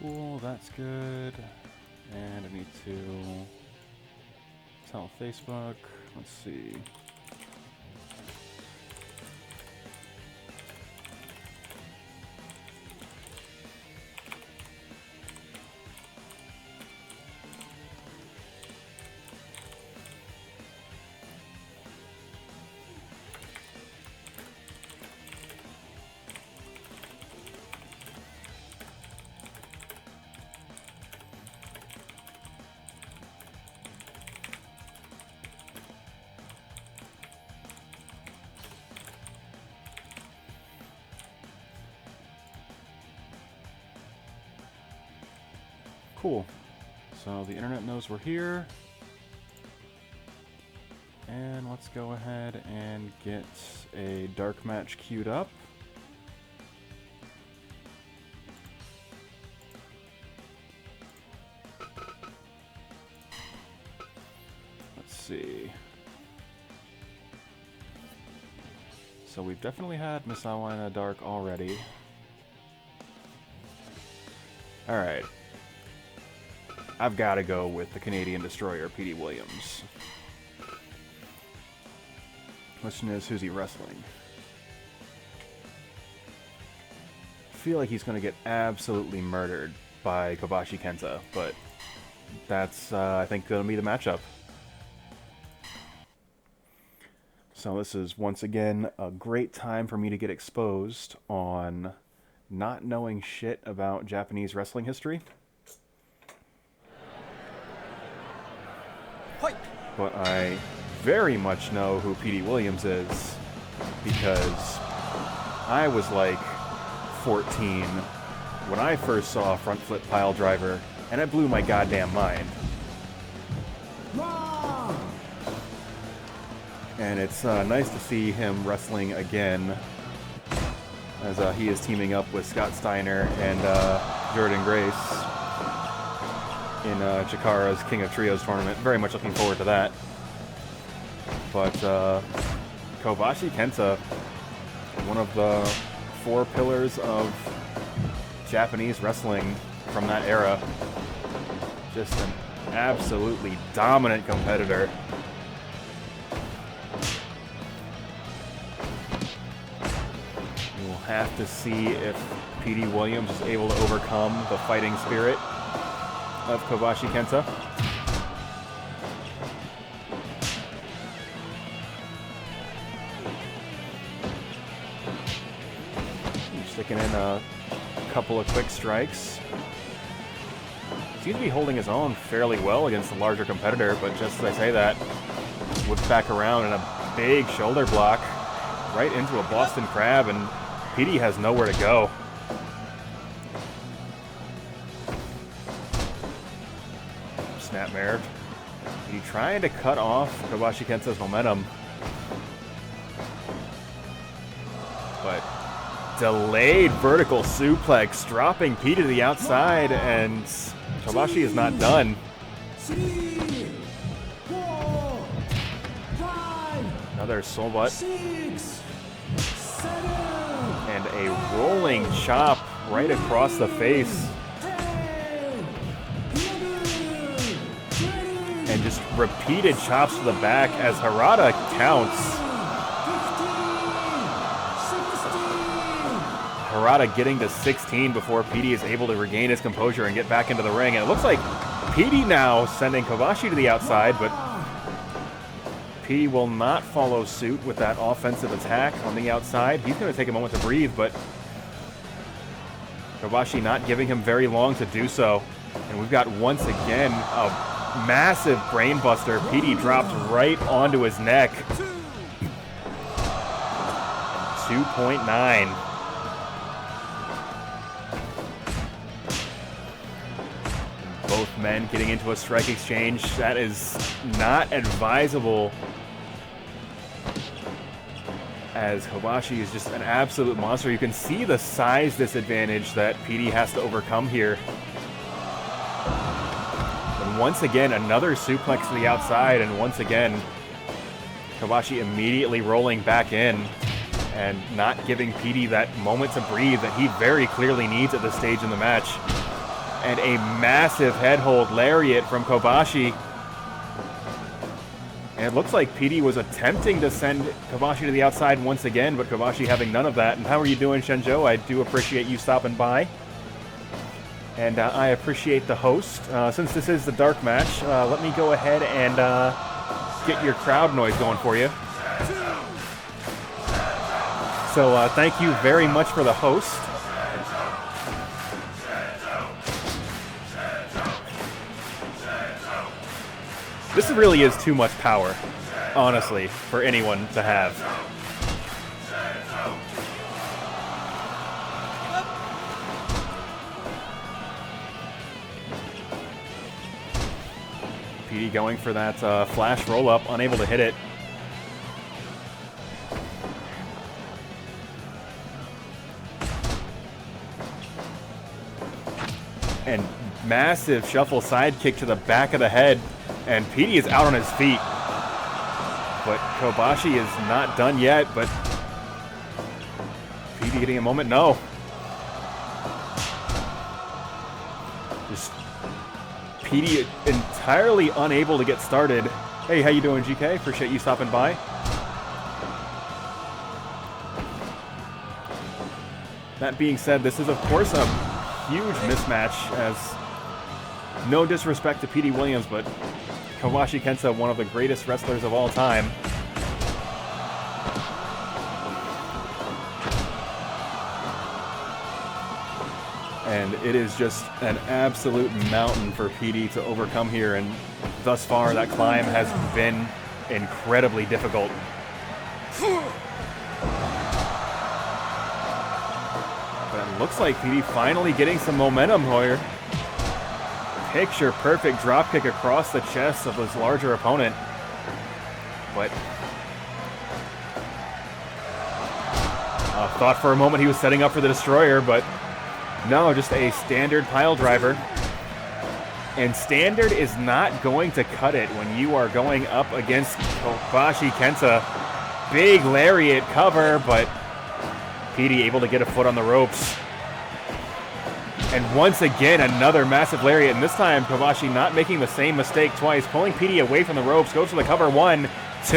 Cool, that's good. And I need to tell Facebook. Let's see. Cool. So the internet knows we're here. And let's go ahead and get a dark match queued up. Let's see. So we've definitely had Misawa in the dark already. Alright. I've got to go with the Canadian Destroyer, Petey Williams. Question is, who's he wrestling? I feel like he's going to get absolutely murdered by Kobashi Kenta, but that's, I think, going to be the matchup. So this is, once again, a great time for me to get exposed on not knowing shit about Japanese wrestling history. But I very much know who Petey Williams is, because I was like 14 when I first saw a front flip pile driver, and it blew my goddamn mind. And it's nice to see him wrestling again, as he is teaming up with Scott Steiner and Jordan Grace in Chikara's King of Trios tournament. Very much looking forward to that. But Kobashi Kenta, one of the 4 pillars of Japanese wrestling from that era. Just an absolutely dominant competitor. We'll have to see if Petey Williams is able to overcome the fighting spirit of Kobashi Kenta. Sticking in a couple of quick strikes. Seems to be holding his own fairly well against the larger competitor, but just as I say that, whips back around in a big shoulder block right into a Boston Crab, and Petey has nowhere to go. Snapmare. He trying to cut off Kobashi Kenta's momentum, but delayed vertical suplex, dropping Petey to the outside, and Kobashi is not done. 3, 4, 5, Another soul butt. 6, 7, And a rolling chop right across the face. 10, 11, 20, And just repeated chops to the back as Harada counts. 15, 16. Harada getting to 16 before Petey is able to regain his composure and get back into the ring. And it looks like Petey now sending Kobashi to the outside, but Petey will not follow suit with that offensive attack on the outside. He's going to take a moment to breathe, but Kobashi not giving him very long to do so. And we've got, once again, a massive brain buster. Petey drops right onto his neck. 2.9. Both men getting into a strike exchange. That is not advisable, as Kobashi is just an absolute monster. You can see the size disadvantage that Petey has to overcome here. And once again, another suplex to the outside, and once again, Kobashi immediately rolling back in and not giving Petey that moment to breathe that he very clearly needs at this stage in the match. And a massive head hold lariat from Kobashi. And it looks like Petey was attempting to send Kobashi to the outside once again, but Kobashi having none of that. And how are you doing, Hsien-Jo? I do appreciate you stopping by. And I appreciate the host. Since this is the dark match, let me go ahead and get your crowd noise going for you. So thank you very much for the host. This really is too much power, honestly, for anyone to have. Petey going for that flash roll-up, unable to hit it. And massive shuffle sidekick to the back of the head. And Petey is out on his feet. But Kobashi is not done yet, but Petey getting a moment? No. Just Petey entirely unable to get started. Hey, how you doing, GK? Appreciate you stopping by. That being said, this is of course a huge mismatch, as no disrespect to Petey Williams, but Kobashi Kenta, one of the greatest wrestlers of all time. And it is just an absolute mountain for Petey to overcome here, and thus far that climb has been incredibly difficult. But it looks like Petey finally getting some momentum here. Picture-perfect dropkick across the chest of his larger opponent. But thought for a moment he was setting up for the destroyer, but no, just a standard pile driver. And standard is not going to cut it when you are going up against Kobashi Kenta. Big lariat cover, but Petey able to get a foot on the ropes. And once again, another massive lariat, and this time Kobashi not making the same mistake twice, pulling Petey away from the ropes, goes for the cover, 1, 2,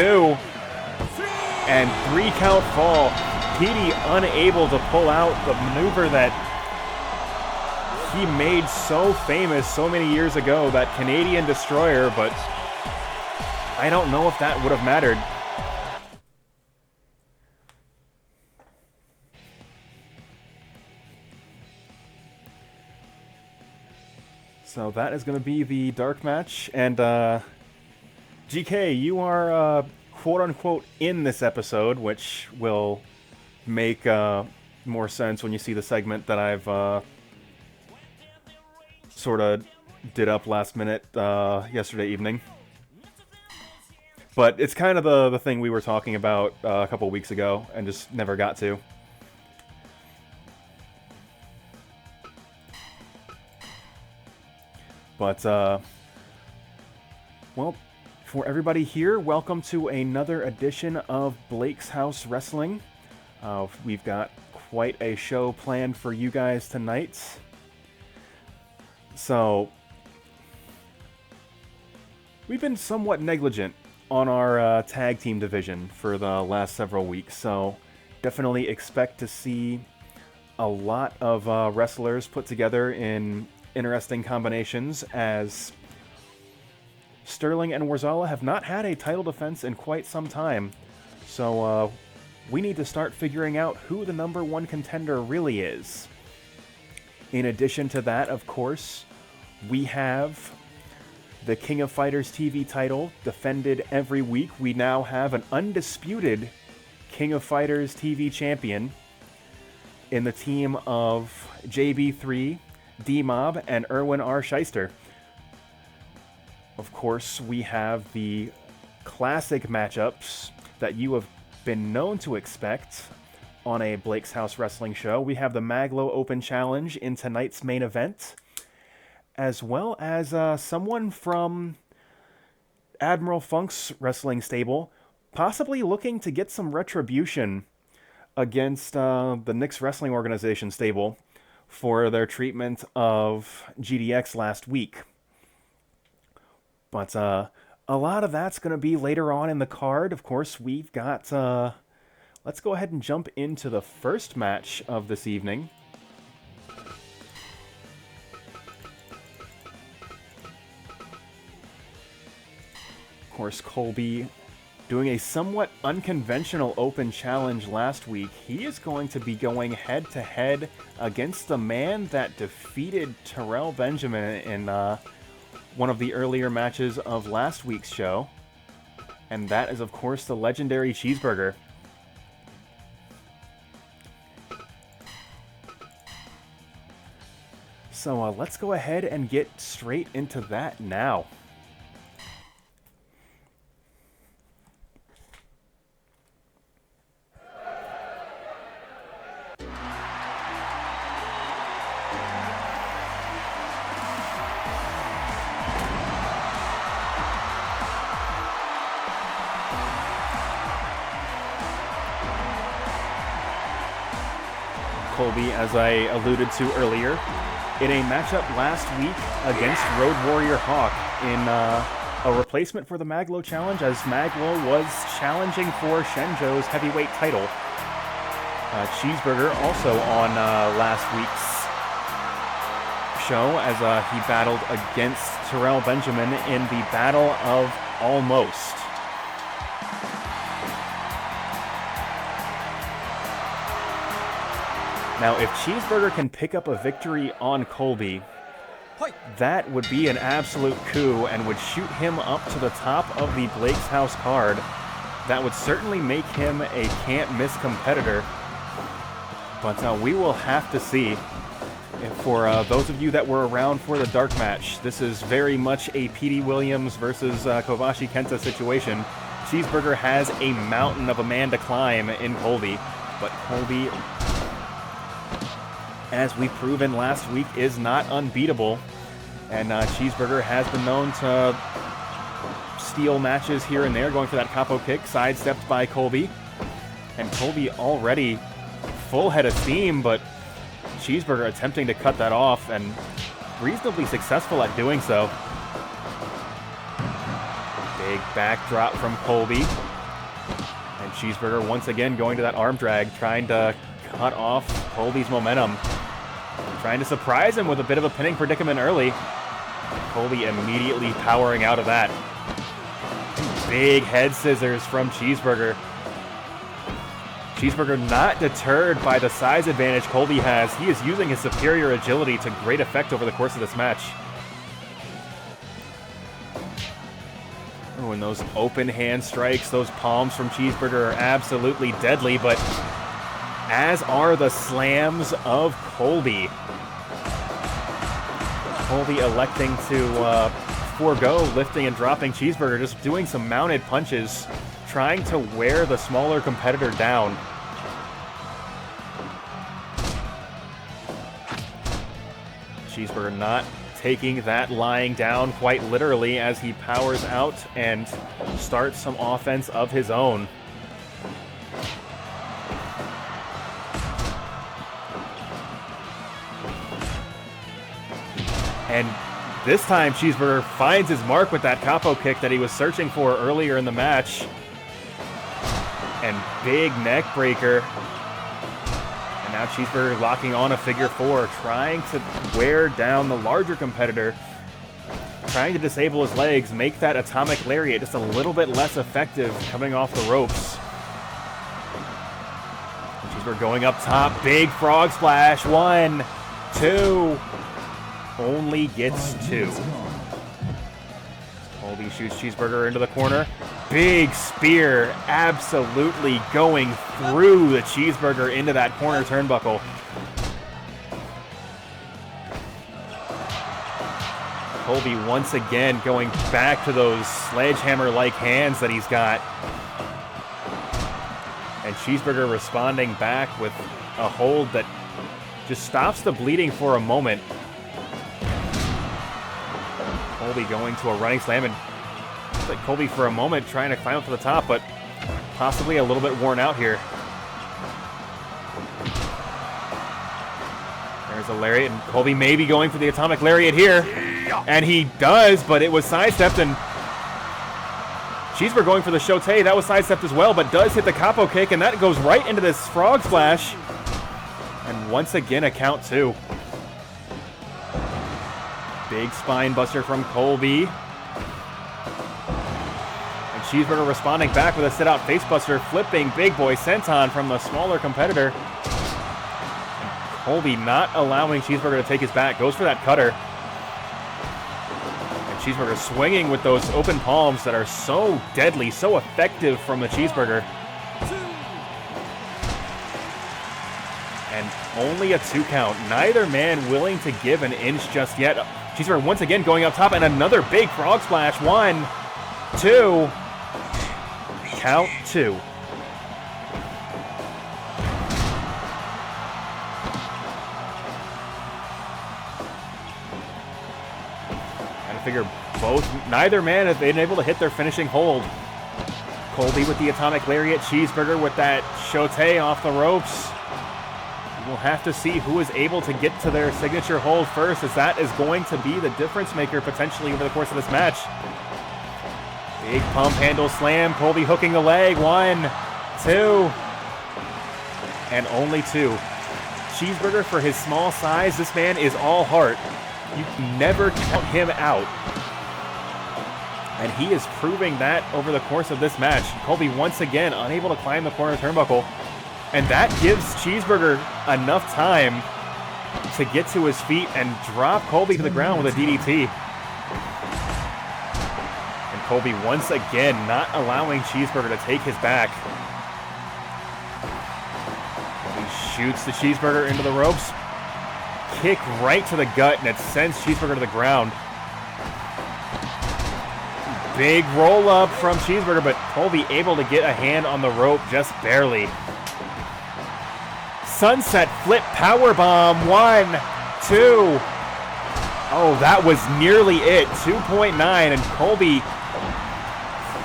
and 3 count fall. Petey unable to pull out the maneuver that he made so famous so many years ago, that Canadian destroyer, but I don't know if that would have mattered. So that is going to be the dark match, and GK, you are quote-unquote in this episode, which will make more sense when you see the segment that I've sort of did up last minute yesterday evening. But it's kind of the thing we were talking about a couple weeks ago and just never got to. But, well, for everybody here, welcome to another edition of Blake's House Wrestling. We've got quite a show planned for you guys tonight. So, we've been somewhat negligent on our tag team division for the last several weeks, so definitely expect to see a lot of wrestlers put together in interesting combinations, as Sterling and Worzalla have not had a title defense in quite some time. So we need to start figuring out who the #1 contender really is. In addition to that, of course, we have the King of Fighters TV title defended every week. We now have an undisputed King of Fighters TV champion in the team of JBIII, D-Mob, and Irwin R. Schyster. Of course, we have the classic matchups that you have been known to expect on a Blake's House Wrestling show. We have the Maglo Open Challenge in tonight's main event, as well as someone from Admiral Funk's wrestling stable, possibly looking to get some retribution against the Knicks Wrestling Organization stable for their treatment of GDX last week. But a lot of that's going to be later on in the card. Of course, we've got... let's go ahead and jump into the first match of this evening. Of course, COLBY doing a somewhat unconventional open challenge last week. He is going to be going head-to-head against the man that defeated Terrell Benjamin in one of the earlier matches of last week's show. And that is, of course, the legendary Cheeseburger. So let's go ahead and get straight into that now. COLBY, as I alluded to earlier, in a matchup last week against Road Warrior Hawk in a replacement for the Maglo Challenge, as Maglo was challenging for Hsien-Jo's heavyweight title. Cheeseburger also on last week's show, as he battled against Terrell Benjamin in the Battle of Almost. Now, if Cheeseburger can pick up a victory on COLBY, that would be an absolute coup and would shoot him up to the top of the Blake's House card. That would certainly make him a can't-miss competitor. But we will have to see. And for those of you that were around for the dark match, this is very much a Petey Williams versus Kobashi Kenta situation. Cheeseburger has a mountain of a man to climb in COLBY, but COLBY, as we proven last week, is not unbeatable. And Cheeseburger has been known to steal matches here and there, going for that capo kick, sidestepped by COLBY. And COLBY already full head of steam, but Cheeseburger attempting to cut that off and reasonably successful at doing so. Big backdrop from COLBY. And Cheeseburger once again going to that arm drag, trying to cut off COLBY's momentum. Trying to surprise him with a bit of a pinning predicament early. COLBY immediately powering out of that. Big head scissors from Cheeseburger. Cheeseburger not deterred by the size advantage COLBY has. He is using his superior agility to great effect over the course of this match. Oh, and those open hand strikes, those palms from Cheeseburger are absolutely deadly, but as are the slams of COLBY. COLBY electing to forego lifting and dropping Cheeseburger, just doing some mounted punches, trying to wear the smaller competitor down. Cheeseburger not taking that lying down quite literally as he powers out and starts some offense of his own. And this time, Cheeseburger finds his mark with that capo kick that he was searching for earlier in the match. And big neck breaker. And now Cheeseburger locking on a figure four, trying to wear down the larger competitor. Trying to disable his legs, make that atomic lariat just a little bit less effective coming off the ropes. Cheeseburger going up top, big frog splash, 1, 2. Only gets 2. COLBY shoots Cheeseburger into the corner. Big spear, absolutely going through the Cheeseburger into that corner turnbuckle. COLBY once again going back to those sledgehammer-like hands that he's got. And Cheeseburger responding back with a hold that just stops the bleeding for a moment. COLBY going to a running slam, and looks like COLBY for a moment trying to climb up to the top, but possibly a little bit worn out here. There's a lariat, and Colby may be going for the atomic lariat here. And he does, but it was sidestepped, and Cheeseburger going for the shote. That was sidestepped as well, but does hit the capo kick, and that goes right into this frog splash. And once again, a count 2. Big spine buster from Colby. And Cheeseburger responding back with a sit-out face buster, flipping big boy senton from the smaller competitor. And Colby not allowing Cheeseburger to take his back, goes for that cutter. Cheeseburger swinging with those open palms that are so deadly, so effective from the Cheeseburger. And only a 2 count. Neither man willing to give an inch just yet. Cheeseburger once again going up top, and another big frog splash. 1, 2. Count 2. Figure neither man has been able to hit their finishing hold. Colby with the atomic lariat, Cheeseburger with that shote off the ropes. We'll have to see who is able to get to their signature hold first, as that is going to be the difference maker potentially over the course of this match. Big pump handle slam, Colby hooking the leg. 1, 2, and only 2. Cheeseburger, for his small size, this man is all heart. You can never count him out. And he is proving that over the course of this match. Colby once again unable to climb the corner turnbuckle. And that gives Cheeseburger enough time to get to his feet and drop Colby to the ground with a DDT. And Colby once again not allowing Cheeseburger to take his back. He shoots the Cheeseburger into the ropes. Kick right to the gut, and it sends Cheeseburger to the ground. Big roll up from Cheeseburger, but Colby able to get a hand on the rope just barely. Sunset flip powerbomb. 1, 2. Oh, that was nearly it. 2.9, and Colby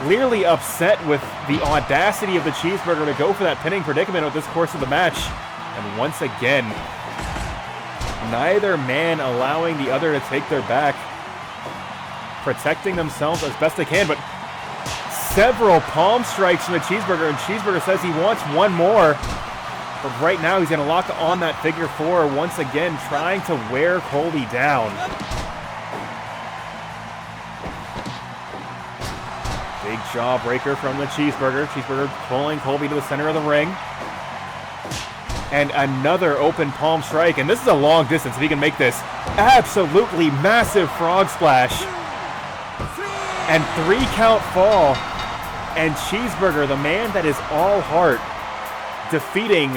clearly upset with the audacity of the Cheeseburger to go for that pinning predicament over this course of the match. And once again, neither man allowing the other to take their back, protecting themselves as best they can, but several palm strikes from the Cheeseburger, and Cheeseburger says he wants one more, but right now he's going to lock on that figure 4, once again trying to wear Colby down. Big jawbreaker from the Cheeseburger. Cheeseburger pulling Colby to the center of the ring. And another open palm strike, and this is a long distance if he can make this. Absolutely massive frog splash. And 3 count fall. And Cheeseburger, the man that is all heart, defeating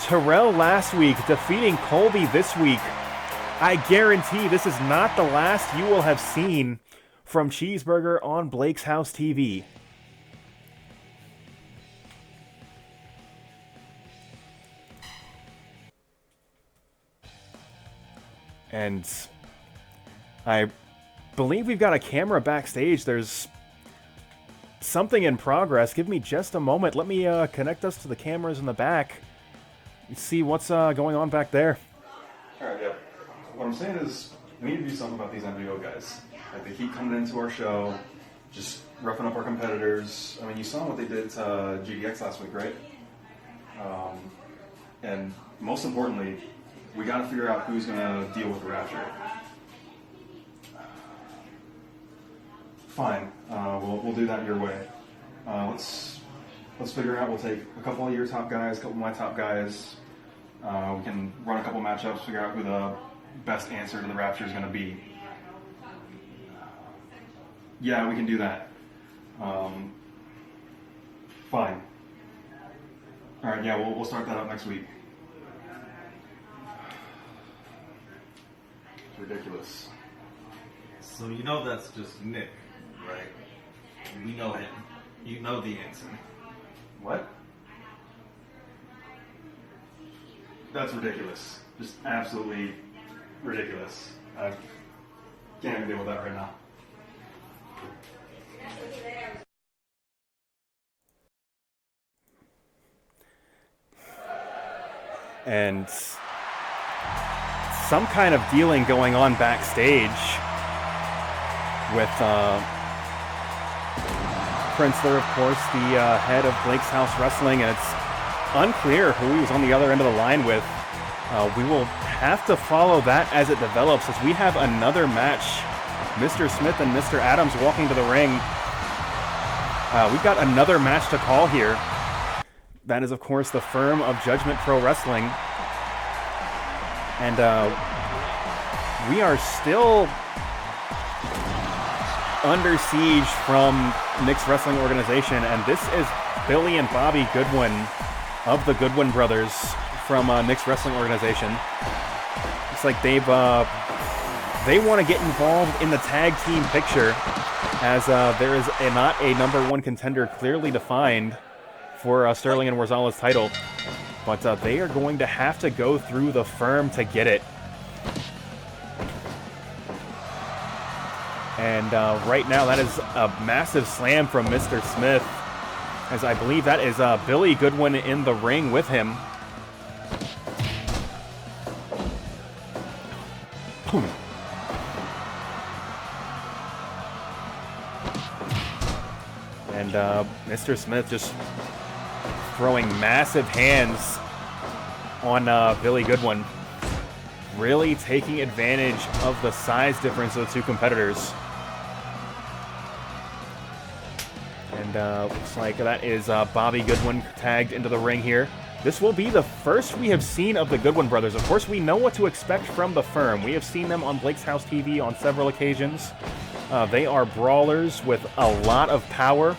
Terrell last week, defeating Colby this week. I guarantee this is not the last you will have seen from Cheeseburger on Blake's House TV. And I believe we've got a camera backstage. There's something in progress. Give me just a moment. Let me connect us to the cameras in the back and see what's going on back there. Alright, yeah. What I'm saying is, we need to do something about these NWO guys. Like, they keep coming into our show, just roughing up our competitors. I mean, you saw what they did to JBIII last week, right? And most importantly, we got to figure out who's going to deal with the Rapture. Fine, we'll do that your way. Let's figure out. We'll take a couple of your top guys, a couple of my top guys. We can run a couple matchups, figure out who the best answer to the Rapture is going to be. Yeah, we can do that. Fine. All right, yeah, we'll start that up next week. Ridiculous. So you know that's just Nick, right? We know him. You know the answer. What? That's ridiculous. Just absolutely ridiculous. I can't even deal with that right now. And some kind of dealing going on backstage with Princeler, of course, the head of Blake's House Wrestling, and it's unclear who he was on the other end of the line with. We will have to follow that as it develops, as we have another match. Mr. Smith and Mr. Adams walking to the ring. We've got another match to call here. That is, of course, the firm of Judgment Pro Wrestling. And we are still under siege from Nick's Wrestling Organization, and this is Billy and Bobby Goodwin of the Goodwin Brothers from Nick's Wrestling Organization. It's like they want to get involved in the tag team picture, as there is not a #1 contender clearly defined for Sterling and Worzalla's title, but they are going to have to go through the firm to get it. And right now, that is a massive slam from Mr. Smith, as I believe that is Billy Goodwin in the ring with him. And Mr. Smith just throwing massive hands on Billy Goodwin, really taking advantage of the size difference of the two competitors. And looks like that is Bobby Goodwin tagged into the ring here. This will be the first we have seen of the Goodwin brothers. Of course, we know what to expect from the firm. We have seen them on Blake's House TV on several occasions. They are brawlers with a lot of power,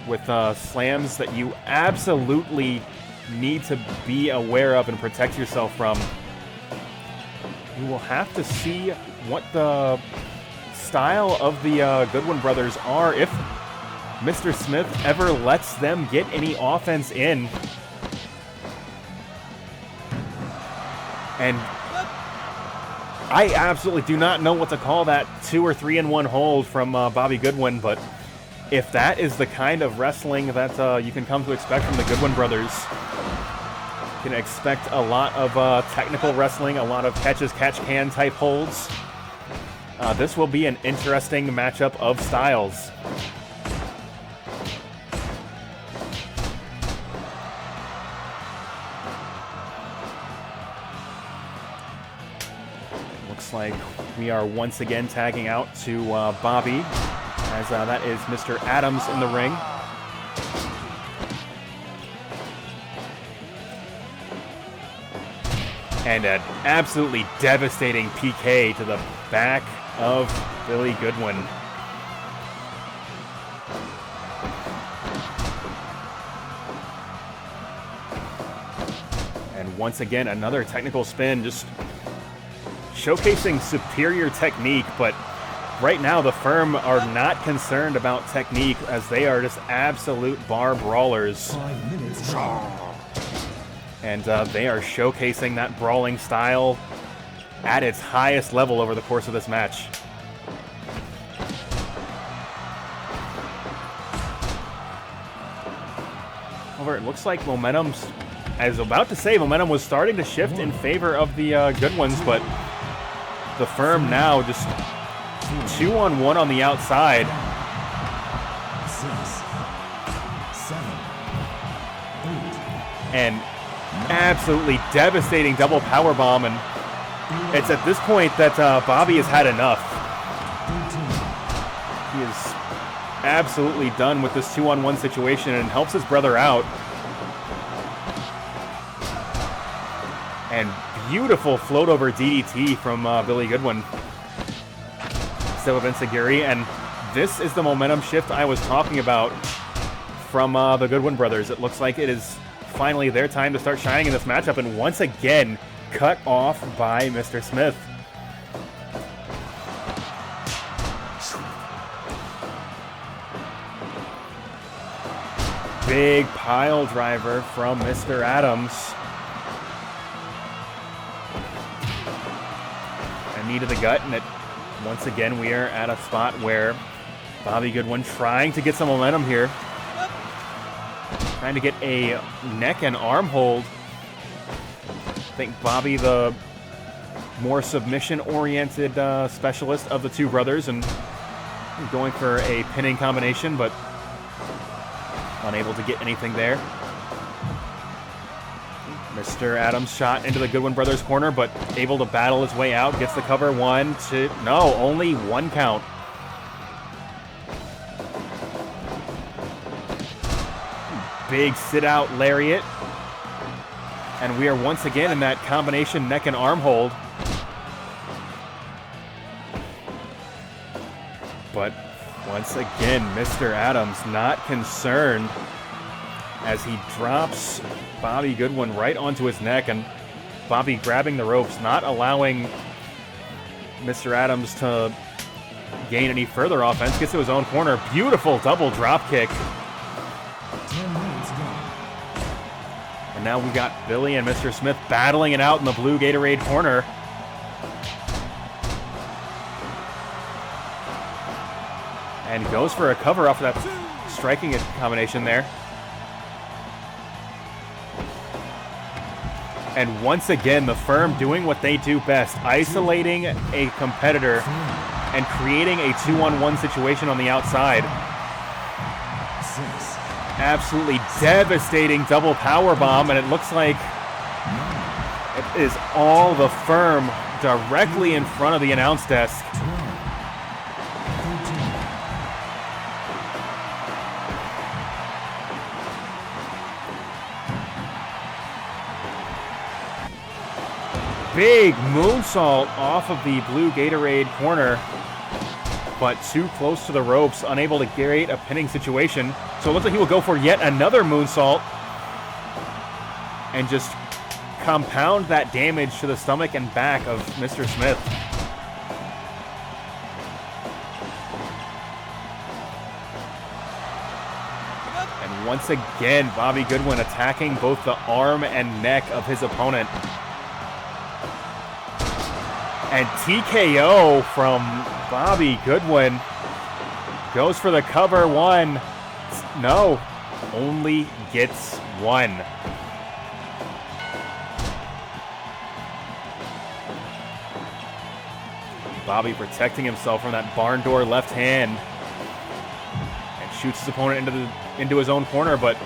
with slams that you absolutely need to be aware of and protect yourself from. We will have to see what the style of the Goodwin brothers are, if Mr. Smith ever lets them get any offense in. And I absolutely do not know what to call that 2 or 3-in-1 hold from Bobby Goodwin, but if that is the kind of wrestling that you can come to expect from the Goodwin brothers, you can expect a lot of technical wrestling, a lot of catch-as-catch-can type holds. This will be an interesting matchup of styles. Looks like we are once again tagging out to Bobby, as that is Mr. Adams in the ring. And an absolutely devastating PK to the back of Billy Goodwin. And once again, another technical spin, just showcasing superior technique, but right now the firm are not concerned about technique, as they are just absolute bar brawlers. 5 minutes. And they are showcasing that brawling style at its highest level over the course of this match. However, it looks like momentum, I was about to say momentum was starting to shift in favor of the Goodwins, but the firm now just 2-on-1 on the outside. 6, 7, 8. And absolutely devastating double powerbomb, and it's at this point that Bobby has had enough. He is absolutely done with this 2-on-1 situation and helps his brother out. And beautiful float over DDT from Billy Goodwin. Step of Enziguri, and this is the momentum shift I was talking about from the Goodwin brothers. It looks like it is finally their time to start shining in this matchup, and once again cut off by Mr. Smith. Big pile driver from Mr. Adams. A knee to the gut, and once again we are at a spot where Bobby Goodwin trying to get some momentum here. Trying to get a neck and arm hold think Bobby, the more submission-oriented specialist of the two brothers, and going for a pinning combination, but unable to get anything there. Mr. Adams shot into the Goodwin brothers' corner, but able to battle his way out. Gets the cover. 1, 2. No, only 1 count. Big sit-out lariat. And we are once again in that combination neck and arm hold. But once again, Mr. Adams not concerned as he drops Bobby Goodwin right onto his neck, and Bobby grabbing the ropes, not allowing Mr. Adams to gain any further offense. Gets to his own corner. Beautiful double drop kick. 10 minutes gone. And now we got Billy and Mr. Smith battling it out in the blue Gatorade corner. And goes for a cover off of that striking combination there. And once again, the firm doing what they do best, isolating a competitor and creating a 2-on-1 situation on the outside. 6, Absolutely devastating double power bomb, and it looks like it is all the firm directly in front of the announce desk. 12, 13. Big moonsault off of the blue Gatorade corner, but too close to the ropes, unable to create a pinning situation. So it looks like he will go for yet another moonsault and just compound that damage to the stomach and back of Mr. Smith. And once again, Bobby Goodwin attacking both the arm and neck of his opponent. And TKO from Bobby Goodwin. Goes for the cover. 1. No. Only gets 1. Bobby protecting himself from that barn door left hand. And shoots his opponent into his own corner, but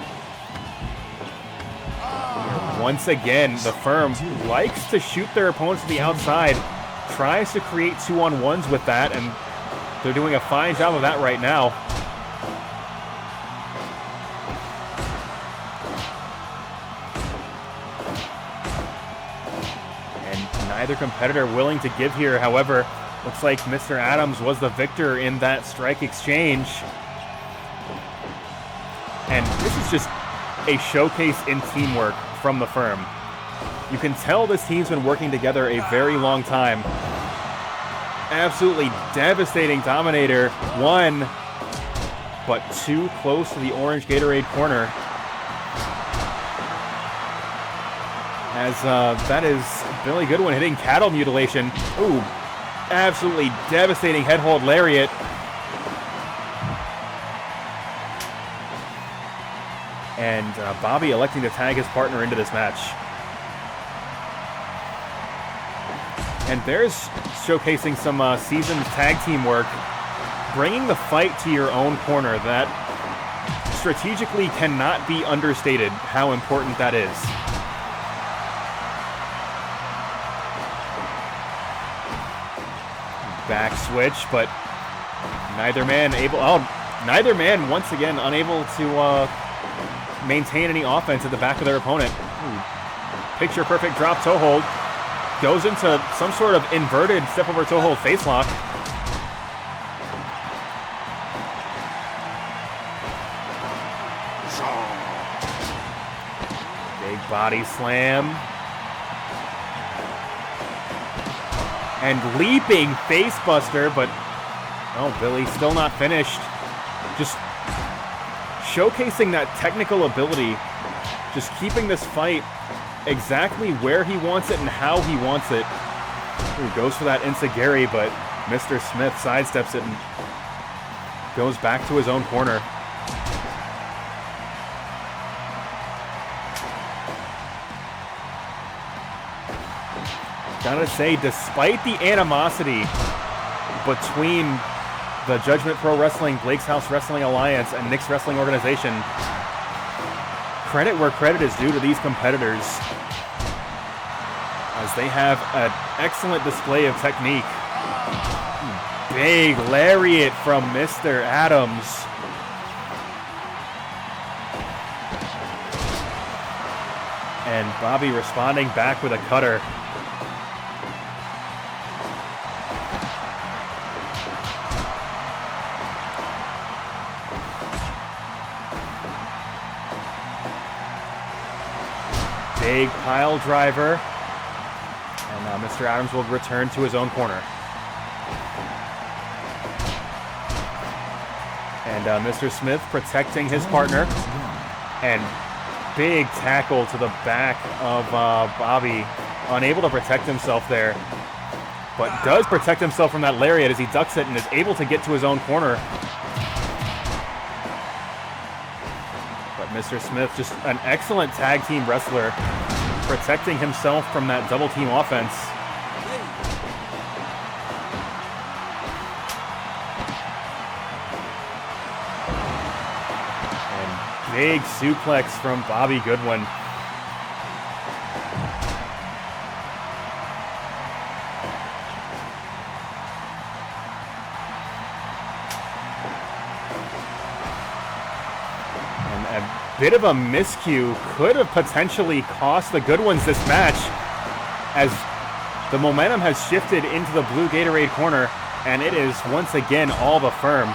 once again, the firm likes to shoot their opponents to the outside. Tries to create 2-on-1s with that, and they're doing a fine job of that right now. And neither competitor willing to give here. However, looks like Mr. Adams was the victor in that strike exchange. And this is just a showcase in teamwork from the firm. You can tell this team's been working together a very long time. Absolutely devastating Dominator. 1, but too close to the orange Gatorade corner. As that is Billy Goodwin hitting cattle mutilation. Ooh, absolutely devastating head hold lariat. And Bobby electing to tag his partner into this match. And there's showcasing some seasoned tag team work, bringing the fight to your own corner. That strategically cannot be understated how important that is. Back switch, but neither man once again unable to maintain any offense at the back of their opponent. Picture perfect drop toe hold. Goes into some sort of inverted step over toe hold face lock. Big body slam. And leaping face buster, but oh, Billy still not finished. Just showcasing that technical ability. Just keeping this fight exactly where he wants it and how he wants it. He goes for that enziguri, but Mr. Smith sidesteps it and goes back to his own corner. Gotta say, despite the animosity between the Judgment Pro Wrestling, Blake's House Wrestling Alliance, and Nick's Wrestling Organization, credit where credit is due to these competitors, as they have an excellent display of technique. Big lariat from Mr. Adams. And Bobby responding back with a cutter. Big pile driver. And Mr. Adams will return to his own corner. And Mr. Smith protecting his partner. And big tackle to the back of Bobby. Unable to protect himself there. But does protect himself from that lariat as he ducks it and is able to get to his own corner. But Mr. Smith, just an excellent tag team wrestler, protecting himself from that double team offense. And big suplex from Bobby Goodwin. Bit of a miscue could have potentially cost the Goodwins this match, as the momentum has shifted into the blue Gatorade corner, and it is once again all the Firm.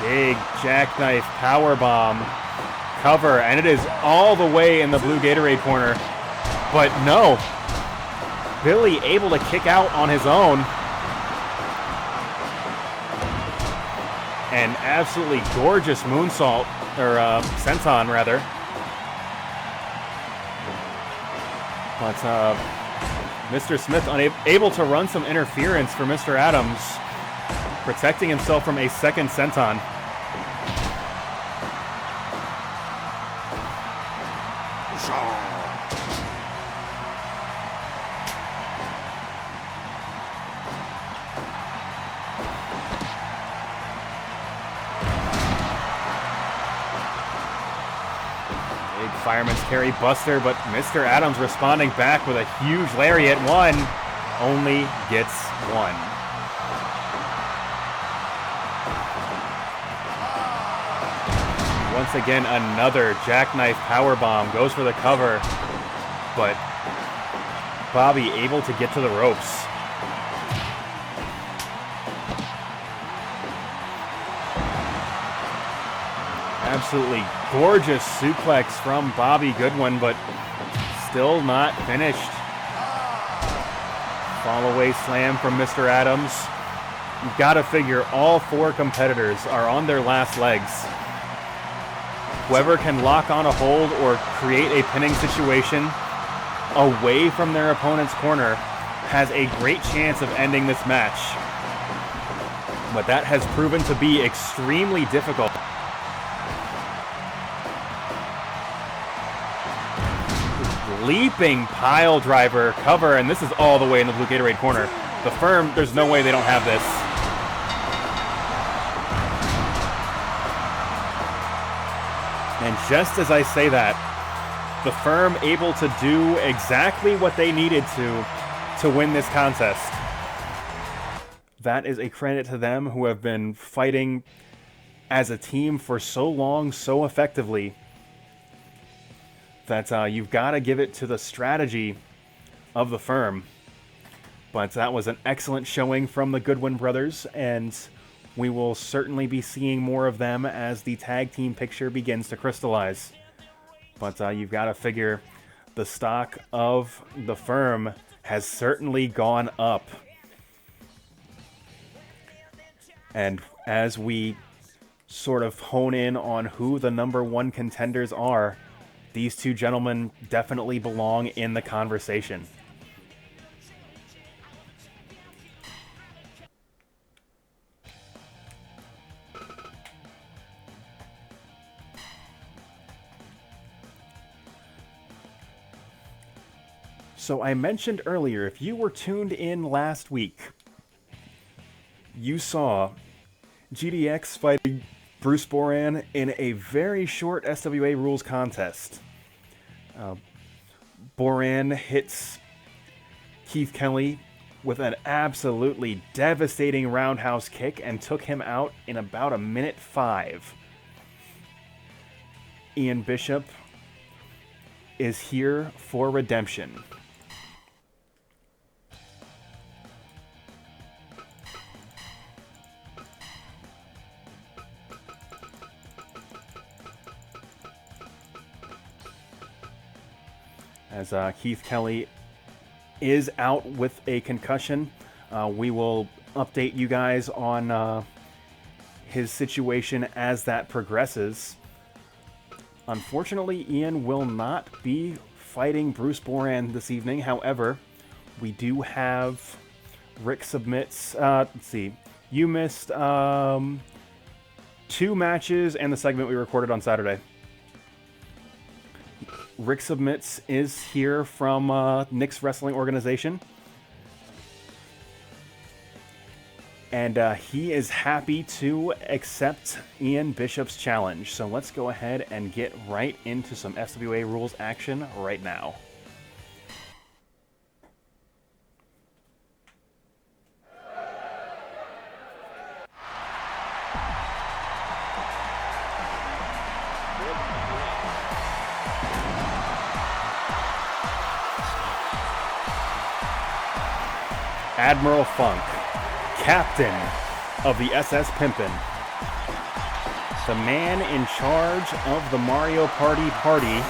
Big jackknife powerbomb cover, and it is all the way in the blue Gatorade corner. But no, Billy able to kick out on his own. An absolutely gorgeous moonsault, or senton rather. But Mr. Smith unable to run some interference for Mr. Adams, protecting himself from a second senton. Fireman's carry buster, but Mr. Adams responding back with a huge lariat. One only gets one. Once again, another jackknife powerbomb goes for the cover, but Bobby able to get to the ropes. Absolutely gorgeous suplex from Bobby Goodwin, but still not finished. Fall away slam from Mr. Adams. You've got to figure all four competitors are on their last legs. Whoever can lock on a hold or create a pinning situation away from their opponent's corner has a great chance of ending this match. But that has proven to be extremely difficult. Leaping pile driver cover, and this is all the way in the blue Gatorade corner. The Firm, there's no way they don't have this. And just as I say that, the Firm able to do exactly what they needed to win this contest. That is a credit to them, who have been fighting as a team for so long, so effectively, that you've got to give it to the strategy of the Firm. But that was an excellent showing from the Goodwin brothers, and we will certainly be seeing more of them as the tag team picture begins to crystallize. But you've got to figure the stock of the Firm has certainly gone up. And as we sort of hone in on who the #1 contenders are, these two gentlemen definitely belong in the conversation. So I mentioned earlier, if you were tuned in last week, you saw GDX fighting Bruce Boran in a very short SWA rules contest. Boran hits Keith Kelly with an absolutely devastating roundhouse kick and took him out in about 1:05. Ian Bishop is here for redemption. As Keith Kelly is out with a concussion, we will update you guys on his situation as that progresses. Unfortunately, Ian will not be fighting Bruce Boran this evening. However, we do have Rick Submits. Let's see. You missed 2 matches and the segment we recorded on Saturday. Rick Submits is here from Nick's Wrestling Organization. And he is happy to accept Ian Bishop's challenge. So let's go ahead and get right into some SWA rules action right now. Admiral Funk, captain of the SS Pimpin', the man in charge of the Mario Party Party,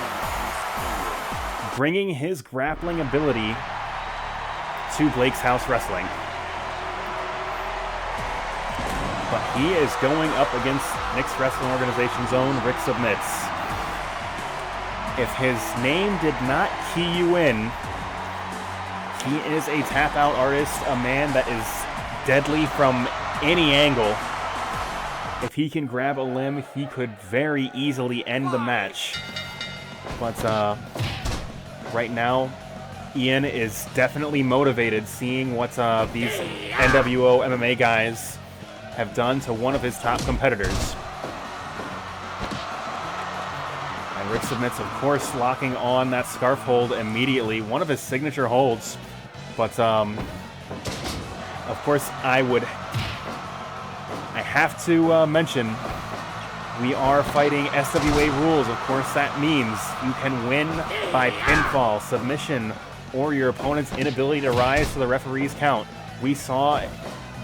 bringing his grappling ability to Blake's House Wrestling. But he is going up against Nick's Wrestling Organization's own Rick Submits. If his name did not key you in, he is a tap-out artist, a man that is deadly from any angle. If he can grab a limb, he could very easily end the match. But right now, Ian is definitely motivated seeing what these NWO MMA guys have done to one of his top competitors. And Rick Submits, of course, locking on that scarf hold immediately, one of his signature holds. But, of course, I have to mention, we are fighting SWA rules. Of course, that means you can win by pinfall, submission, or your opponent's inability to rise to the referee's count. We saw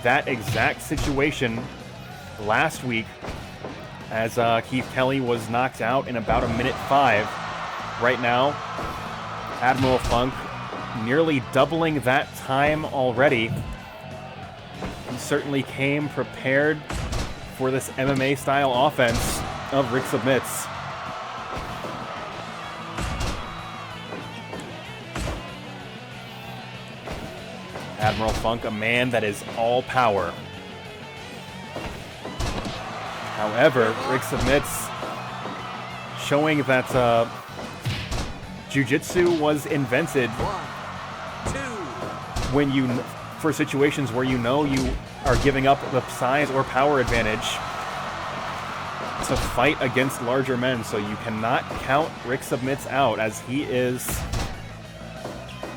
that exact situation last week as Keith Kelly was knocked out in about 1:05. Right now, Admiral Funk nearly doubling that time already. He certainly came prepared for this MMA-style offense of Rick Submits. Admiral Funk, a man that is all power. However, Rick Submits showing that Jiu-Jitsu was invented when for situations where you know you are giving up the size or power advantage to fight against larger men. So you cannot count Rick Submits out, as he is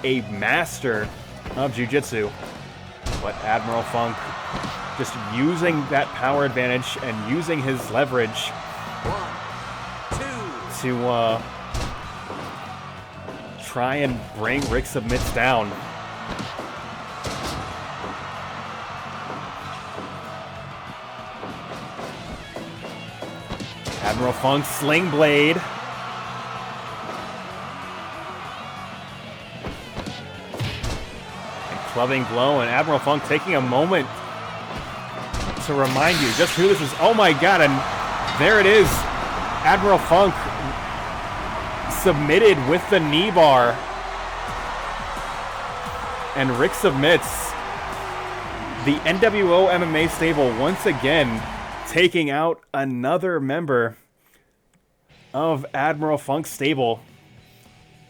a master of Jiu-Jitsu. But Admiral Funk just using that power advantage and using his leverage to try and bring Rick Submits down. Admiral Funk, Sling Blade. And clubbing blow, and Admiral Funk taking a moment to remind you just who this is. Oh my god, and there it is. Admiral Funk submitted with the knee bar. And Rick Submits. The NWO MMA stable once again taking out another member of Admiral Funk's stable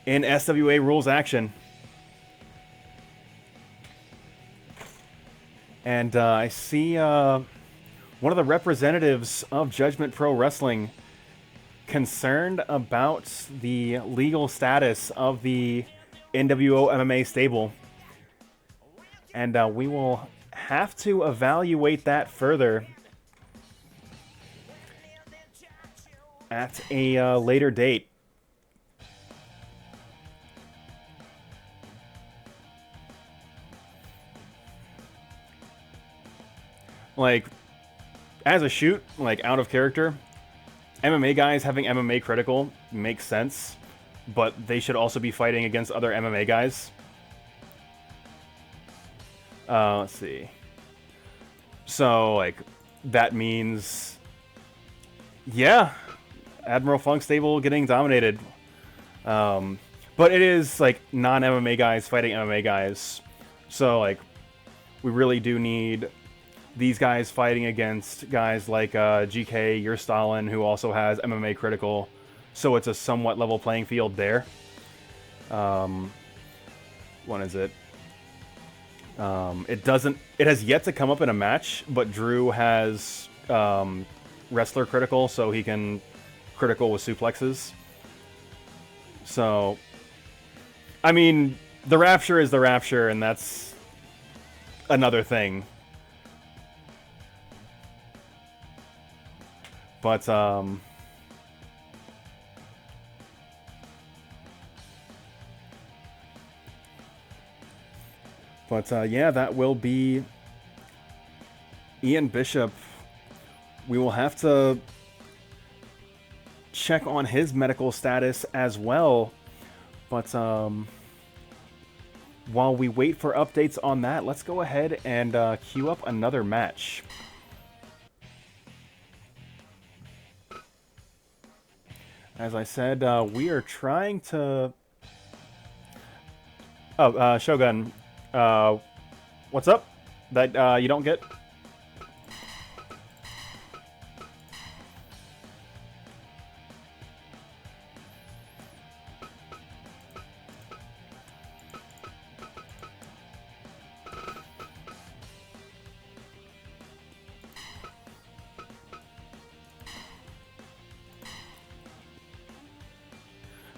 in SWA rules action. And I see one of the representatives of Judgment Pro Wrestling concerned about the legal status of the NWO MMA stable. And we will have to evaluate that further at a later date. Like, as a shoot, like, out of character, MMA guys having MMA critical makes sense, but they should also be fighting against other MMA guys. Let's see. So, like, that means, yeah, Admiral Funk stable getting dominated. But it is, like, non-MMA guys fighting MMA guys. So, like, we really do need these guys fighting against guys like GK, Your Stalin, who also has MMA critical. So it's a somewhat level playing field there. What is it? It has yet to come up in a match, but Drew has wrestler critical, so he can critical with suplexes. So, I mean, the Rapture is the Rapture, and that's another thing. But, yeah, that will be Ian Bishop. We will have to check on his medical status as well. But while we wait for updates on that, let's go ahead and queue up another match. As I said, we are trying to... Oh, Shogun. What's up? That you don't get?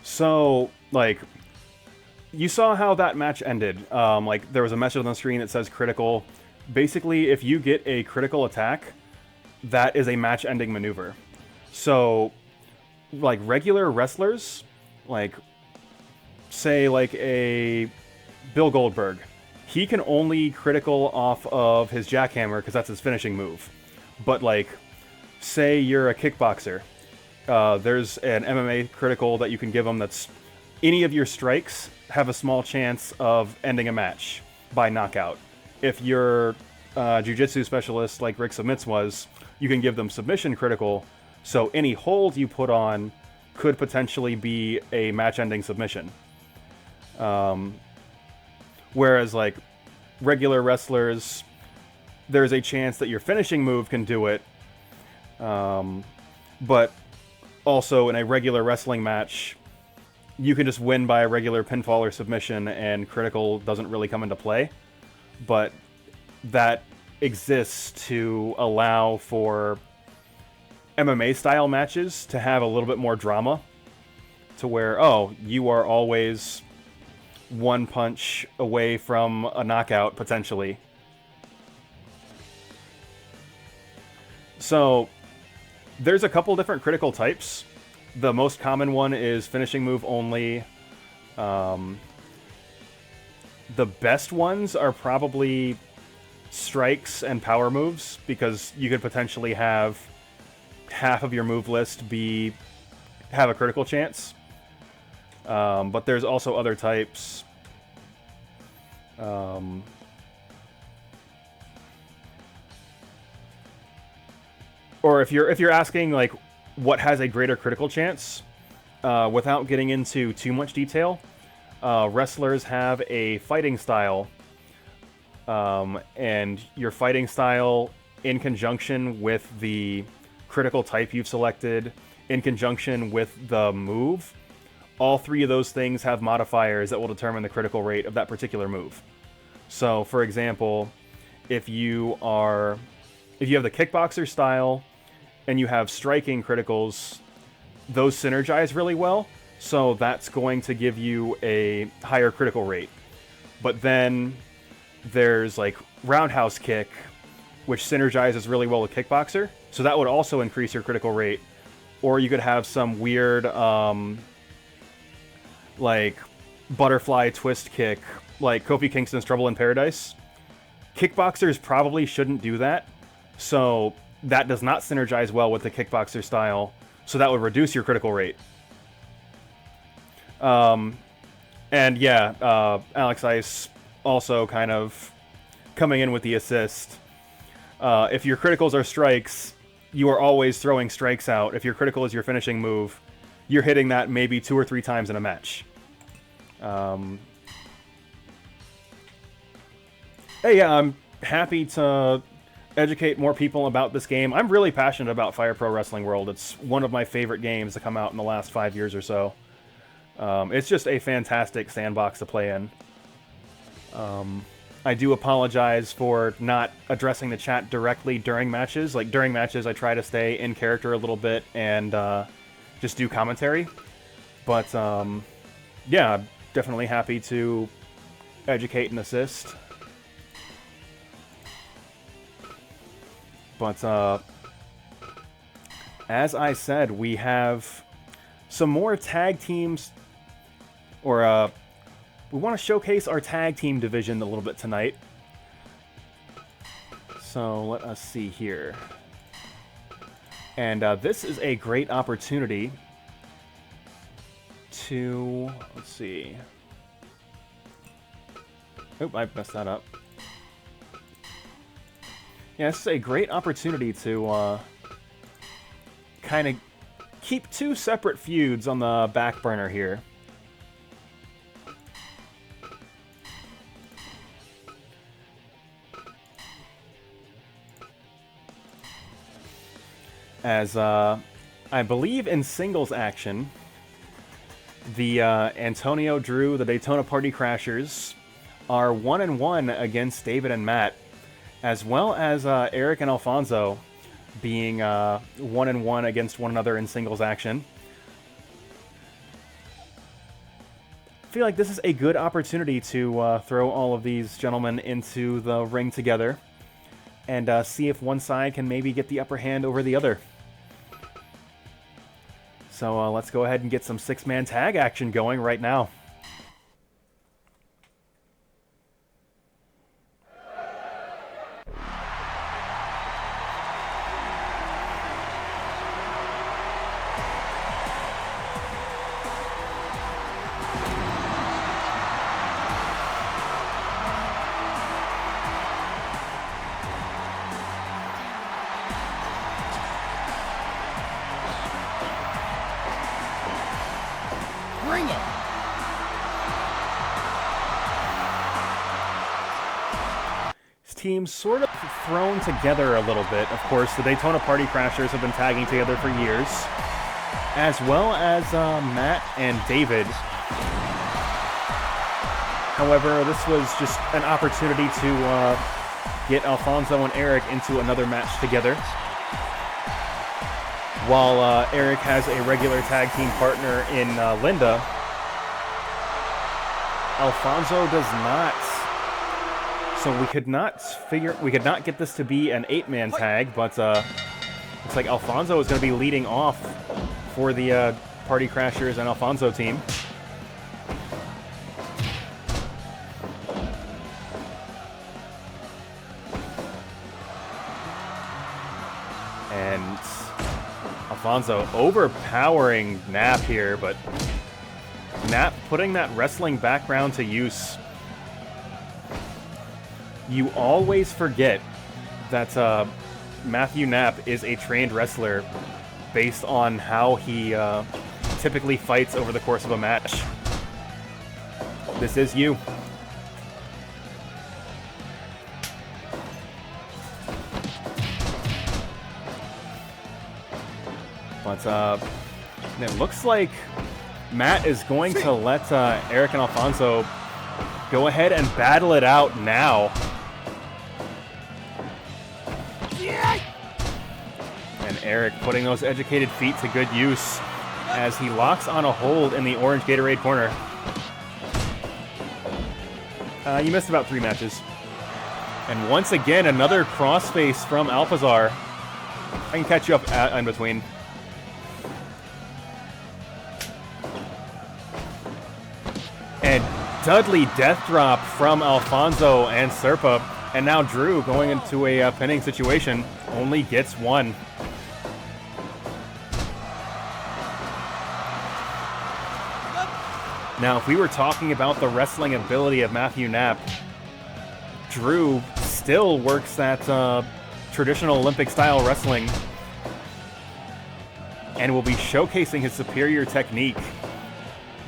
So, like, you saw how that match ended. Like, there was a message on the screen that says critical. Basically, if you get a critical attack, that is a match-ending maneuver. So, like, regular wrestlers, like, say, like, a Bill Goldberg, he can only critical off of his jackhammer because that's his finishing move. But, like, say you're a kickboxer, there's an MMA critical that you can give them that's any of your strikes have a small chance of ending a match by knockout. If you're a jiu-jitsu specialist like Rick Submits was, you can give them submission critical, so any hold you put on could potentially be a match-ending submission. Whereas, like, regular wrestlers, there's a chance that your finishing move can do it, but also in a regular wrestling match, you can just win by a regular pinfall or submission and critical doesn't really come into play. But that exists to allow for MMA style matches to have a little bit more drama, to where, oh, you are always one punch away from a knockout potentially. So there's a couple different critical types. The most common one is finishing move only. The best ones are probably strikes and power moves, because you could potentially have half of your move list have a critical chance. But there's also other types. Or if you're asking, like, what has a greater critical chance, without getting into too much detail, wrestlers have a fighting style, and your fighting style in conjunction with the critical type you've selected, in conjunction with the move, all three of those things have modifiers that will determine the critical rate of that particular move. So, for example, if you have the kickboxer style and you have striking criticals, those synergize really well. So that's going to give you a higher critical rate. But then there's like roundhouse kick, which synergizes really well with kickboxer. So that would also increase your critical rate. Or you could have some weird, like, butterfly twist kick, like Kofi Kingston's Trouble in Paradise. Kickboxers probably shouldn't do that. So that does not synergize well with the kickboxer style. So that would reduce your critical rate. And yeah, Alex Ice also kind of coming in with the assist. If your criticals are strikes, you are always throwing strikes out. If your critical is your finishing move, you're hitting that maybe 2 or 3 times in a match. Hey, yeah, I'm happy to educate more people about this game. I'm really passionate about Fire Pro Wrestling World. It's one of my favorite games to come out in the last 5 years or so. It's just a fantastic sandbox to play in. I do apologize for not addressing the chat directly during matches. Like, during matches, I try to stay in character a little bit and just do commentary. But, yeah, I'm definitely happy to educate and assist. But, as I said, we have some more tag teams, or, we want to showcase our tag team division a little bit tonight. So let us see here. And this is a great opportunity to, let's see. Oh, I messed that up. Yeah, this is a great opportunity to kind of keep 2 separate feuds on the back burner here. As, I believe in singles action, the Antonio Drew, the Daytona Party Crashers, are 1-1 against David and Matt, as well as Eric and Alfonso being 1-1 against one another in singles action. I feel like this is a good opportunity to throw all of these gentlemen into the ring together and see if one side can maybe get the upper hand over the other. So let's go ahead and get some 6-man tag action going right now. Teams sort of thrown together a little bit. Of course, the Daytona Party Crashers have been tagging together for years, as well as Matt and David. However, this was just an opportunity to get Alfonso and Eric into another match together. While Eric has a regular tag team partner in Linda, Alfonso does not. So we could not get this to be an 8-man tag, but looks like Alfonso is going to be leading off for the Party Crashers and Alfonso team. And Alfonso overpowering Knapp here, but Knapp putting that wrestling background to use. You always forget that Matthew Knapp is a trained wrestler based on how he typically fights over the course of a match. This is you. But it looks like Matt is going to let Eric and Alfonso go ahead and battle it out now. Eric putting those educated feet to good use as he locks on a hold in the orange Gatorade corner. You missed about 3 matches. And once again, another crossface from Alpizar. I can catch you up in between. And Dudley death drop from Alfonso and Serpa. And now Drew going into a pinning situation only gets 1. Now, if we were talking about the wrestling ability of Matthew Knapp, Drew still works that traditional Olympic-style wrestling and will be showcasing his superior technique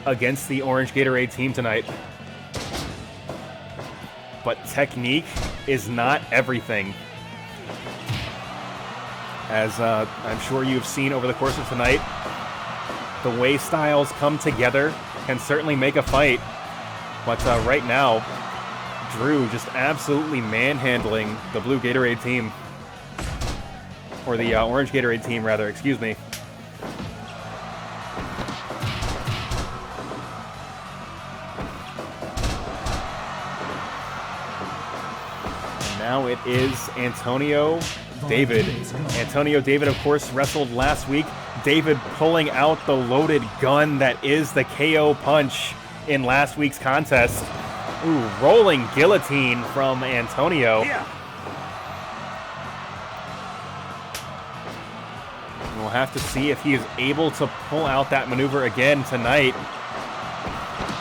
against the Orange Gatorade team tonight. But technique is not everything. As I'm sure you've seen over the course of tonight, the way styles come together can certainly make a fight. But right now, Drew just absolutely manhandling the blue Gatorade team. Or the orange Gatorade team, rather, excuse me. Now it is Antonio David. Antonio David, of course, wrestled last week. David pulling out the loaded gun that is the KO punch in last week's contest. Ooh, rolling guillotine from Antonio. Yeah. We'll have to see if he is able to pull out that maneuver again tonight.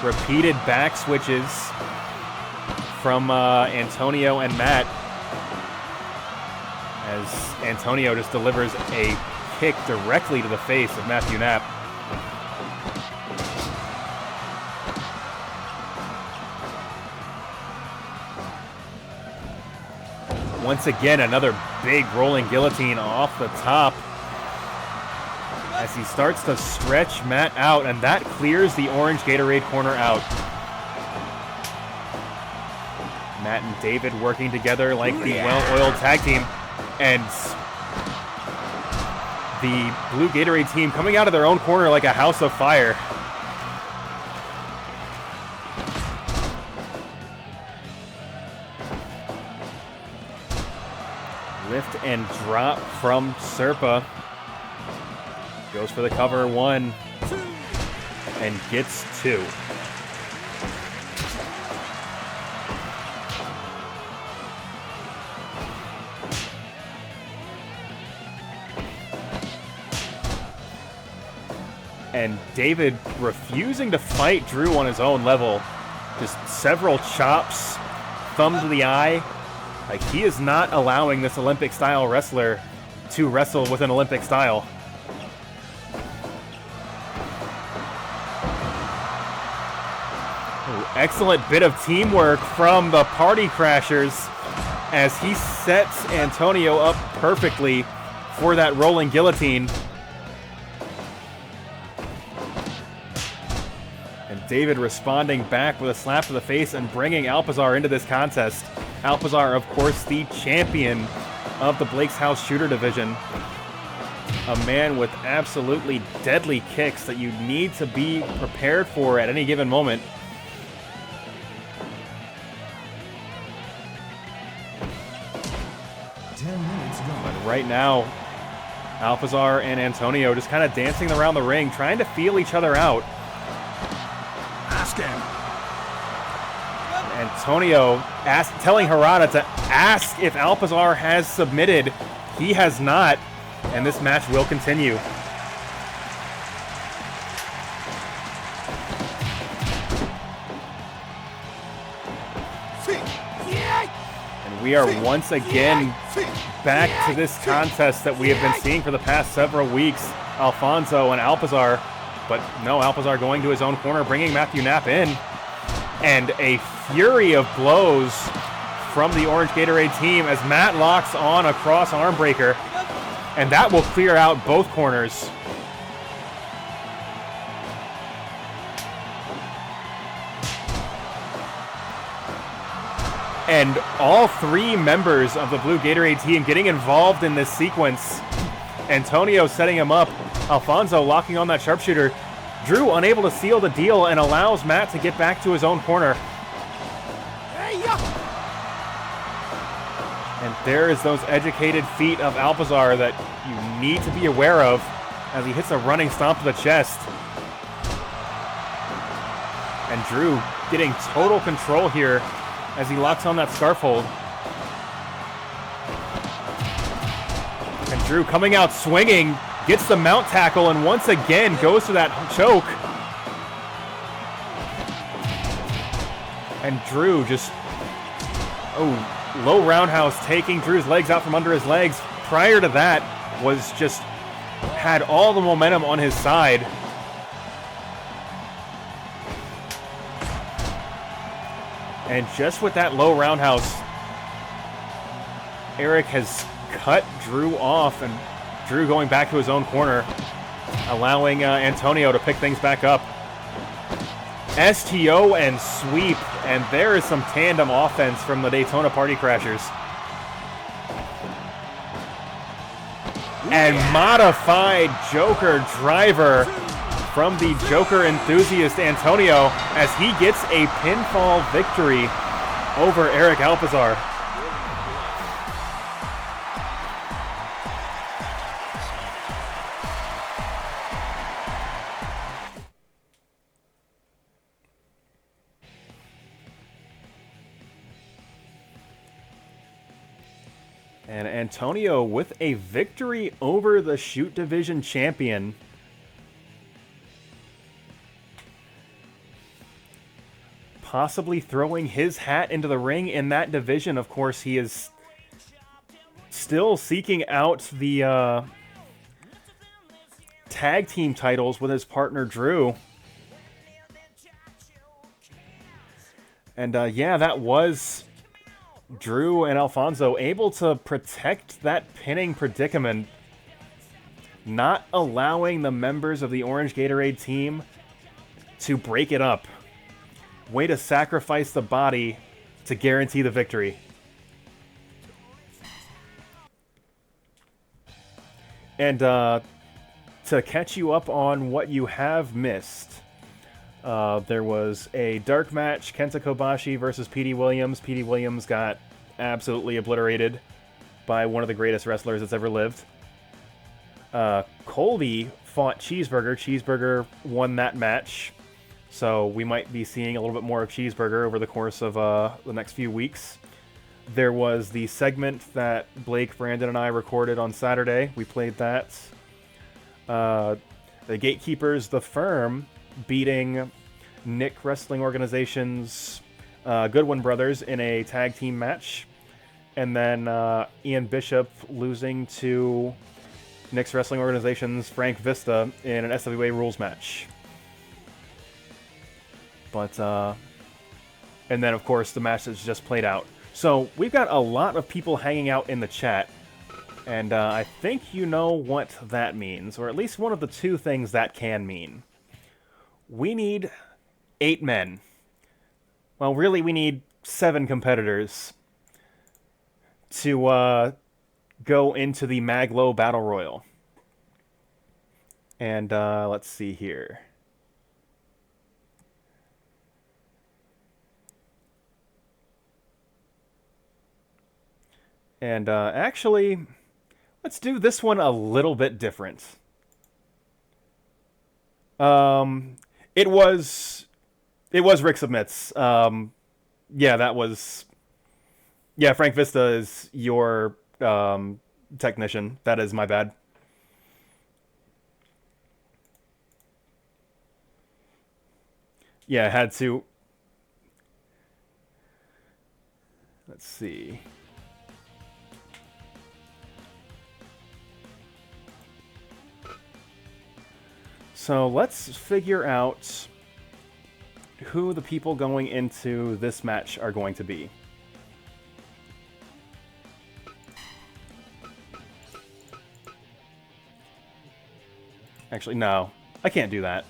Repeated back switches from Antonio and Matt, as Antonio just delivers a kick directly to the face of Matthew Knapp. Once again, another big rolling guillotine off the top as he starts to stretch Matt out, and that clears the orange Gatorade corner out. Matt and David working together like the well-oiled tag team, and the blue Gatorade team coming out of their own corner like a house of fire. Lift and drop from Serpa. Goes for the cover, 1, and gets 2. And David refusing to fight Drew on his own level. Just several chops, thumb to the eye. Like, he is not allowing this Olympic-style wrestler to wrestle with an Olympic style. Ooh, excellent bit of teamwork from the Party Crashers as he sets Antonio up perfectly for that rolling guillotine. David responding back with a slap to the face and bringing Alpizar into this contest. Alpizar, of course, the champion of the Blake's House Shooter Division. A man with absolutely deadly kicks that you need to be prepared for at any given moment. But right now, Alpizar and Antonio just kind of dancing around the ring, trying to feel each other out. Antonio telling Harada to ask if Alpizar has submitted. He has not, and this match will continue. And we are once again back to this contest that we have been seeing for the past several weeks. Alfonso and Alpizar, but no, Alpizar going to his own corner, bringing Matthew Knapp in. And a fury of blows from the Orange Gatorade team as Matt locks on a cross arm breaker. And that will clear out both corners. And all 3 members of the blue Gatorade team getting involved in this sequence Antonio setting him up. Alfonso locking on that sharpshooter. Drew unable to seal the deal and allows Matt to get back to his own corner. And there is those educated feet of Alpizar that you need to be aware of as he hits a running stomp to the chest. And Drew getting total control here as he locks on that scarf hold. And Drew coming out swinging, gets the mount tackle, and once again goes to that choke. And Drew just, low roundhouse taking Drew's legs out from under his legs. Prior to that was just, had all the momentum on his side. And just with that low roundhouse, Eric has cut Drew off, and Drew going back to his own corner, allowing Antonio to pick things back up. STO and sweep, and there is some tandem offense from the Daytona Party Crashers. And modified Joker driver from the Joker enthusiast Antonio as he gets a pinfall victory over Eric Alpizar. And Antonio with a victory over the Shoot Division champion. Possibly throwing his hat into the ring in that division. Of course, he is still seeking out the tag team titles with his partner Drew. And yeah, that was Drew and Alfonso able to protect that pinning predicament, not allowing the members of the Orange Gatorade team to break it up. Way to sacrifice the body to guarantee the victory. And to catch you up on what you have missed, there was a dark match, Kenta Kobashi versus Petey Williams. Petey Williams got absolutely obliterated by one of the greatest wrestlers that's ever lived. COLBY fought Cheeseburger. Cheeseburger won that match. So we might be seeing a little bit more of Cheeseburger over the course of the next few weeks. There was the segment that Blake, Brandon, and I recorded on Saturday. We played that. The Gatekeepers, The Firm, beating Nick Wrestling Organization's Goodwin brothers in a tag team match. And then Ian Bishop losing to Nick's Wrestling Organization's Frank Vista in an SWA rules match. But, and then, of course, the match that's just played out. So, we've got a lot of people hanging out in the chat. And I think you know what that means. Or at least one of the two things that can mean. We need 8 men. Well, really, we need 7 competitors to go into the Maglo Battle Royal. And let's see here. And actually, let's do this one a little bit different. It was Rick Submits. Yeah, that was... Yeah, Frank Vista is your technician. That is my bad. Yeah, I had to... Let's see... So let's figure out who the people going into this match are going to be. Actually, no. I can't do that.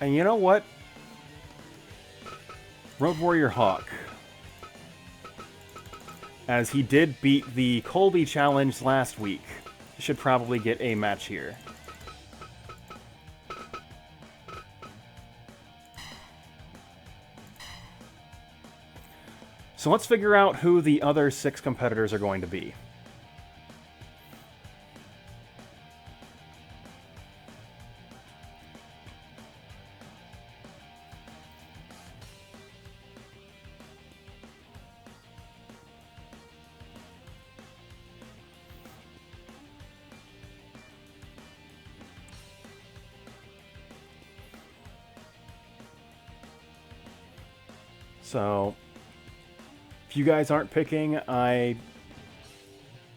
And you know what? Road Warrior Hawk. As he did beat the COLBY challenge last week. Should probably get a match here. So let's figure out who the other 6 competitors are going to be. So, if you guys aren't picking, I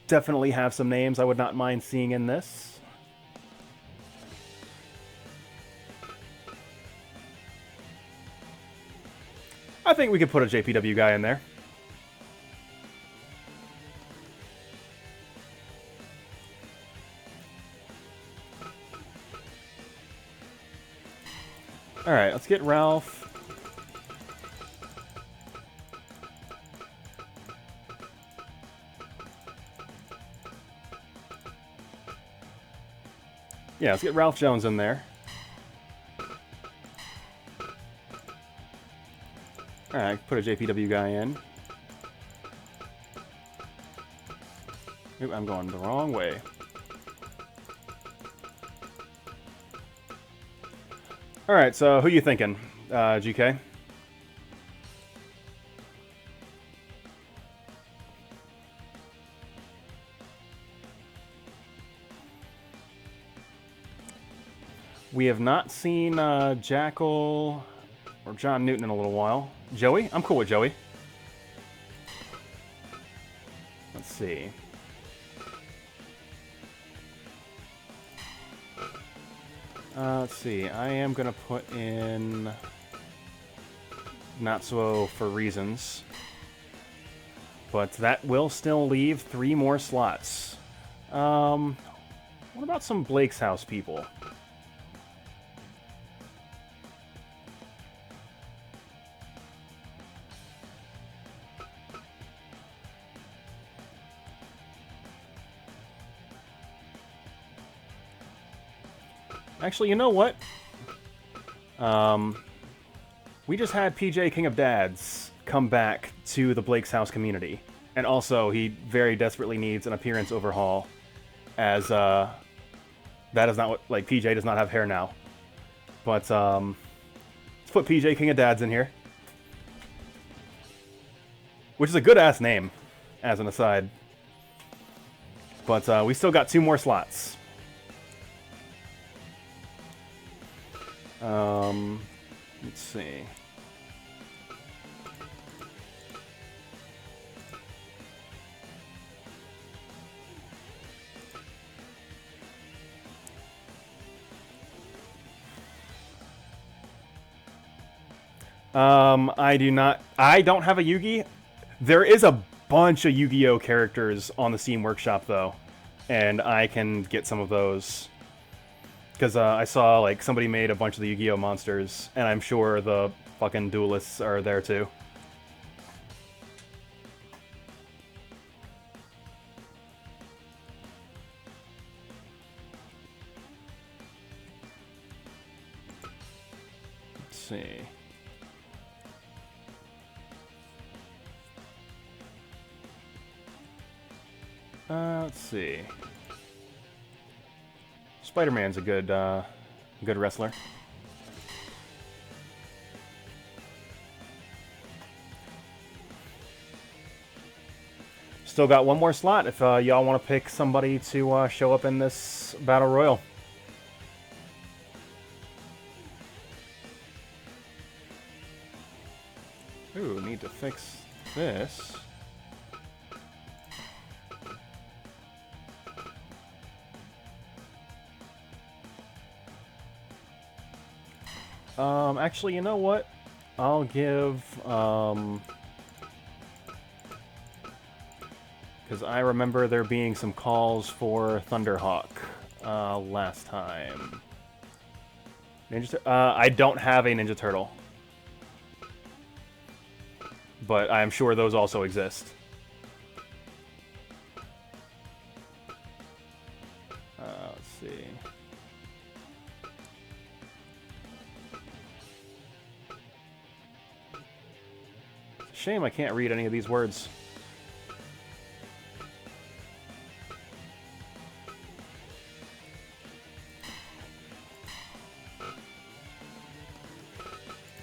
definitely have some names I would not mind seeing in this. I think we could put a JPW guy in there. Alright, let's get Ralph. Yeah, let's get Ralph Jones in there. Alright, put a JPW guy in. Ooh, I'm going the wrong way. Alright, so who you thinking, GK? We have not seen Jackal or John Newton in a little while. Joey? I'm cool with Joey. Let's see. Let's see. I am going to put in Natsuo for reasons. But that will still leave 3 more slots. What about some Blake's House people? Actually, you know what? We just had PJ King of Dads come back to the Blake's House community. And also, he very desperately needs an appearance overhaul, as that is not what, like, PJ does not have hair now. But, let's put PJ King of Dads in here. Which is a good-ass name, as an aside. But, we still got 2 more slots. Let's see. I don't have a Yugi. There is a bunch of Yu-Gi-Oh characters on the Steam Workshop, though. And I can get some of those. Because I saw, like, somebody made a bunch of the Yu-Gi-Oh monsters, and I'm sure the fucking duelists are there, too. Let's see. Let's see. Spider-Man's a good wrestler. Still got 1 more slot if y'all want to pick somebody to show up in this Battle Royal. Ooh, need to fix this. Actually, you know what? I'll give, because I remember there being some calls for Thunderhawk, last time. I don't have a Ninja Turtle. but I'm sure those also exist. Let's see. Shame I can't read any of these words.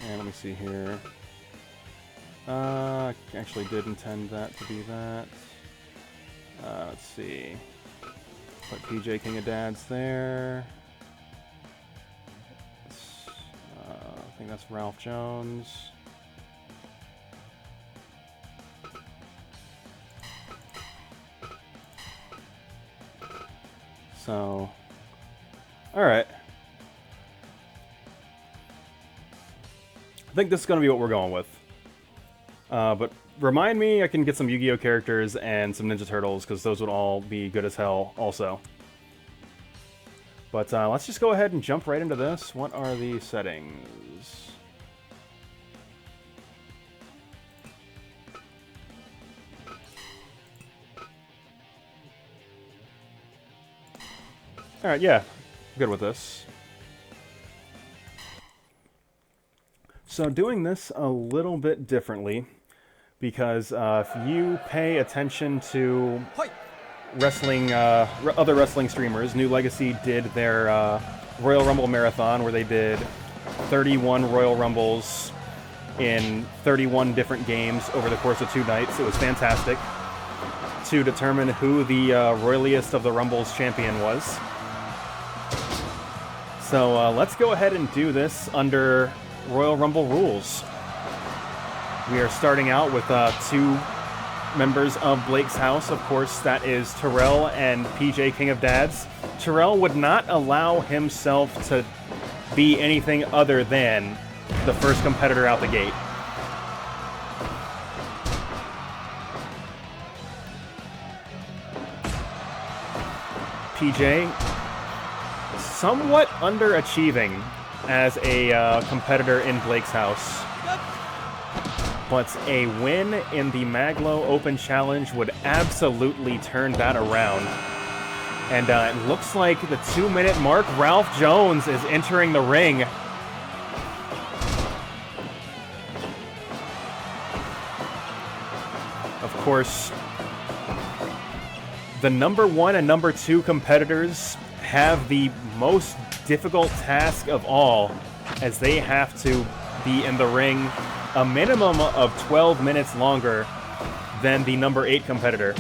And let me see here. Actually did intend that to be that. Let's see. Put PJ King of Dads there. I think that's Ralph Jones. So, alright. I think this is going to be what we're going with. But remind me, I can get some Yu-Gi-Oh! Characters and some Ninja Turtles, because those would all be good as hell also. But let's just go ahead and jump right into this. What are the settings? Alright, yeah. Good with this. So doing this a little bit differently, because if you pay attention to wrestling, other wrestling streamers, New Legacy did their Royal Rumble Marathon, where they did 31 Royal Rumbles in 31 different games over the course of 2 nights. It was fantastic to determine who the royaliest of the Rumbles champion was. So let's go ahead and do this under Royal Rumble rules. We are starting out with 2 members of Blake's house. Of course, that is Terrell and PJ King of Dads. Terrell would not allow himself to be anything other than the first competitor out the gate. PJ, somewhat underachieving as a competitor in Blake's house. But a win in the Maglo Open Challenge would absolutely turn that around. And it looks like the 2-minute mark, Ralph Jones is entering the ring. Of course, the number 1 and number 2 competitors have the most difficult task of all, as they have to be in the ring a minimum of 12 minutes longer than the number 8 competitor.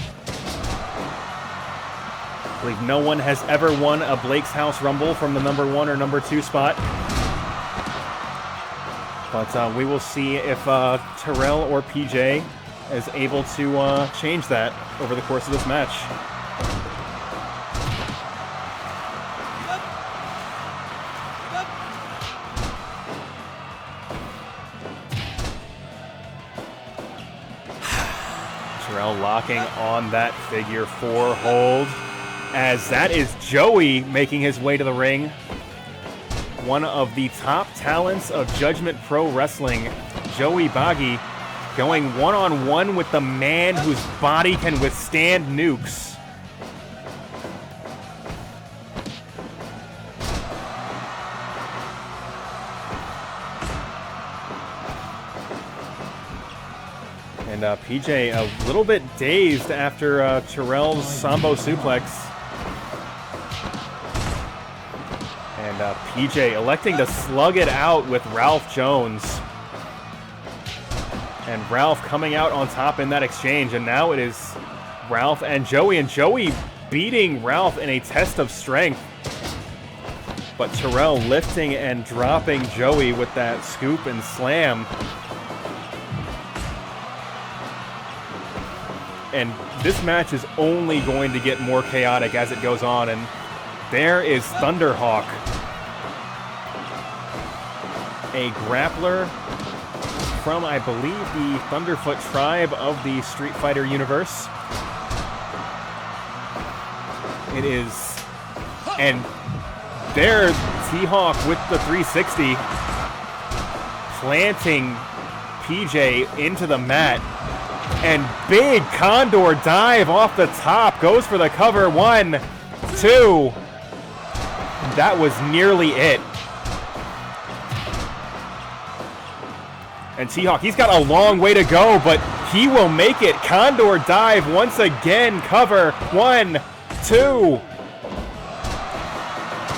I believe no one has ever won a Blake's House Rumble from the number 1 or number 2 spot. But we will see if Terrell or PJ is able to change that over the course of this match. Locking on that figure 4 hold, as that is Joey making his way to the ring. One of the top talents of Judgment Pro Wrestling, Joey Baggi, going one-on-one with the man whose body can withstand nukes. And PJ a little bit dazed after Terrell's Sambo suplex. And PJ electing to slug it out with Ralph Jones. And Ralph coming out on top in that exchange. And now it is Ralph and Joey beating Ralph in a test of strength. But Terrell lifting and dropping Joey with that scoop and slam. And this match is only going to get more chaotic as it goes on. And there is Thunderhawk, a grappler from, I believe, the Thunderfoot tribe of the Street Fighter universe. It is, and there's T-Hawk with the 360, planting PJ into the mat. And big Condor dive off the top. Goes for the cover. 1, 2. That was nearly it. And T-Hawk, he's got a long way to go, but he will make it. Condor dive once again. Cover. 1, 2.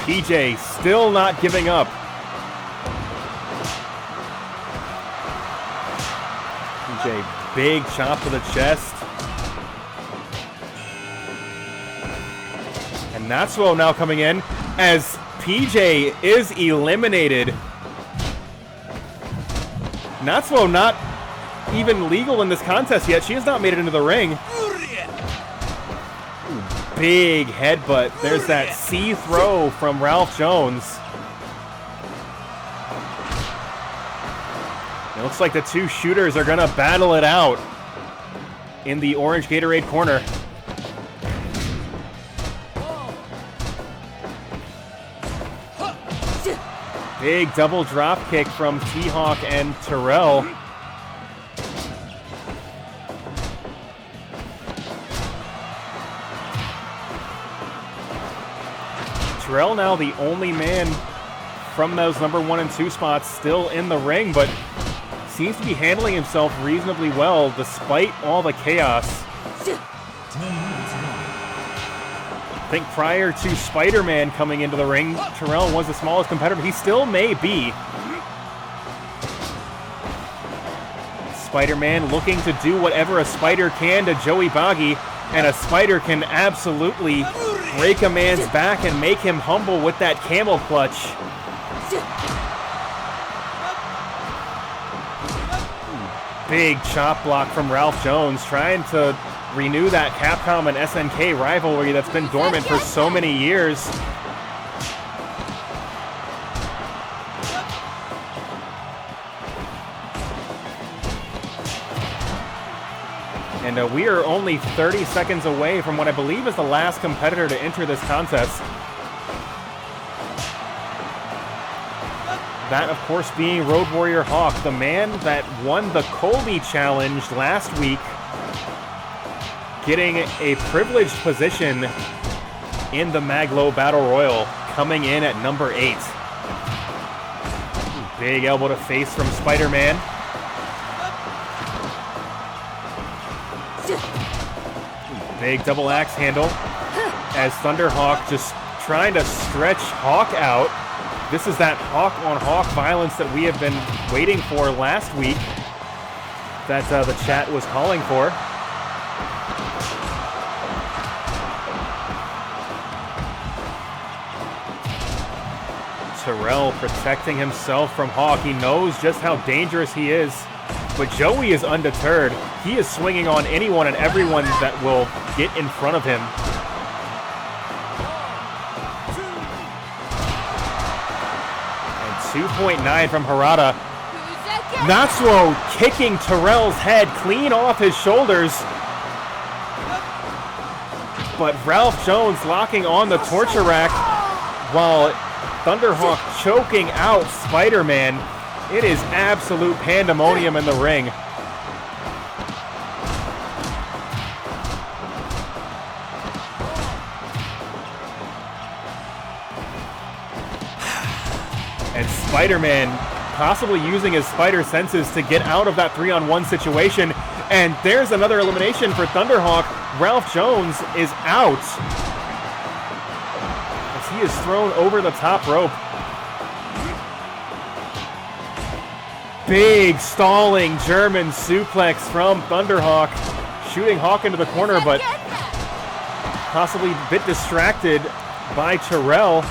PJ still not giving up. PJ, big chop to the chest. And Natsuo now coming in as PJ is eliminated. Natsuo not even legal in this contest yet. She has not made it into the ring. Ooh, big headbutt. There's that C throw from Ralph Jones. It looks like the two shooters are going to battle it out in the orange Gatorade corner. Big double drop kick from T-Hawk and Terrell. Terrell now the only man from those number 1 and 2 spots still in the ring, but seems to be handling himself reasonably well despite all the chaos. 10 minutes gone. I think prior to Spider-Man coming into the ring, Terrell was the smallest competitor. He still may be. Spider-Man looking to do whatever a spider can to Joey Boggy, and a spider can absolutely break a man's back and make him humble with that camel clutch. Big chop block from Ralph Jones, trying to renew that Capcom and SNK rivalry that's been dormant for so many years. And we are only 30 seconds away from what I believe is the last competitor to enter this contest. That, of course, being Road Warrior Hawk, the man that won the COLBY challenge last week, getting a privileged position in the Maglo Battle Royal, coming in at number 8. Big elbow to face from Spider-Man. Big double axe handle as Thunderhawk just trying to stretch Hawk out. This is that Hawk-on-Hawk violence that we have been waiting for last week that the chat was calling for. Terrell protecting himself from Hawk. He knows just how dangerous he is, but Joey is undeterred. He is swinging on anyone and everyone that will get in front of him. And 2.9 from Harada. Natsuo kicking Terrell's head clean off his shoulders. But Ralph Jones locking on the torture rack while Thunderhawk choking out Spider-Man. It is absolute pandemonium in the ring. And Spider-Man possibly using his spider senses to get out of that 3-on-1 situation. And there's another elimination for Thunderhawk. Ralph Jones is out as he is thrown over the top rope. Big stalling German suplex from Thunderhawk, shooting Hawk into the corner, but possibly a bit distracted by Terrell.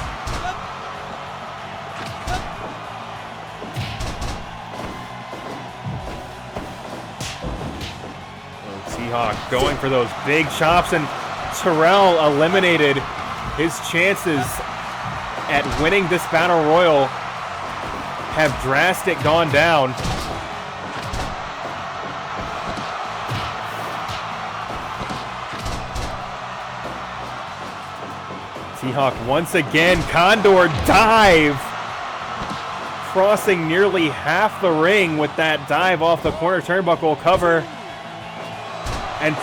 T-Hawk going for those big chops, and Terrell eliminated. His chances at winning this Battle Royal have drastic gone down. T-Hawk once again, Condor dive crossing nearly half the ring with that dive off the corner turnbuckle cover. And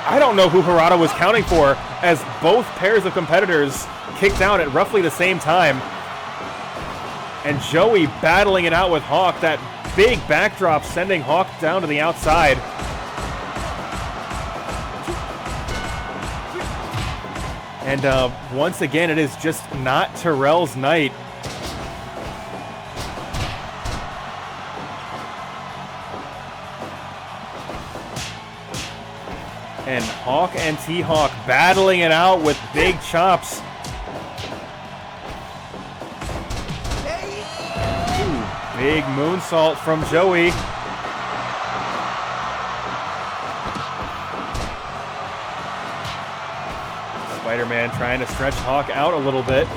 I don't know who Harada was counting for, as both pairs of competitors kicked out at roughly the same time. And Joey battling it out with Hawk. That big backdrop sending Hawk down to the outside. And once again, it is just not Terrell's night. And Hawk and T-Hawk battling it out with big chops. Ooh, big moonsault from Joey. Spider-Man trying to stretch Hawk out a little bit.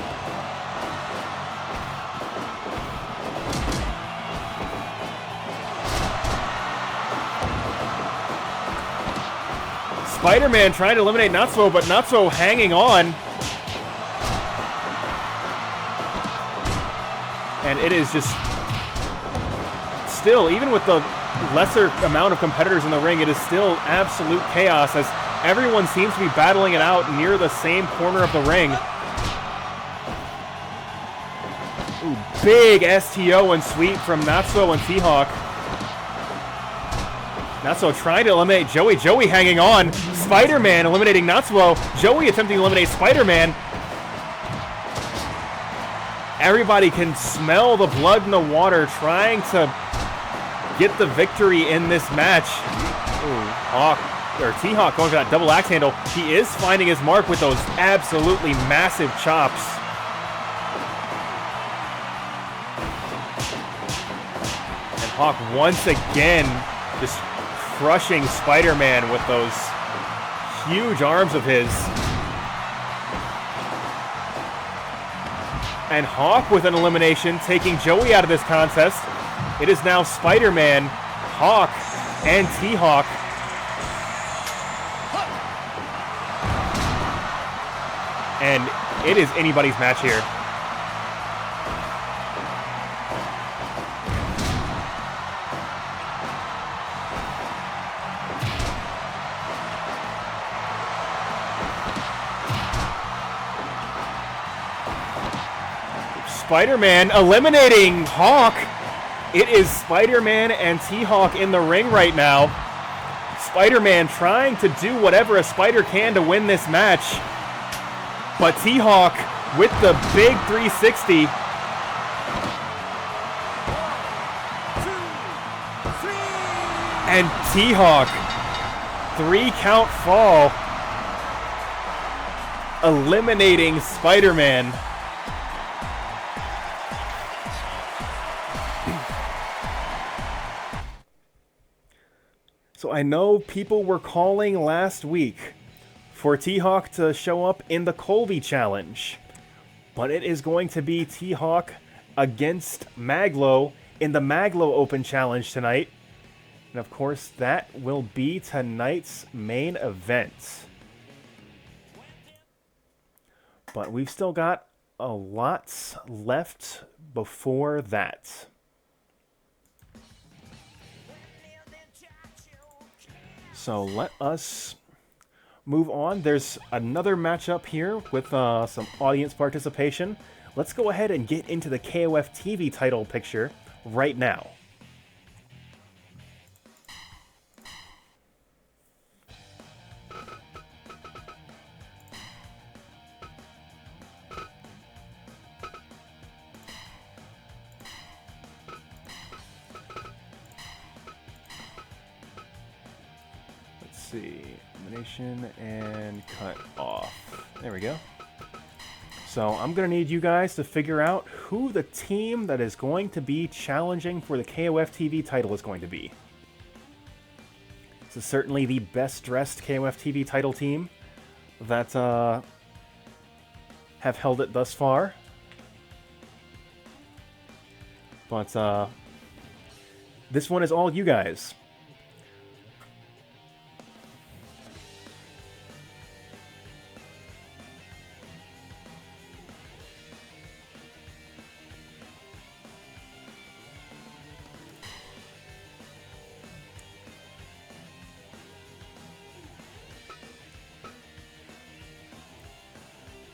Spider-Man trying to eliminate Natsuo, but Natsuo hanging on. And it is just still, even with the lesser amount of competitors in the ring, it is still absolute chaos as everyone seems to be battling it out near the same corner of the ring. Ooh, big STO and sweep from Natsuo and T-Hawk. Natsuo trying to eliminate Joey. Joey hanging on. Spider-Man eliminating Natsuo. Joey attempting to eliminate Spider-Man. Everybody can smell the blood in the water trying to get the victory in this match. Ooh, T-Hawk going for that double axe handle. He is finding his mark with those absolutely massive chops. And Hawk once again just crushing Spider-Man with those huge arms of his. And Hawk with an elimination, taking Joey out of this contest. It is now Spider-Man, Hawk, and T-Hawk. And it is anybody's match here. Spider-Man eliminating Hawk. It is Spider-Man and T-Hawk in the ring right now. Spider-Man trying to do whatever a spider can to win this match. But T-Hawk with the big 360. 1, 2, 3. And T-Hawk, 3-count fall. Eliminating Spider-Man. So I know people were calling last week for T-Hawk to show up in the COLBY challenge, but it is going to be T-Hawk against Maglo in the Maglo Open challenge tonight. And of course, that will be tonight's main event. But we've still got a lot left before that. So let us move on. There's another matchup here with some audience participation. Let's go ahead and get into the KOF TV title picture right now. See, elimination and cut off. There we go. So I'm going to need you guys to figure out who the team that is going to be challenging for the KOF TV title is going to be. This is certainly the best dressed KOF TV title team that have held it thus far. But this one is all you guys.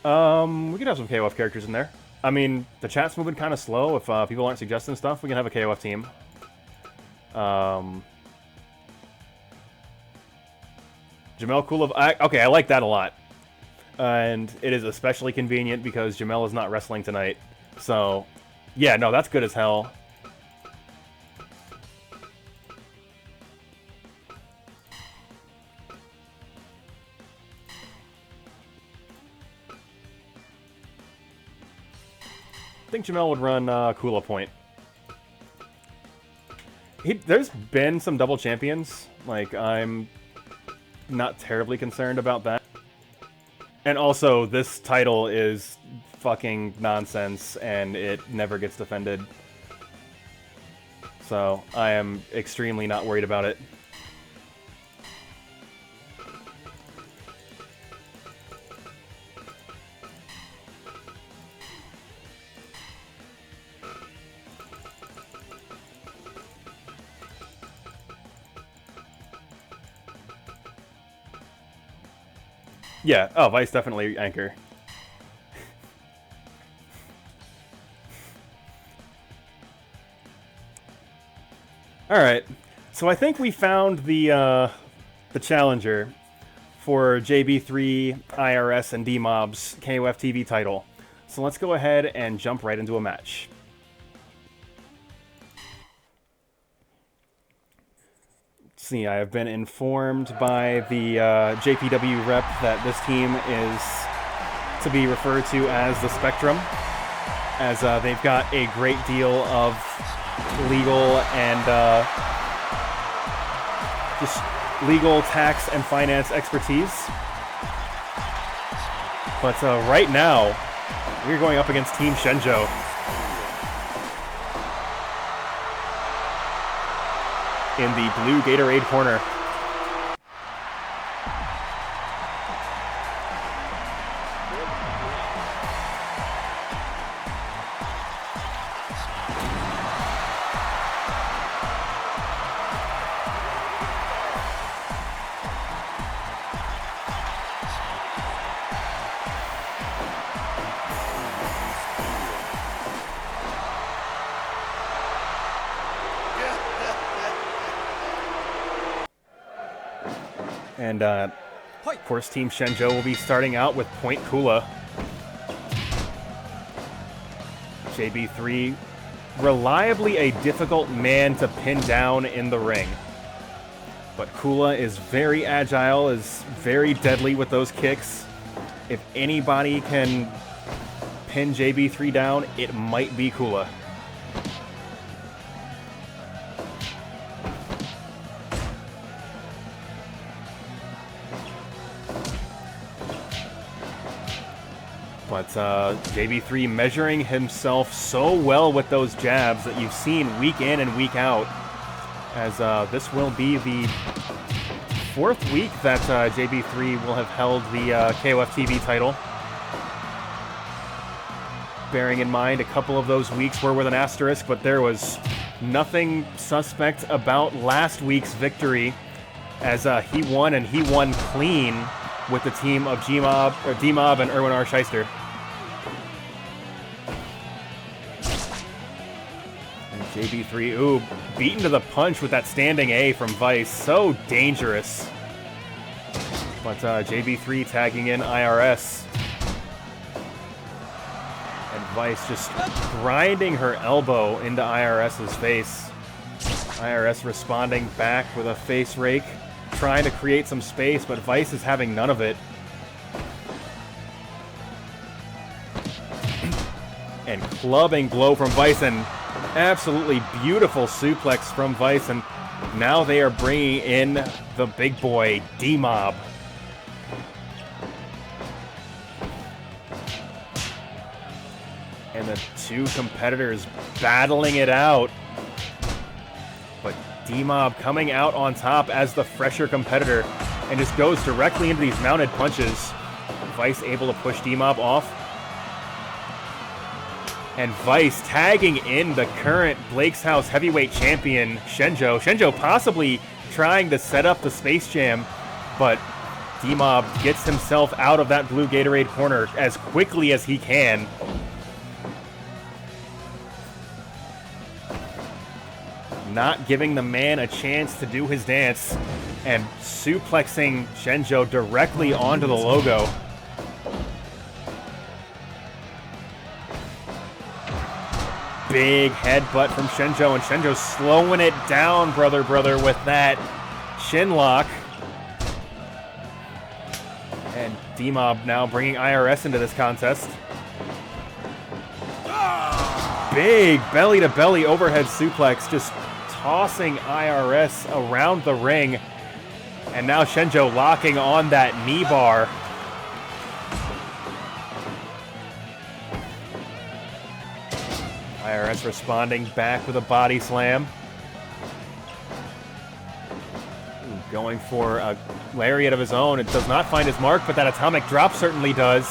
We could have some KOF characters in there. I mean, the chat's moving kind of slow. If people aren't suggesting stuff, we can have a KOF team. Jamel Kula. Okay, I like that a lot. And it is especially convenient because Jamel is not wrestling tonight. So, yeah, no, that's good as hell. I think Jamel would run Kula Point. There's been some double champions. Like, I'm not terribly concerned about that. And also, this title is fucking nonsense, and it never gets defended. So, I am extremely not worried about it. Yeah, oh, Vice definitely anchor. Alright, so I think we found the challenger for JB3, IRS, and D-Mob's KOF TV title. So let's go ahead and jump right into a match. See, I have been informed by the JPW rep that this team is to be referred to as the Spectrum, as they've got a great deal of legal and just legal, tax, and finance expertise. But right now, we're going up against Team Hsien-Jo. In the blue Gatorade corner. And, of course, Team Hsien-Jo will be starting out with Point Kula. JB3, reliably a difficult man to pin down in the ring. But Kula is very agile, is very deadly with those kicks. If anybody can pin JB3 down, it might be Kula. But JB3 measuring himself so well with those jabs that you've seen week in and week out, as this will be the fourth week that JB3 will have held the KOF TV title. Bearing in mind a couple of those weeks were with an asterisk, but there was nothing suspect about last week's victory, as he won, and he won clean with the team of D-Mob and Irwin R. Schyster. And JB3, ooh, beaten to the punch with that standing A from Vice. So dangerous. But JB3 tagging in IRS. And Vice just grinding her elbow into IRS's face. IRS responding back with a face rake, trying to create some space, but Vice is having none of it. And clubbing blow from Vice, and absolutely beautiful suplex from Vice, and now they are bringing in the big boy, D-Mob. And the two competitors battling it out. But D-Mob coming out on top as the fresher competitor and just goes directly into these mounted punches. Vice able to push D-Mob off. And Vice tagging in the current Blake's House heavyweight champion, Hsien-Jo. Hsien-Jo possibly trying to set up the Space Jam, but D-Mob gets himself out of that blue Gatorade corner as quickly as he can. Not giving the man a chance to do his dance, and suplexing Hsien-Jo directly onto the logo. Big headbutt from Hsien-Jo, and Hsien-Jo slowing it down, brother, with that shin lock. And D-Mob now bringing IRS into this contest. Big belly-to-belly overhead suplex, just tossing IRS around the ring. And now Hsien-Jo locking on that knee bar. IRS responding back with a body slam. Going for a lariat of his own. It does not find his mark, but that atomic drop certainly does,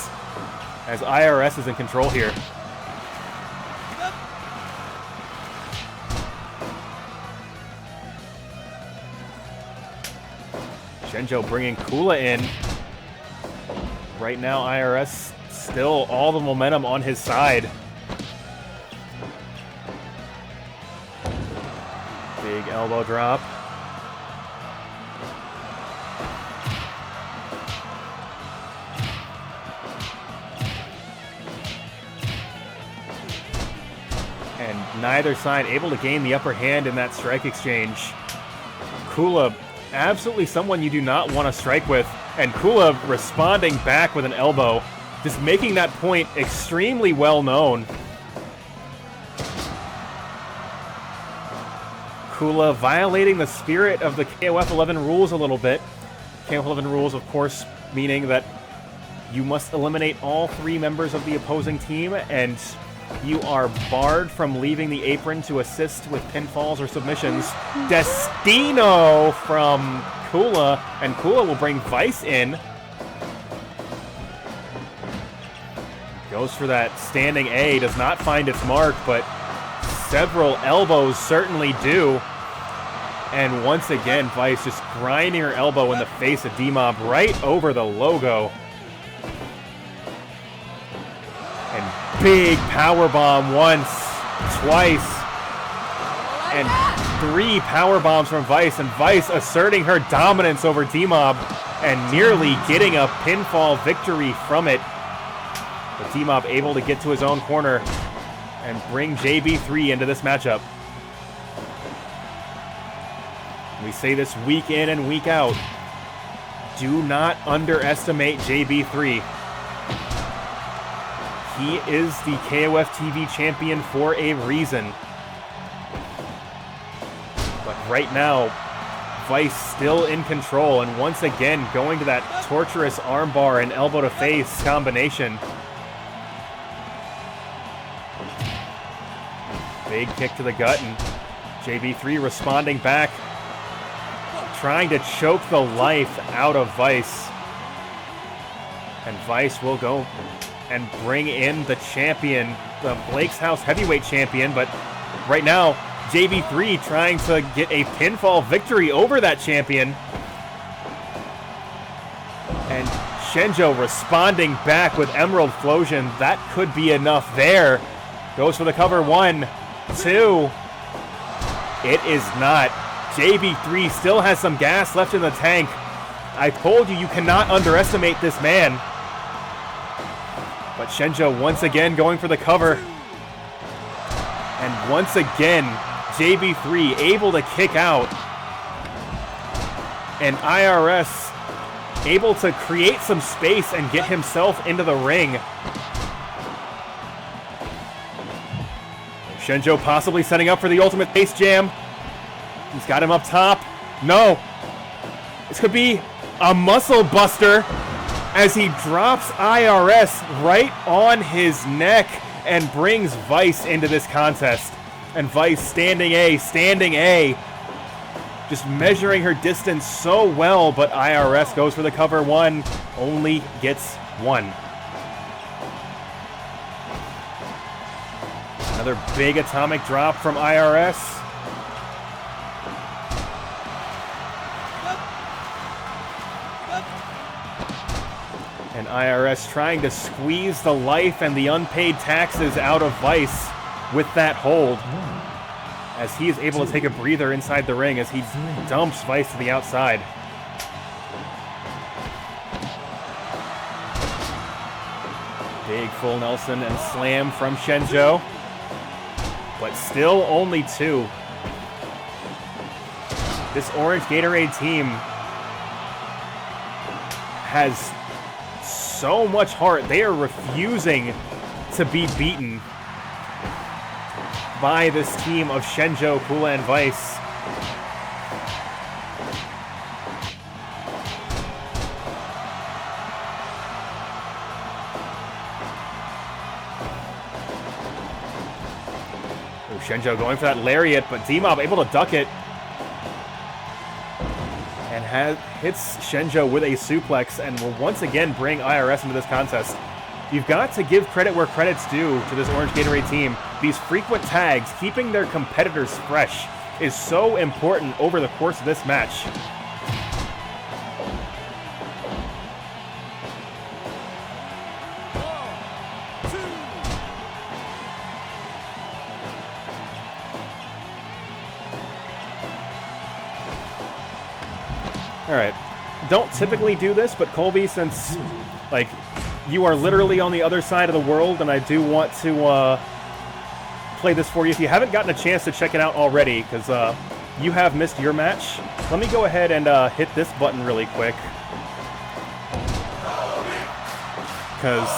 as IRS is in control here. Hsien-Jo bringing Kula in. Right now, IRS still all the momentum on his side. Big elbow drop. And neither side able to gain the upper hand in that strike exchange. Kula, absolutely someone you do not want to strike with. And Kula responding back with an elbow, just making that point extremely well known. Kula violating the spirit of the KOF 11 rules a little bit. KOF 11 rules, of course, meaning that you must eliminate all 3 members of the opposing team, and you are barred from leaving the apron to assist with pinfalls or submissions. Destino from Kula, and Kula will bring Vice in. Goes for that standing A, does not find its mark, but several elbows certainly do. And once again, Vice just grinding her elbow in the face of D-Mob right over the logo. And big powerbomb once, twice, and 3 powerbombs from Vice. And Vice asserting her dominance over D-Mob and nearly getting a pinfall victory from it. But D-Mob able to get to his own corner and bring JB3 into this matchup. We say this week in and week out. Do not underestimate JB3. He is the KOF TV champion for a reason. But right now, Vice still in control, and once again going to that torturous armbar and elbow to face combination. Big kick to the gut, and JB3 responding back, trying to choke the life out of Vice. And Vice will go and bring in the champion, the Blake's House heavyweight champion, but right now, JB3 trying to get a pinfall victory over that champion. And Hsien-Jo responding back with Emerald Flosion. That could be enough there. Goes for the cover, 1, 2. It is not. JB3 still has some gas left in the tank. I told you, you cannot underestimate this man. But Hsien-Jo once again going for the cover. And once again, JB3 able to kick out. And IRS able to create some space and get himself into the ring. Hsien-Jo possibly setting up for the ultimate face jam. He's got him up top. No. This could be a muscle buster as he drops IRS right on his neck and brings Vice into this contest. And Vice standing A. Just measuring her distance so well, but IRS goes for the cover, 1, only gets 1. Another big atomic drop from IRS. And IRS trying to squeeze the life and the unpaid taxes out of Vice with that hold. As he is able to take a breather inside the ring as he dumps Vice to the outside. Big full Nelson and slam from Hsien-Jo. But still only 2. This orange Gatorade team has so much heart. They are refusing to be beaten by this team of Hsien-Jo, Kula, and Vice. Oh, Hsien-Jo going for that lariat, but D-Mob able to duck it. And hits Hsien-Jo with a suplex and will once again bring IRS into this contest. You've got to give credit where credit's due to this Orange Gatorade team. These frequent tags, keeping their competitors fresh, is so important over the course of this match. All right, don't typically do this, but Colby, since like you are literally on the other side of the world, and I do want to play this for you. If you haven't gotten a chance to check it out already, because you have missed your match, let me go ahead and hit this button really quick. Because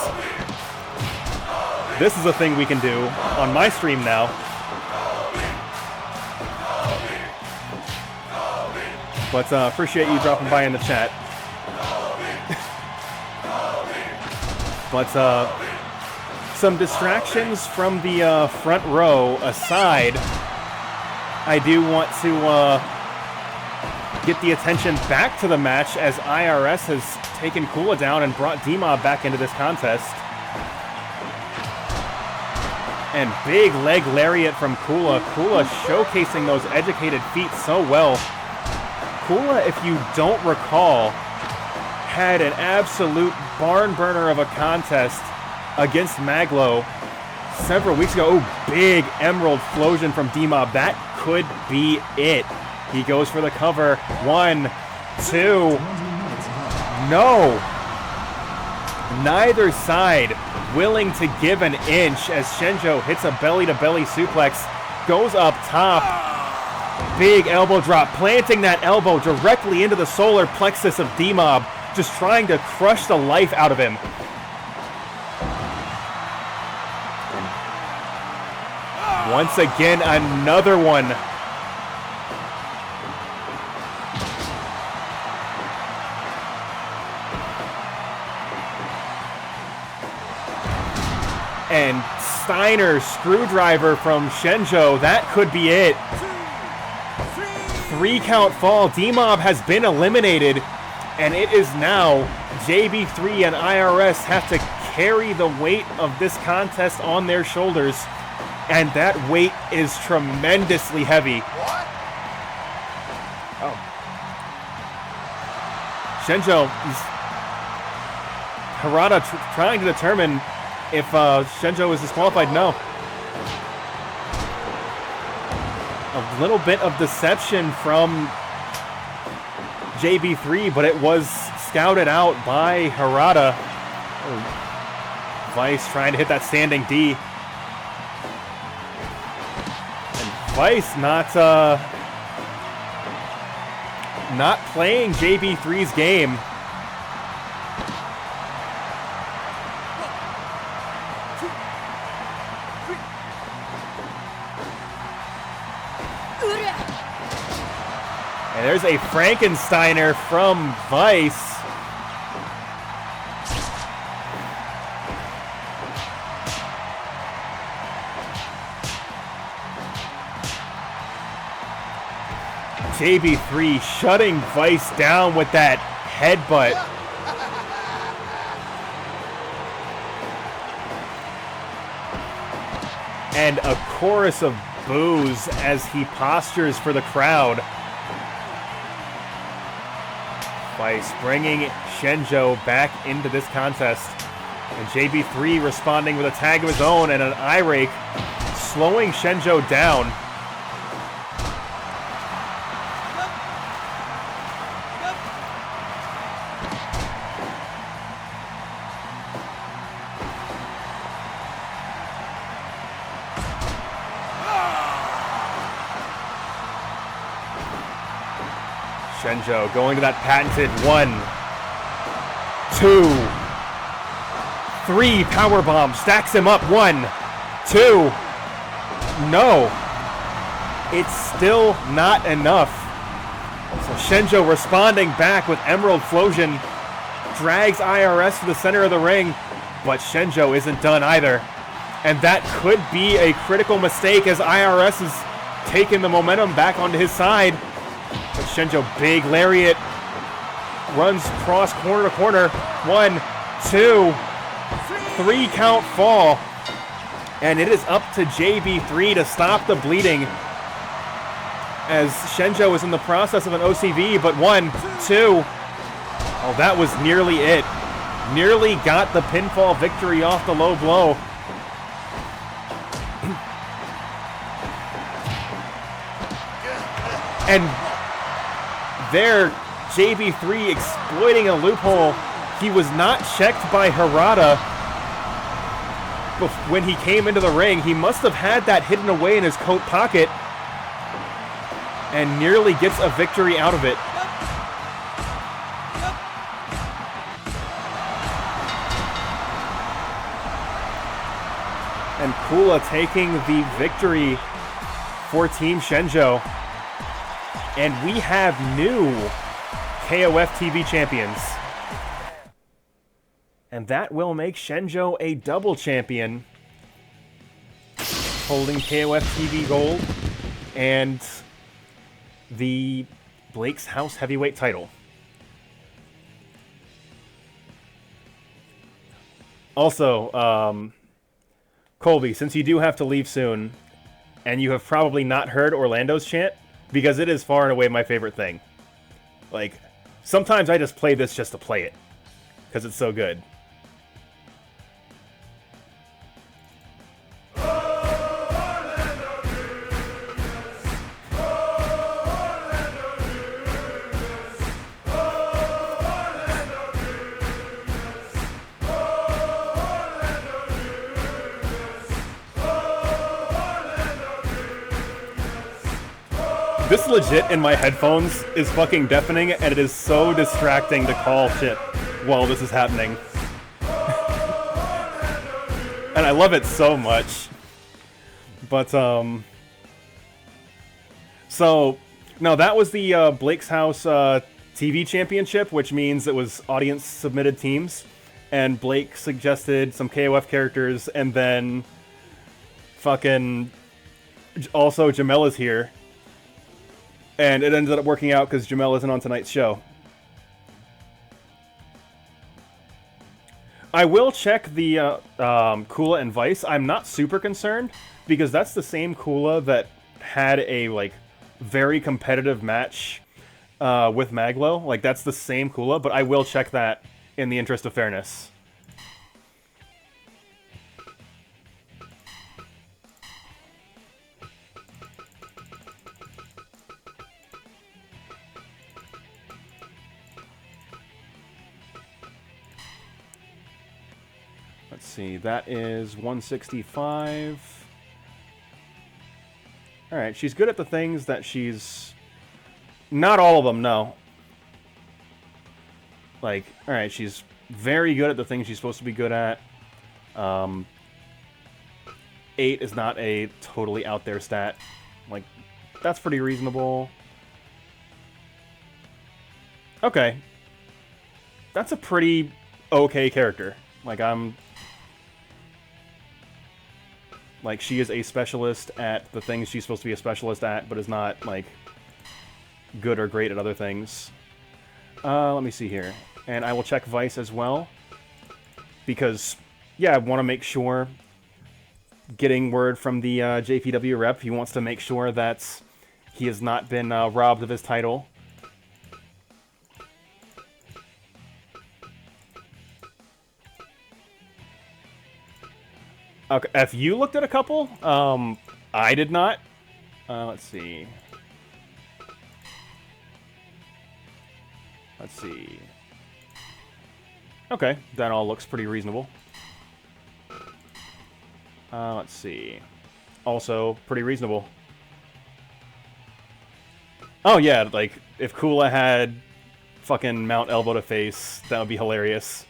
this is a thing we can do on my stream now. But appreciate you dropping by in the chat. But some distractions from the front row aside, I do want to get the attention back to the match as IRS has taken Kula down and brought D-Mob back into this contest. And big leg lariat from Kula. Kula showcasing those educated feet so well. Kula, if you don't recall, had an absolute barn burner of a contest against Maglo several weeks ago. Oh, big Emerald Flosion from D-Mob. That could be it. He goes for the cover. 1, 2. No. Neither side willing to give an inch as Hsien-Jo hits a belly-to-belly suplex. Goes up top. Big elbow drop, planting that elbow directly into the solar plexus of D-Mob, just trying to crush the life out of him. Once again, another one. And Steiner screwdriver from Hsien-Jo, that could be it. 3 count fall. D-Mob has been eliminated, and it is now JBIII and IRS have to carry the weight of this contest on their shoulders, and that weight is tremendously heavy. Oh. Hsien-Jo, Harada trying to determine if Hsien-Jo is disqualified. No. A little bit of deception from JBIII, but it was scouted out by Harada. Oh. Vice trying to hit that standing D. And Vice not playing JBIII's game. And there's a Frankensteiner from Vice. JBIII shutting Vice down with that headbutt. And a chorus of boos as he postures for the crowd. Vice bringing Hsien-Jo back into this contest. And JB3 responding with a tag of his own and an eye rake, slowing Hsien-Jo down. Hsien-Jo going to that patented 1, 2, 3 powerbomb, stacks him up, 1, 2, no, it's still not enough. So Hsien-Jo responding back with Emerald Flosion, drags IRS to the center of the ring, but Hsien-Jo isn't done either. And that could be a critical mistake as IRS is taking the momentum back onto his side. But Hsien-Jo, big lariat, runs cross corner to corner. 1, 2, 3 count fall. And it is up to JB3 to stop the bleeding as Hsien-Jo is in the process of an OCV, but 1, 2. Oh, that was nearly it. Nearly got the pinfall victory off the low blow. And there, JB3 exploiting a loophole. He was not checked by Harada when he came into the ring. He must have had that hidden away in his coat pocket and nearly gets a victory out of it. And Kula taking the victory for Team Hsien-Jo. And we have new KOF TV champions. And that will make Hsien-Jo a double champion, holding KOF TV Gold and the Blake's House Heavyweight title. Also, Colby, since you do have to leave soon, and you have probably not heard Orlando's chant, because it is far and away my favorite thing. Like, sometimes I just play this just to play it, because it's so good. This legit in my headphones is fucking deafening, and it is so distracting to call shit while this is happening. And I love it so much. But, so, no, that was the Blake's House TV Championship, which means it was audience-submitted teams. And Blake suggested some KOF characters, and then fucking also Jamel is here. And it ended up working out because Jamel isn't on tonight's show. I will check the Kula and Vice. I'm not super concerned because that's the same Kula that had a like very competitive match with Maglo. Like that's the same Kula, but I will check that in the interest of fairness. Let's see, that is 165. Alright, she's good at the things that she's... Not all of them, no. Like, alright, she's very good at the things she's supposed to be good at. 8 is not a totally out there stat. Like, that's pretty reasonable. Okay. That's a pretty okay character. Like, Like, she is a specialist at the things she's supposed to be a specialist at, but is not, like, good or great at other things. Let me see here. And I will check Vice as well. Because, yeah, I want to make sure, getting word from the JPW rep, he wants to make sure that he has not been robbed of his title. Okay, if you looked at a couple, I did not. Let's see. Let's see. Okay, that all looks pretty reasonable. Let's see. Also, pretty reasonable. Oh yeah, like, if Kula had fucking Mount Elbow to face, that would be hilarious.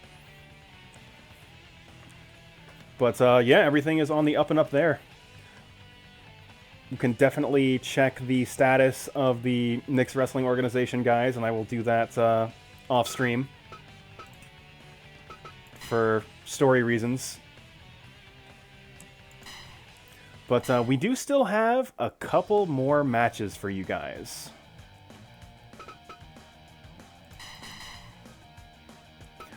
But, yeah, everything is on the up and up there. You can definitely check the status of the Knicks Wrestling Organization guys, and I will do that off-stream for story reasons. But we do still have a couple more matches for you guys.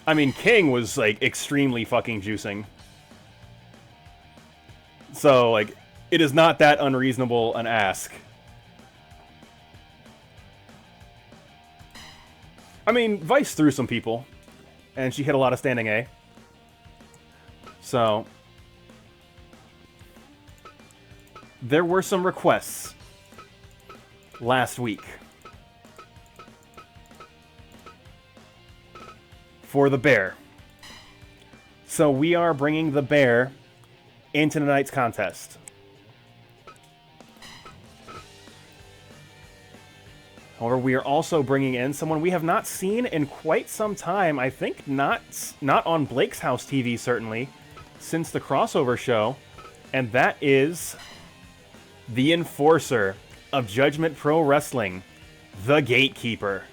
I mean, King was, like, extremely fucking juicing. So, like, it is not that unreasonable an ask. I mean, Vice threw some people, and she hit a lot of standing A. So, there were some requests last week for the Bear. So we are bringing the Bear into tonight's contest. However, we are also bringing in someone we have not seen in quite some time. I think not on Blake's House TV, certainly, since the crossover show. And that is the Enforcer of Judgment Pro Wrestling, the Gatekeeper.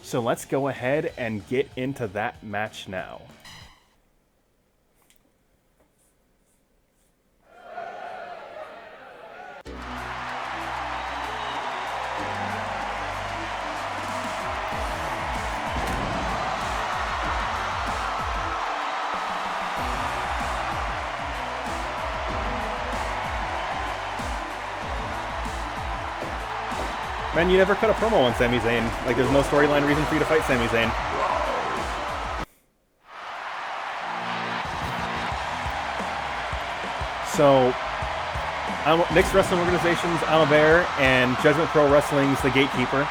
So let's go ahead and get into that match now. Man, you never cut a promo on Sami Zayn. Like, there's no storyline reason for you to fight Sami Zayn. So, Knicks Wrestling Organization's Ima Bear and Judgment Pro Wrestling's The Gatekeeper.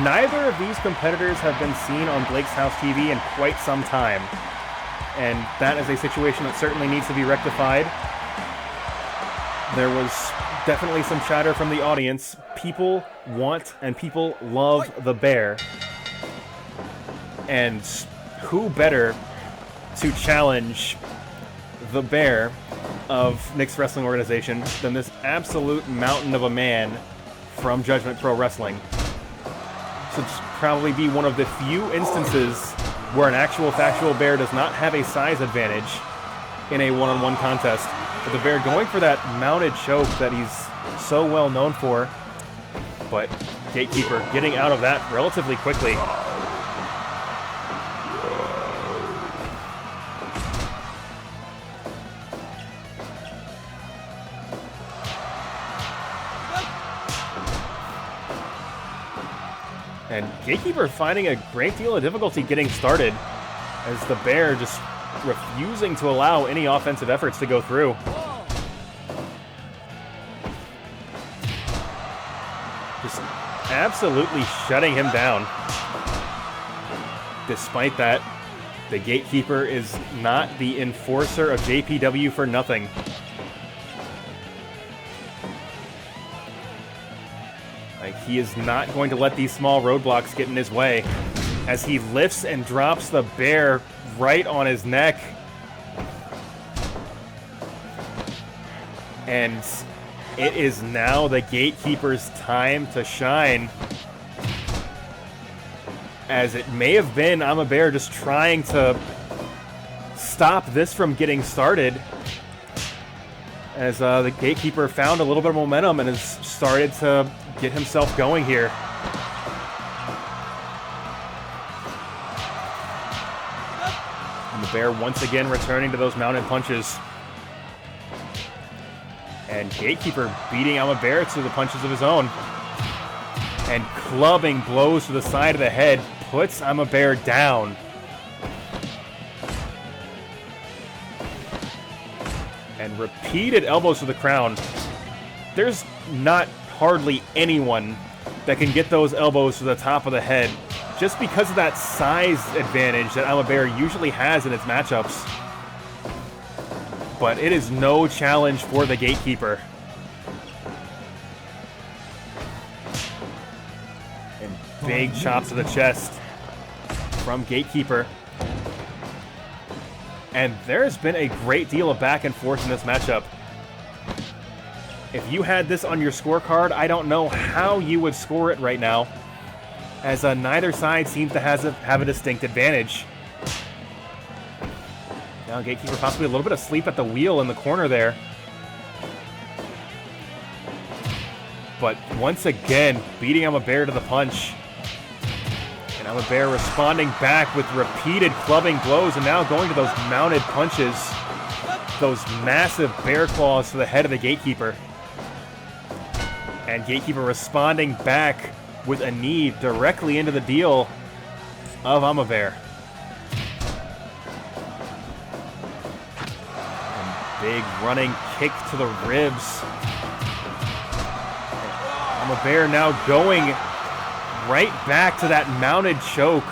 Neither of these competitors have been seen on Blake's House TV in quite some time. And that is a situation that certainly needs to be rectified. There was definitely some chatter from the audience. People want and people love the Bear. And who better to challenge the Bear of Knicks Wrestling Organization than this absolute mountain of a man from Judgment Pro Wrestling? Should probably be one of the few instances where an actual factual Bear does not have a size advantage in a one-on-one contest. But the Bear going for that mounted choke that he's so well known for. But Gatekeeper getting out of that relatively quickly. And Gatekeeper finding a great deal of difficulty getting started as the Bear just refusing to allow any offensive efforts to go through. Just absolutely shutting him down. Despite that, the Gatekeeper is not the enforcer of JPW for nothing. Like, he is not going to let these small roadblocks get in his way as he lifts and drops the Bear right on his neck. And it is now the Gatekeeper's time to shine. As it may have been Ima Bear just trying to stop this from getting started. As the Gatekeeper found a little bit of momentum and has started to get himself going here. And the Bear once again returning to those mounted punches. And Gatekeeper beating Ima Bear to the punches of his own. And clubbing blows to the side of the head puts Ima Bear down. And repeated elbows to the crown. There's not hardly anyone that can get those elbows to the top of the head just because of that size advantage that Ima Bear usually has in its matchups. But it is no challenge for the Gatekeeper. And big chop to the chest from Gatekeeper. And there's been a great deal of back and forth in this matchup. If you had this on your scorecard, I don't know how you would score it right now, as neither side seems to have a distinct advantage. Now Gatekeeper possibly a little bit of sleep at the wheel in the corner there. But once again, beating Ima Bear to the punch. And Ima Bear responding back with repeated clubbing blows, and now going to those mounted punches. Those massive bear claws to the head of the Gatekeeper. And Gatekeeper responding back with a knee directly into the deal of Ima Bear. And big running kick to the ribs. And Ima Bear now going right back to that mounted choke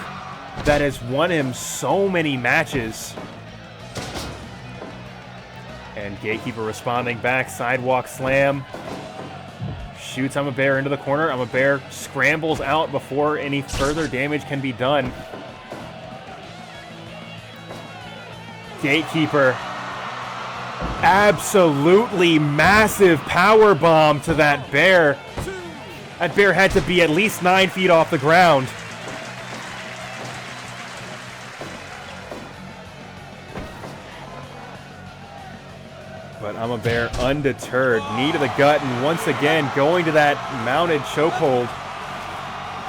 that has won him so many matches. And Gatekeeper responding back, sidewalk slam. Shoots Ima Bear into the corner. Ima Bear scrambles out before any further damage can be done. Gatekeeper. Absolutely massive power bomb to that bear. That bear had to be at least 9 feet off the ground. But Ima Bear undeterred. Knee to the gut, and once again going to that mounted chokehold.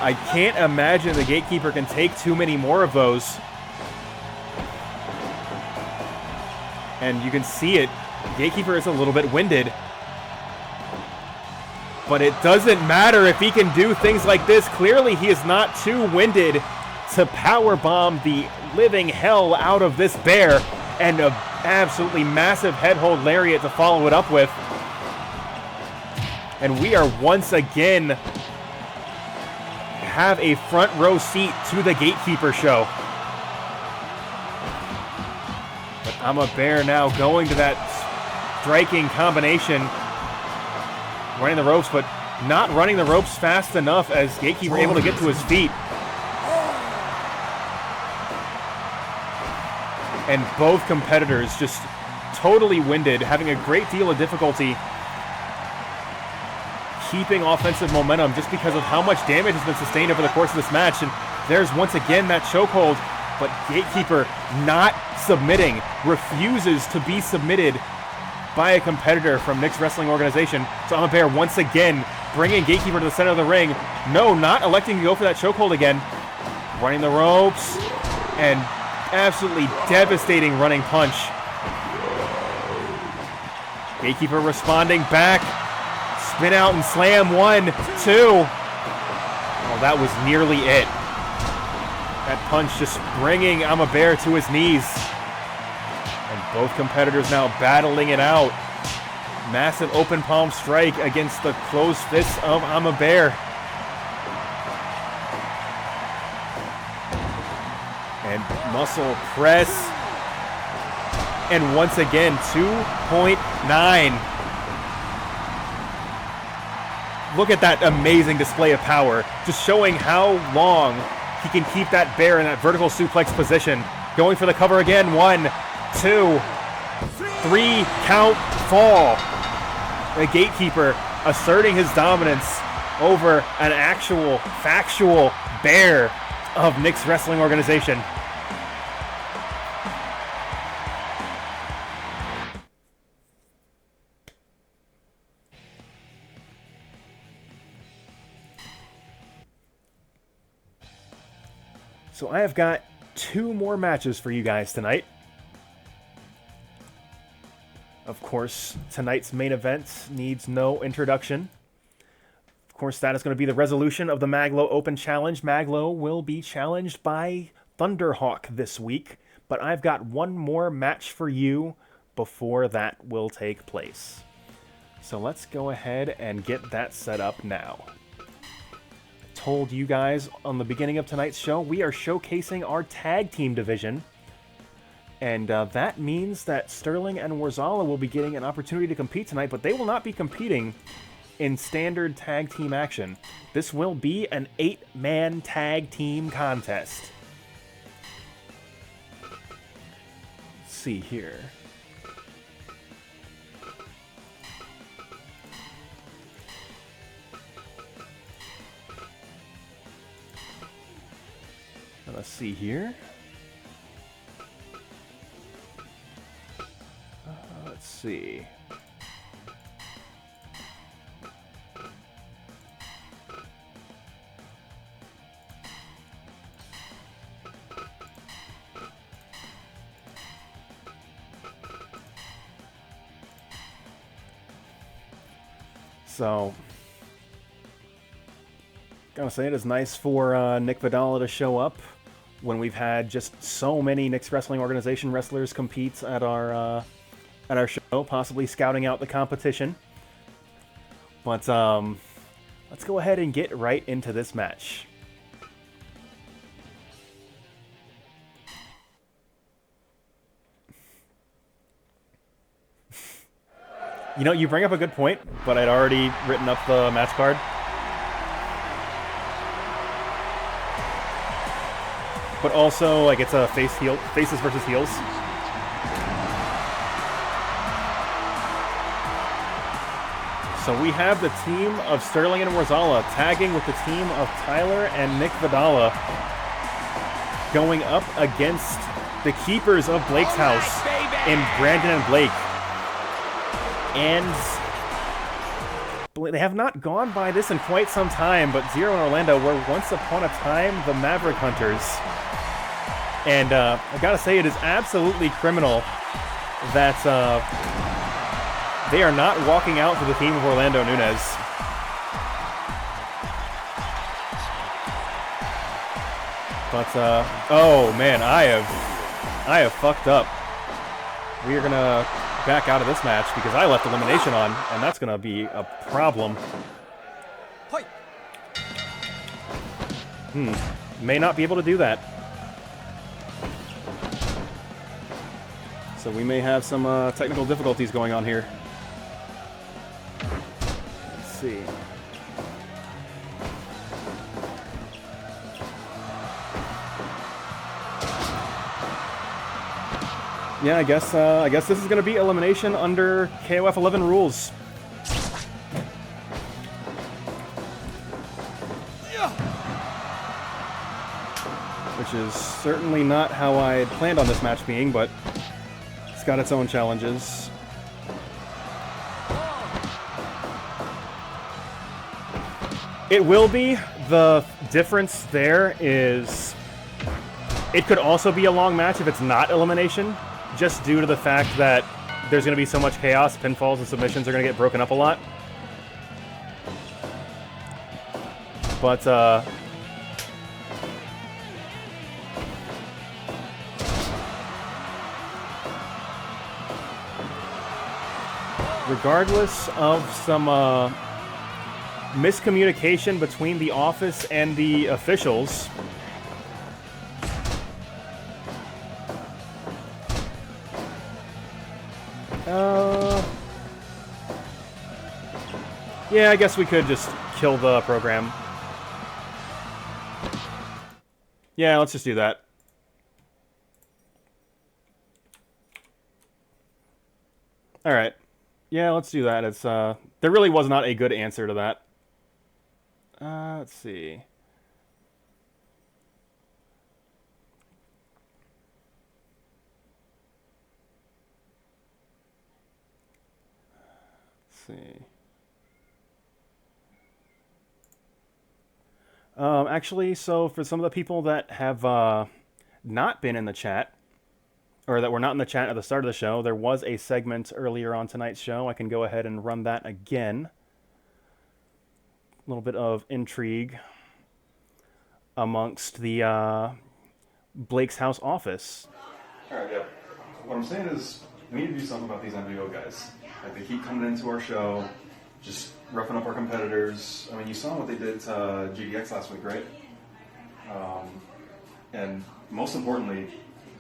I can't imagine the Gatekeeper can take too many more of those. And you can see it. Gatekeeper is a little bit winded. But it doesn't matter if he can do things like this. Clearly he is not too winded to powerbomb the living hell out of this bear. And an absolutely massive head hold lariat to follow it up with. And we are once again have a front row seat to the Gatekeeper show. But Ima Bear now going to that striking combination. Running the ropes, but not running the ropes fast enough as Gatekeeper able to get to his feet. And both competitors just totally winded, having a great deal of difficulty keeping offensive momentum just because of how much damage has been sustained over the course of this match. And there's once again that chokehold, but Gatekeeper not submitting, refuses to be submitted by a competitor from Nick's wrestling organization. So Ima Bear once again bringing Gatekeeper to the center of the ring. No, not electing to go for that chokehold again. Running the ropes and absolutely devastating running punch. Gatekeeper responding back. Spin out and slam. 1, 2. Oh, that was nearly it. That punch just bringing Ima Bear to his knees. And both competitors now battling it out. Massive open palm strike against the closed fists of Ima Bear. And muscle press. And once again, 2.9. Look at that amazing display of power. Just showing how long he can keep that bear in that vertical suplex position. Going for the cover again. 1, 2, 3, count, fall. The Gatekeeper asserting his dominance over an actual, factual bear of Nick's wrestling organization. So I have got 2 more matches for you guys tonight. Of course, tonight's main event needs no introduction. Of course, that is going to be the resolution of the Maglo Open Challenge. Maglo will be challenged by Thunderhawk this week, but I've got one more match for you before that will take place. So let's go ahead and get that set up now. Told you guys on the beginning of tonight's show, we are showcasing our tag team division. And that means that Sterling and Worzalla will be getting an opportunity to compete tonight, but they will not be competing in standard tag team action. This will be an 8-man tag team contest. Let's see here. Let's see here. Let's see. So, gotta say, it is nice for Nick Vadala to show up when we've had just so many Nick's Wrestling Organization wrestlers compete at our show, possibly scouting out the competition. But let's go ahead and get right into this match. You know, you bring up a good point, but I'd already written up the match card. But also, like, it's a faces versus heels. So we have the team of Sterling and Worzalla tagging with the team of Tyler and Nick Vadala going up against the keepers of Blake's house in Brandon and Blake. And they have not gone by this in quite some time, but Zero and Orlando were once upon a time the Maverick Hunters. And I gotta say, it is absolutely criminal that they are not walking out to the theme of Orlando Nunez. But, oh man, I have fucked up. We are gonna back out of this match because I left elimination on, and that's gonna be a problem. May not be able to do that. So we may have some technical difficulties going on here. Let's see. Yeah, I guess this is going to be elimination under KOF 11 rules. Which is certainly not how I had planned on this match being, but it's got its own challenges. It will be. The difference there is it could also be a long match if it's not elimination, just due to the fact that there's going to be so much chaos, pinfalls and submissions are going to get broken up a lot. But, regardless of some miscommunication between the office and the officials, yeah, I guess we could just kill the program. Yeah, let's just do that. Alright. Yeah, let's do that. It's there really was not a good answer to that. Let's see. Let's see. Actually, so for some of the people that have not been in the chat, or that were not in the chat at the start of the show, there was a segment earlier on tonight's show. I can go ahead and run that again. A little bit of intrigue amongst the Blake's House office. Alright, yeah. What I'm saying is, we need to do something about these NWO guys. Like, they keep coming into our show, just roughing up our competitors. I mean, you saw what they did to JBIII last week, right? And most importantly,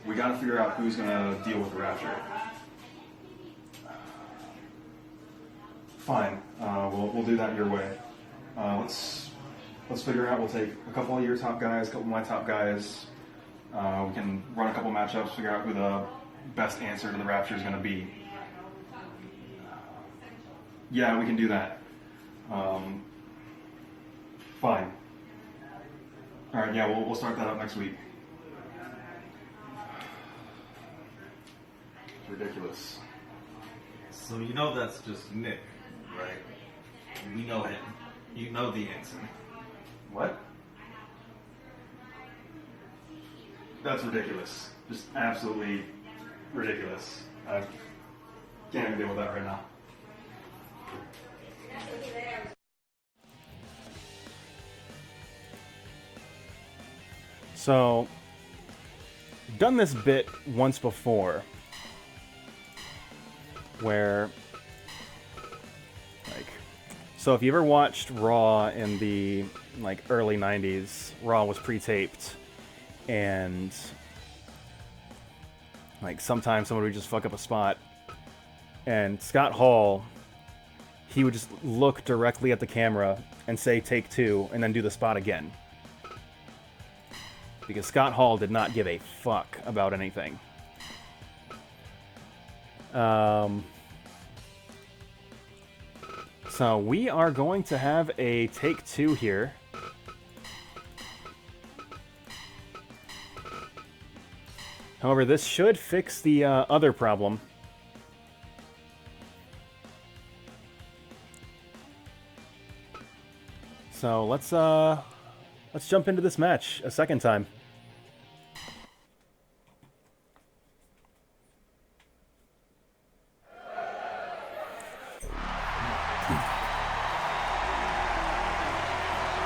we got to figure out who's going to deal with the Rapture. Fine, we'll do that your way. Let's figure out. We'll take a couple of your top guys, a couple of my top guys. We can run a couple matchups, figure out who the best answer to the Rapture is going to be. Yeah, we can do that. Fine. All right, yeah, we'll start that up next week. Ridiculous. So you know that's just Nick, right? We know him. You know the answer. What? That's ridiculous. Just absolutely ridiculous. I can't even deal with that right now. So, done this bit once before, where, like, so if you ever watched Raw in the, like, early 90s, Raw was pre-taped, and, like, sometimes someone would just fuck up a spot, and Scott Hall, he would just look directly at the camera and say, take two, and then do the spot again. Because Scott Hall did not give a fuck about anything. So we are going to have a take two here. However, this should fix the other problem. So let's jump into this match a second time.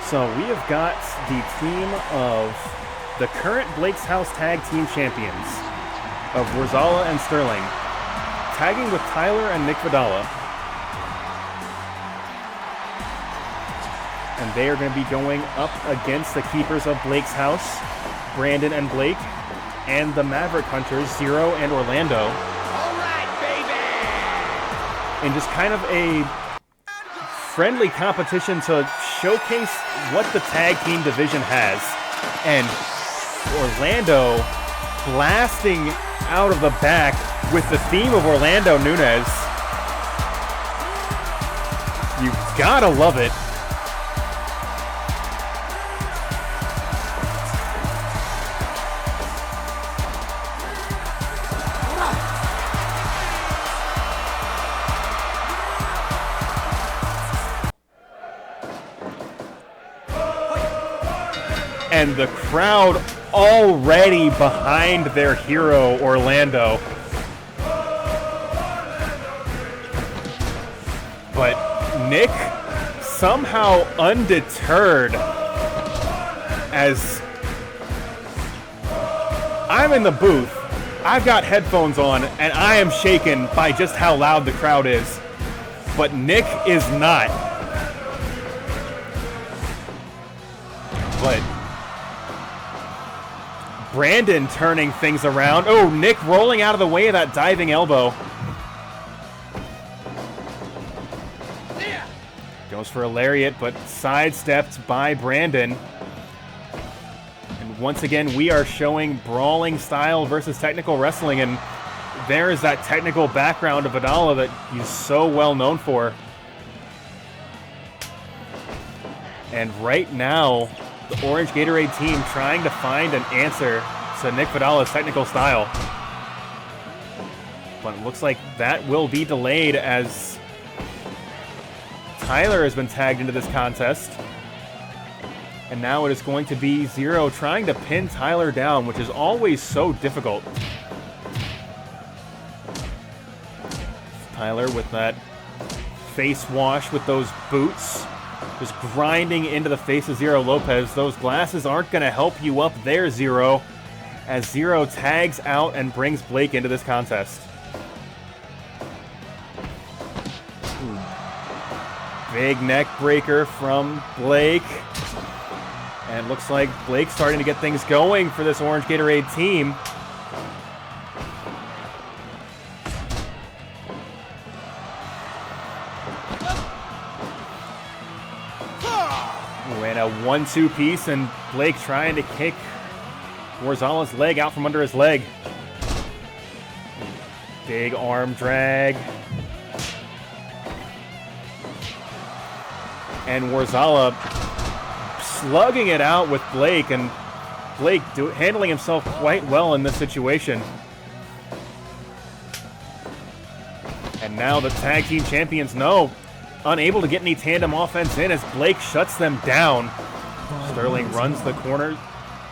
So we have got the team of the current Blake's House Tag Team Champions of Worzalla and Sterling, tagging with Tyler and Nick Vadala. And they are going to be going up against the keepers of Blake's House, Brandon and Blake, and the Maverick Hunters, Zero and Orlando. All right, baby! In just kind of a friendly competition to showcase what the tag team division has. And Orlando blasting out of the back with the theme of Orlando Nunez. You gotta love it. And the crowd already behind their hero, Orlando. But Nick somehow undeterred as I'm in the booth. I've got headphones on and I am shaken by just how loud the crowd is. But Nick is not. But Brandon turning things around. Oh, Nick rolling out of the way of that diving elbow. Goes for a lariat, but sidestepped by Brandon. And once again, we are showing brawling style versus technical wrestling, and there is that technical background of Vadala that he's so well known for. And right now, the Orange Gatorade team trying to find an answer to Nick Vadala's technical style. But it looks like that will be delayed as Tyler has been tagged into this contest. And now it is going to be Zero trying to pin Tyler down, which is always so difficult. Tyler with that face wash with those boots. Just grinding into the face of Zero Lopez. Those glasses aren't going to help you up there, Zero. As Zero tags out and brings Blake into this contest. Big neck breaker from Blake. And it looks like Blake's starting to get things going for this Orange Gatorade team. And a 1-2 piece, and Blake trying to kick Worzalla's leg out from under his leg. Big arm drag. And Worzalla slugging it out with Blake, and Blake handling himself quite well in this situation. And now the tag team champions know, unable to get any tandem offense in as Blake shuts them down. Sterling runs the corner,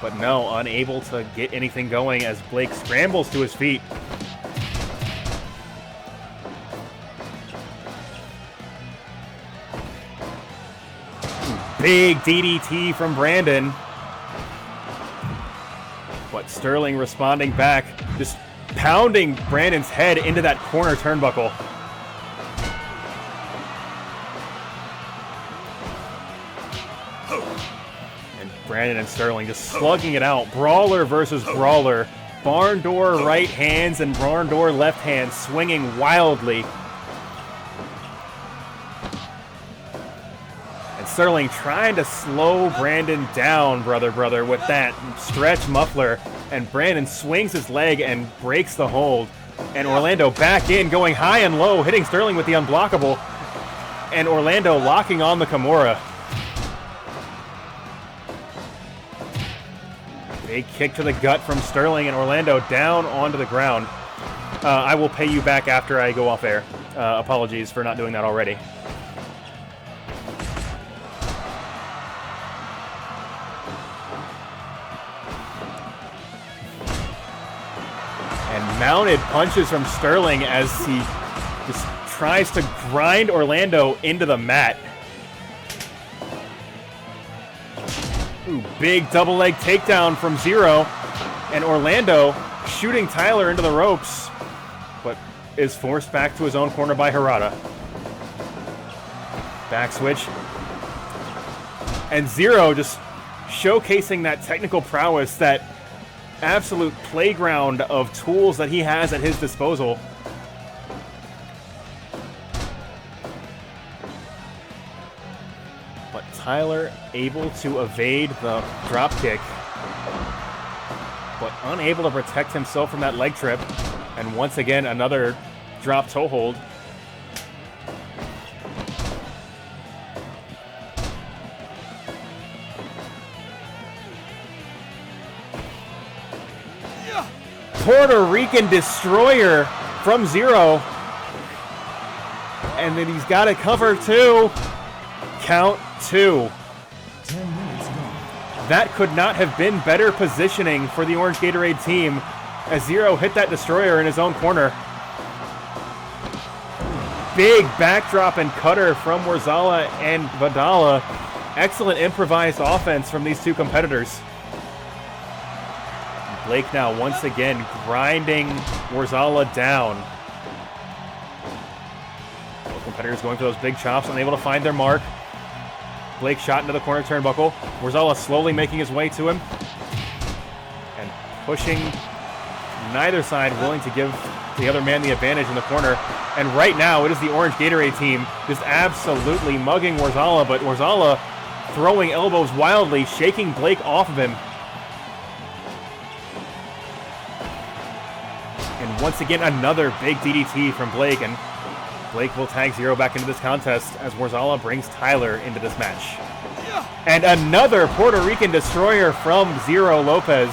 but no, unable to get anything going as Blake scrambles to his feet. Big DDT from Brandon. But Sterling responding back, just pounding Brandon's head into that corner turnbuckle. And Brandon and Sterling just slugging it out. Brawler versus brawler. Barn door right hands and barn door left hands swinging wildly. And Sterling trying to slow Brandon down, brother, with that stretch muffler. And Brandon swings his leg and breaks the hold. And Orlando back in, going high and low, hitting Sterling with the unblockable. And Orlando locking on the Kimura. Big kick to the gut from Sterling, and Orlando down onto the ground. I will pay you back after I go off air. Apologies for not doing that already. And mounted punches from Sterling as he just tries to grind Orlando into the mat. Ooh, big double leg takedown from Zero. And Orlando shooting Tyler into the ropes, but is forced back to his own corner by Harada. Back switch. And Zero just showcasing that technical prowess, that absolute playground of tools that he has at his disposal. But Tyler able to evade the drop kick, but unable to protect himself from that leg trip. And once again, another drop toe hold. Puerto Rican destroyer from Zero. And then he's got it covered too. Count 2. 10 minutes gone. That could not have been better positioning for the Orange Gatorade team as Zero hit that destroyer in his own corner. Big backdrop and cutter from Worzalla and Vadala. Excellent improvised offense from these two competitors. Blake now once again grinding Worzalla down. Both competitors going for those big chops, unable to find their mark. Blake shot into the corner turnbuckle. Worzalla slowly making his way to him. And pushing, neither side willing to give the other man the advantage in the corner. And right now, it is the Orange Gatorade team just absolutely mugging Worzalla, but Worzalla throwing elbows wildly, shaking Blake off of him. And once again, another big DDT from Blake, and Blake will tag Zero back into this contest as Worzalla brings Tyler into this match. And another Puerto Rican destroyer from Zero Lopez.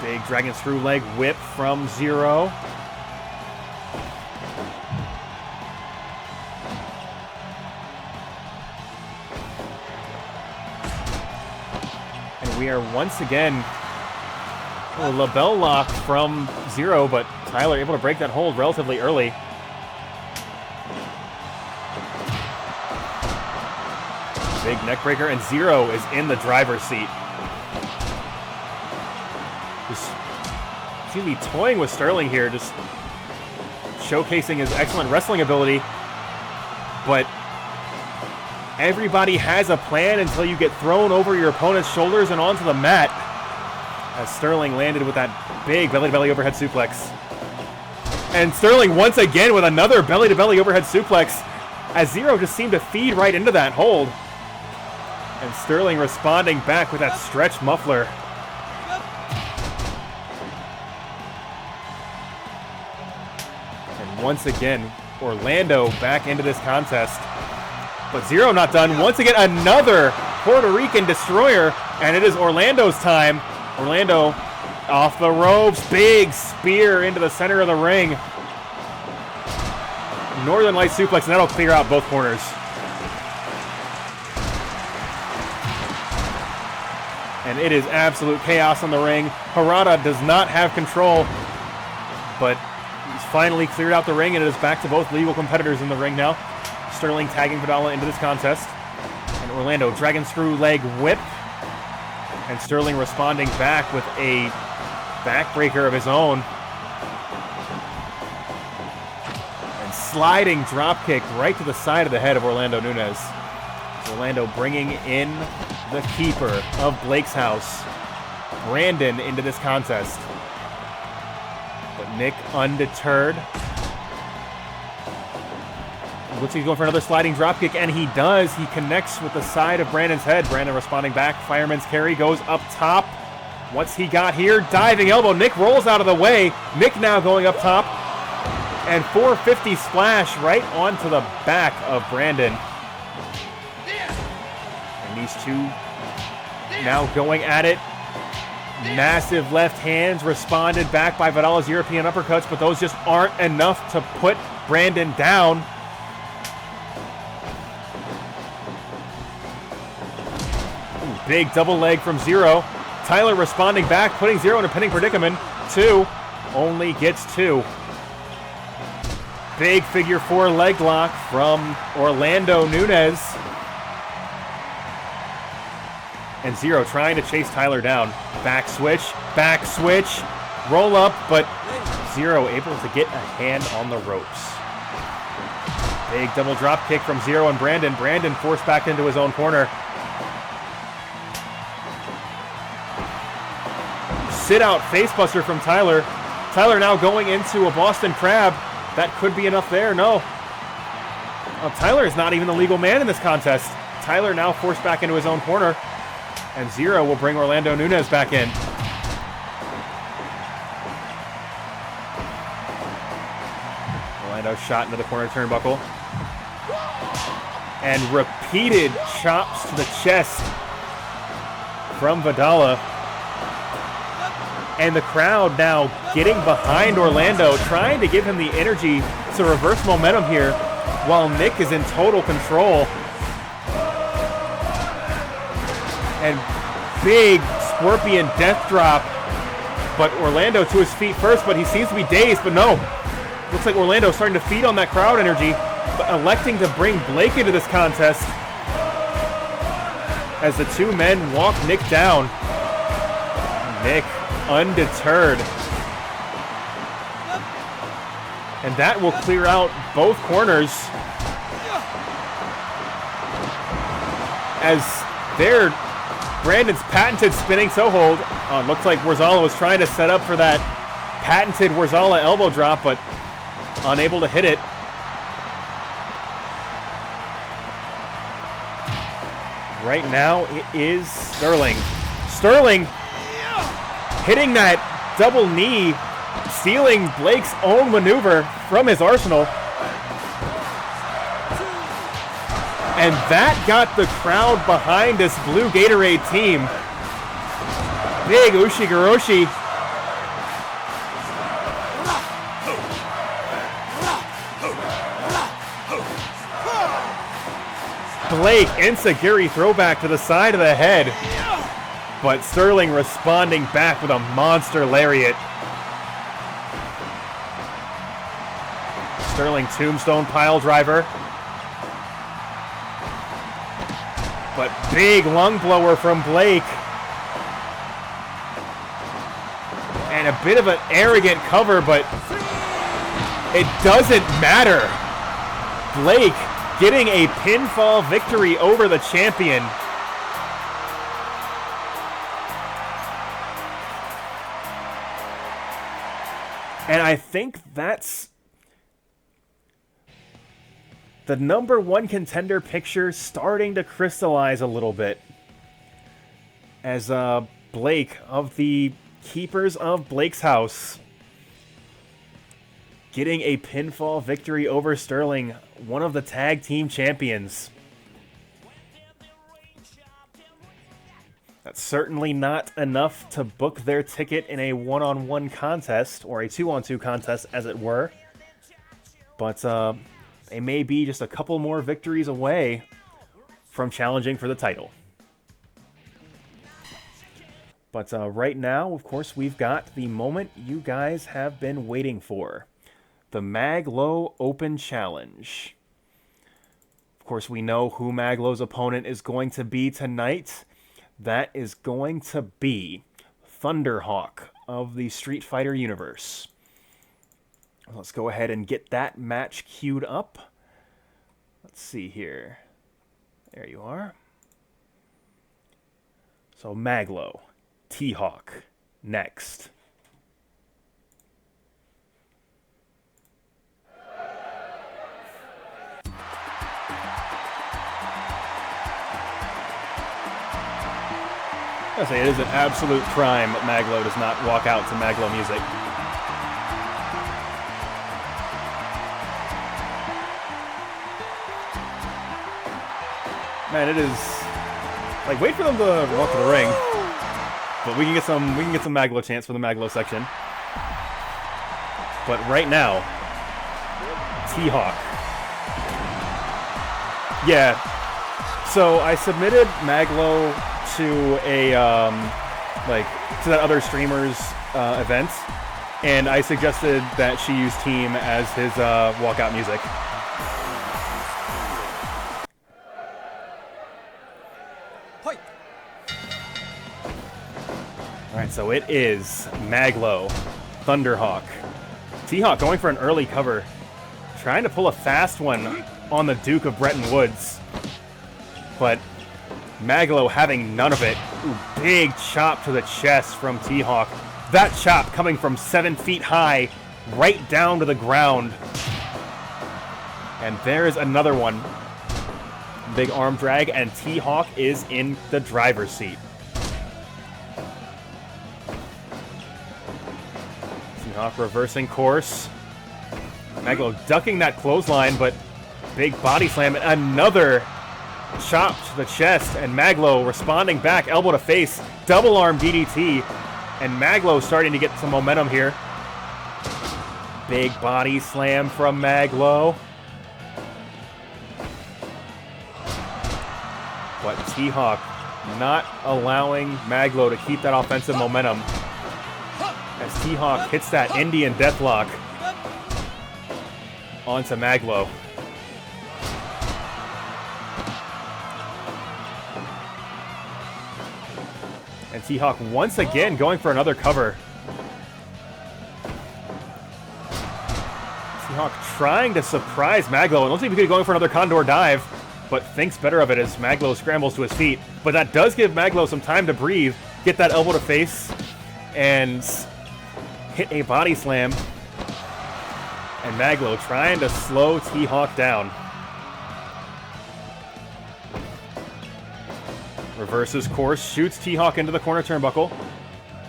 Big dragon screw leg whip from Zero. We are once again a label lock from Zero, but Tyler able to break that hold relatively early. Big neck breaker, and Zero is in the driver's seat. Just seems to be toying with Sterling here, just showcasing his excellent wrestling ability. But everybody has a plan until you get thrown over your opponent's shoulders and onto the mat. As Sterling landed with that big belly-to-belly overhead suplex. And Sterling once again with another belly-to-belly overhead suplex, as Zero just seemed to feed right into that hold. And Sterling responding back with that stretch muffler. And once again, Orlando back into this contest. But Zero not done. Once again, another Puerto Rican destroyer, and it is Orlando's time. Orlando off the ropes, big spear into the center of the ring. Northern Light suplex, and that'll clear out both corners. And it is absolute chaos on the ring. Harada does not have control, but he's finally cleared out the ring, and it is back to both legal competitors in the ring now. Sterling tagging Vadala into this contest. And Orlando, dragon screw leg whip. And Sterling responding back with a backbreaker of his own. And sliding dropkick right to the side of the head of Orlando Nunez. Orlando bringing in the keeper of Blake's house, Brandon, into this contest. But Nick undeterred. Looks like he's going for another sliding dropkick, and he does. He connects with the side of Brandon's head. Brandon responding back. Fireman's carry goes up top. What's he got here? Diving elbow. Nick rolls out of the way. Nick now going up top. And 450 splash right onto the back of Brandon. And these two now going at it. Massive left hands responded back by Vadala's European uppercuts, but those just aren't enough to put Brandon down. Big double leg from Zero. Tyler responding back, putting Zero in a pinning predicament. 2. Only gets 2. Big figure 4 leg lock from Orlando Nunez. And Zero trying to chase Tyler down. Back switch, roll up, but Zero able to get a hand on the ropes. Big double drop kick from Zero and Brandon. Brandon forced back into his own corner. Sit out facebuster from Tyler. Tyler now going into a Boston Crab. That could be enough there. No. Tyler is not even the legal man in this contest. Tyler now forced back into his own corner. And Zero will bring Orlando Nunez back in. Orlando shot into the corner turnbuckle. And repeated chops to the chest from Vadala. And the crowd now getting behind Orlando, trying to give him the energy to reverse momentum here, while Nick is in total control. And big scorpion death drop, but Orlando to his feet first, but he seems to be dazed, but no. Looks like Orlando starting to feed on that crowd energy, but electing to bring Blake into this contest as the two men walk Nick down. Nick undeterred. And that will clear out both corners as Brandon's patented spinning toe hold. Looks like Worzalla was trying to set up for that patented Worzalla elbow drop, but unable to hit it. Right now it is Sterling. Sterling hitting that double knee, stealing Blake's own maneuver from his arsenal. And that got the crowd behind this blue Gatorade team. Big Ushigoroshi. Blake, Enziguri throwback to the side of the head. But Sterling responding back with a monster lariat. Sterling tombstone pile driver. But big lung blower from Blake. And And a bit of an arrogant cover, but it doesn't matter. Blake getting a pinfall victory over the champion. And I think that's the #1 contender picture starting to crystallize a little bit. As Blake of the Keepers of Blake's House getting a pinfall victory over Sterling, one of the tag team champions. That's certainly not enough to book their ticket in a one-on-one contest, or a two-on-two contest, as it were. But they may be just a couple more victories away from challenging for the title. But right now, of course, we've got the moment you guys have been waiting for. The Mag-Low Open Challenge. Of course, we know who Mag-Low's opponent is going to be tonight. That is going to be Thunderhawk of the Street Fighter universe. Let's go ahead and get that match queued up. Let's see here. There you are. So Mag-Low, T-Hawk, next. I say it is an absolute crime that Mag-Low does not walk out to Mag-Low music. Man, it is like, wait for them to walk to the ring, but we can get some Mag-Low chants for the Mag-Low section. But right now, T-Hawk. Yeah. So I submitted Mag-Low to a to that other streamer's event, and I suggested that she use Team as his walkout music. All right, so it is Mag-Low, Thunderhawk, T-Hawk going for an early cover, trying to pull a fast one on the Duke of Bretton Woods, but Mag-Low having none of it. Ooh, big chop to the chest from T-Hawk. That chop coming from 7 feet high, right down to the ground. And there's another one. Big arm drag, and T-Hawk is in the driver's seat. T-Hawk reversing course. Mag-Low ducking that clothesline, but big body slam, and another chop to the chest, and Mag-Low responding back, elbow to face, double arm DDT, and Mag-Low starting to get some momentum here. Big body slam from Mag-Low. But T-Hawk not allowing Mag-Low to keep that offensive momentum as T-Hawk hits that Indian Deathlock onto Mag-Low. And T-Hawk once again going for another cover. T-Hawk trying to surprise Mag-Low. It looks like he could be going for another Condor dive, but thinks better of it as Mag-Low scrambles to his feet. But that does give Mag-Low some time to breathe, get that elbow to face, and hit a body slam. And Mag-Low trying to slow T-Hawk down. Reverses course, shoots T-Hawk into the corner turnbuckle.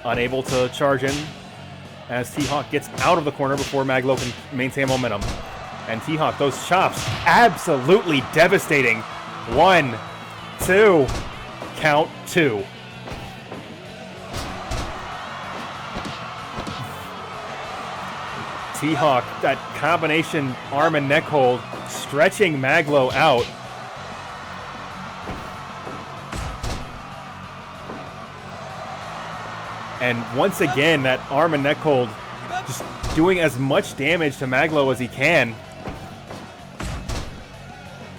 Unable to charge in as T-Hawk gets out of the corner before Mag-Low can maintain momentum. And T-Hawk, those chops, absolutely devastating. 1, 2, count 2. T-Hawk, that combination arm and neck hold, stretching Mag-Low out. And once again, that arm and neck hold just doing as much damage to Mag-Low as he can.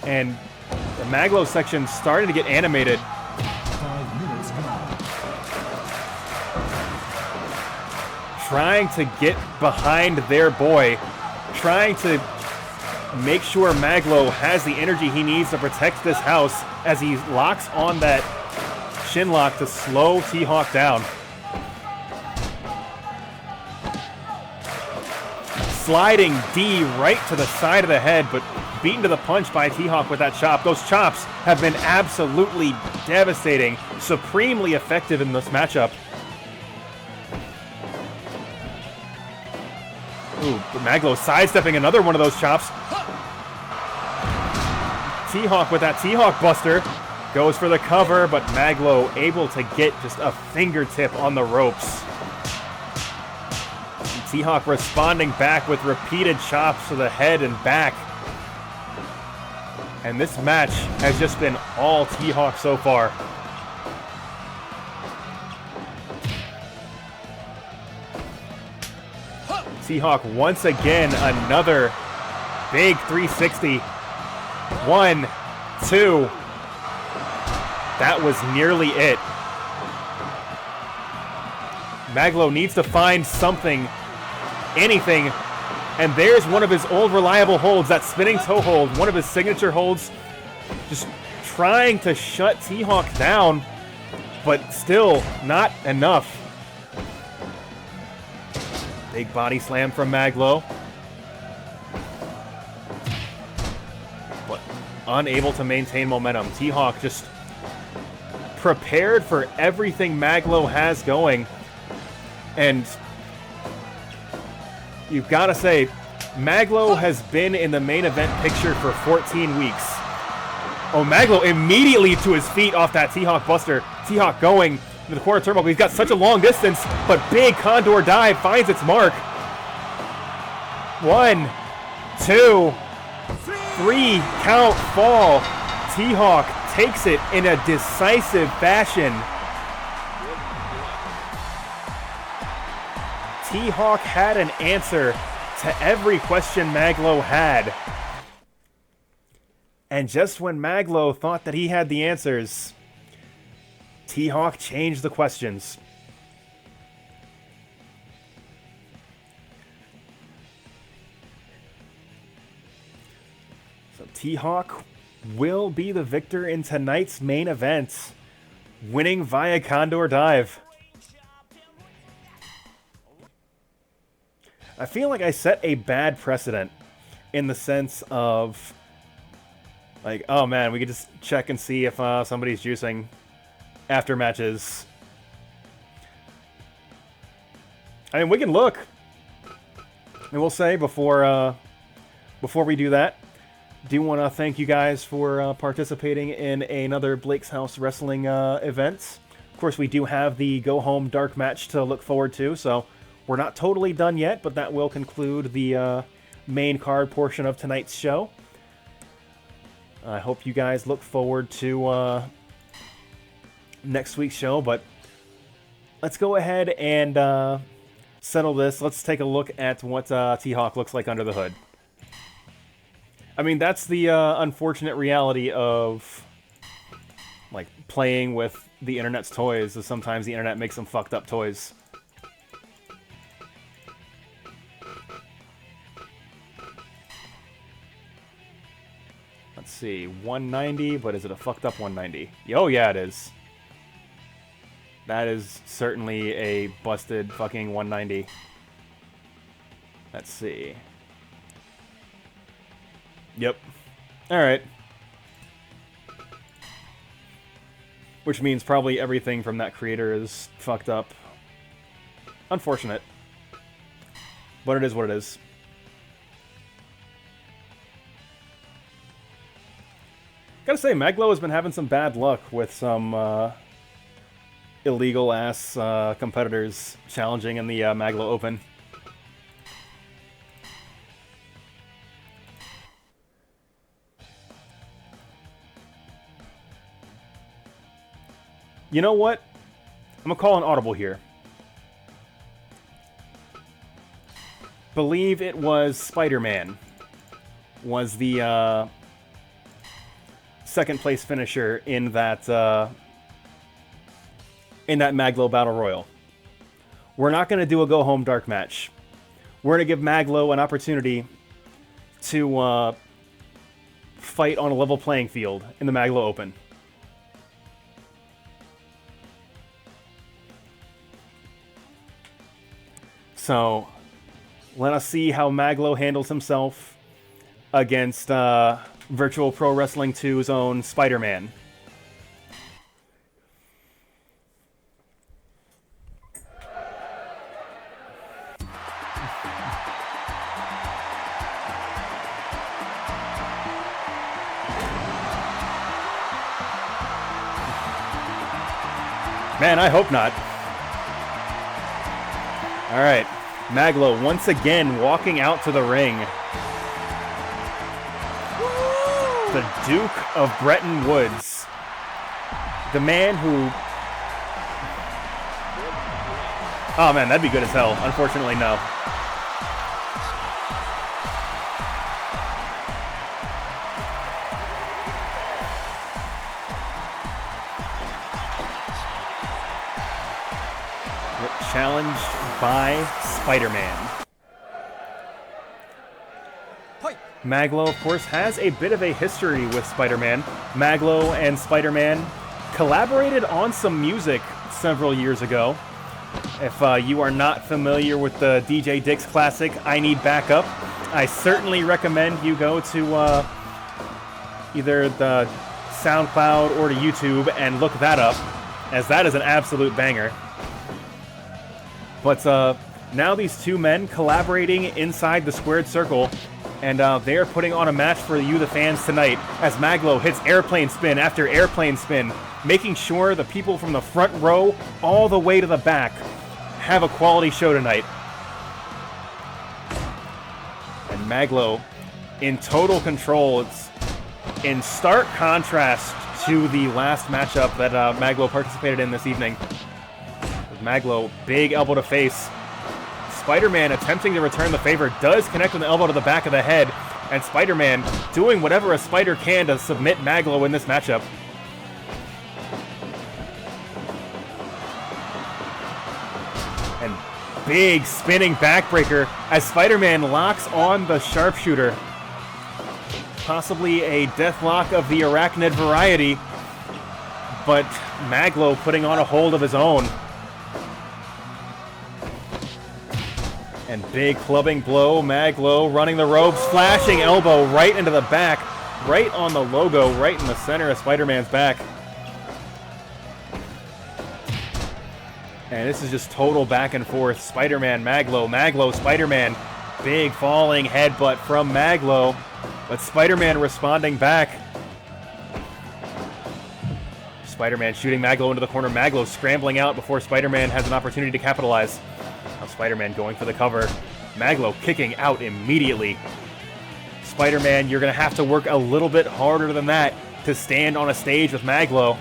And the Mag-Low section starting to get animated. 5 minutes gone. trying to get behind their boy, trying to make sure Maglo has the energy he needs to protect this house as he locks on that shin lock to slow T-Hawk down. Sliding D right to the side of the head, but beaten to the punch by T-Hawk with that chop. Those chops have been absolutely devastating, supremely effective in this matchup. Ooh, Maglo sidestepping another one of those chops. T-Hawk with that T-Hawk buster. Goes for the cover, but Maglo able to get just a fingertip on the ropes. T-Hawk responding back with repeated chops to the head and back. And this match has just been all T-Hawk so far. T-Hawk once again, another big 360. 1, 2. That was nearly it. Maglo needs to find something, anything, and there's one of his old reliable holds, that spinning toe hold, one of his signature holds, just trying to shut T-Hawk down, but still not enough. Big body slam from Maglo. But unable to maintain momentum. T-Hawk just prepared for everything Maglo has going. And you've got to say, Maglo has been in the main event picture for 14 weeks. Oh, Maglo immediately to his feet off that T-Hawk buster. T-Hawk going to the corner turnbuckle. He's got such a long distance, but big condor dive finds its mark. 1, 2, 3 count fall. T-Hawk takes it in a decisive fashion. T-Hawk had an answer to every question Maglo had. And just when Maglo thought that he had the answers, T-Hawk changed the questions. So T-Hawk will be the victor in tonight's main event, winning via Condor Dive. I feel like I set a bad precedent in the sense of, like, oh man, we could just check and see if somebody's juicing after matches. I mean, we can look. And we'll say before we do that, do want to thank you guys for participating in another Blake's House Wrestling event. Of course, we do have the Go Home Dark match to look forward to, so we're not totally done yet, but that will conclude the main card portion of tonight's show. I hope you guys look forward to next week's show, but let's go ahead and settle this. Let's take a look at what T-Hawk looks like under the hood. I mean, that's the unfortunate reality of, like, playing with the internet's toys, is sometimes the internet makes some fucked up toys. Let's see, 190, but is it a fucked up 190? Oh yeah, it is. That is certainly a busted fucking 190. Let's see. Yep. Alright. Which means probably everything from that creator is fucked up. Unfortunate. But it is what it is. Gotta say, Maglo has been having some bad luck with some illegal-ass competitors challenging in the Maglo Open. You know what? I'm gonna call an audible here. Believe it was Spider-Man was the second place finisher in that Maglo Battle Royal. we're not going to do a go-home dark match. We're going to give Maglo an opportunity to fight on a level playing field in the Maglo Open. So, let us see how Maglo handles himself against Virtual Pro Wrestling 2's own Spider-Man. Man, I hope not. All right, Maglo once again walking out to the ring. The Duke of Bretton Woods. The man who... Oh man, that'd be good as hell. Unfortunately, no. Challenged by Spider-Man. Maglo, of course, has a bit of a history with Spider-Man. Maglo and Spider-Man collaborated on some music several years ago. If you are not familiar with the DJ Dix classic, I Need Backup, I certainly recommend you go to either the SoundCloud or to YouTube and look that up, as that is an absolute banger. But now these two men collaborating inside the squared circle, and they are putting on a match for you, the fans, tonight, as Maglo hits airplane spin after airplane spin, making sure the people from the front row all the way to the back have a quality show tonight. And Maglo in total control. It's in stark contrast to the last matchup that Maglo participated in this evening. Maglo, big elbow to face. Spider-Man attempting to return the favor, does connect with an elbow to the back of the head, and Spider-Man doing whatever a spider can to submit Maglo in this matchup. And big spinning backbreaker as Spider-Man locks on the sharpshooter. Possibly a deathlock of the arachnid variety, but Maglo putting on a hold of his own. And big clubbing blow, Maglo running the ropes, flashing elbow right into the back, right on the logo, right in the center of Spider-Man's back. And this is just total back and forth. Spider-Man, Maglo, Maglo, Spider-Man. Big falling headbutt from Maglo, but Spider-Man responding back. Spider-Man shooting Maglo into the corner. Maglo scrambling out before Spider-Man has an opportunity to capitalize. Now Spider-Man going for the cover. Maglo kicking out immediately. Spider-Man, you're going to have to work a little bit harder than that to stand on a stage with Maglo.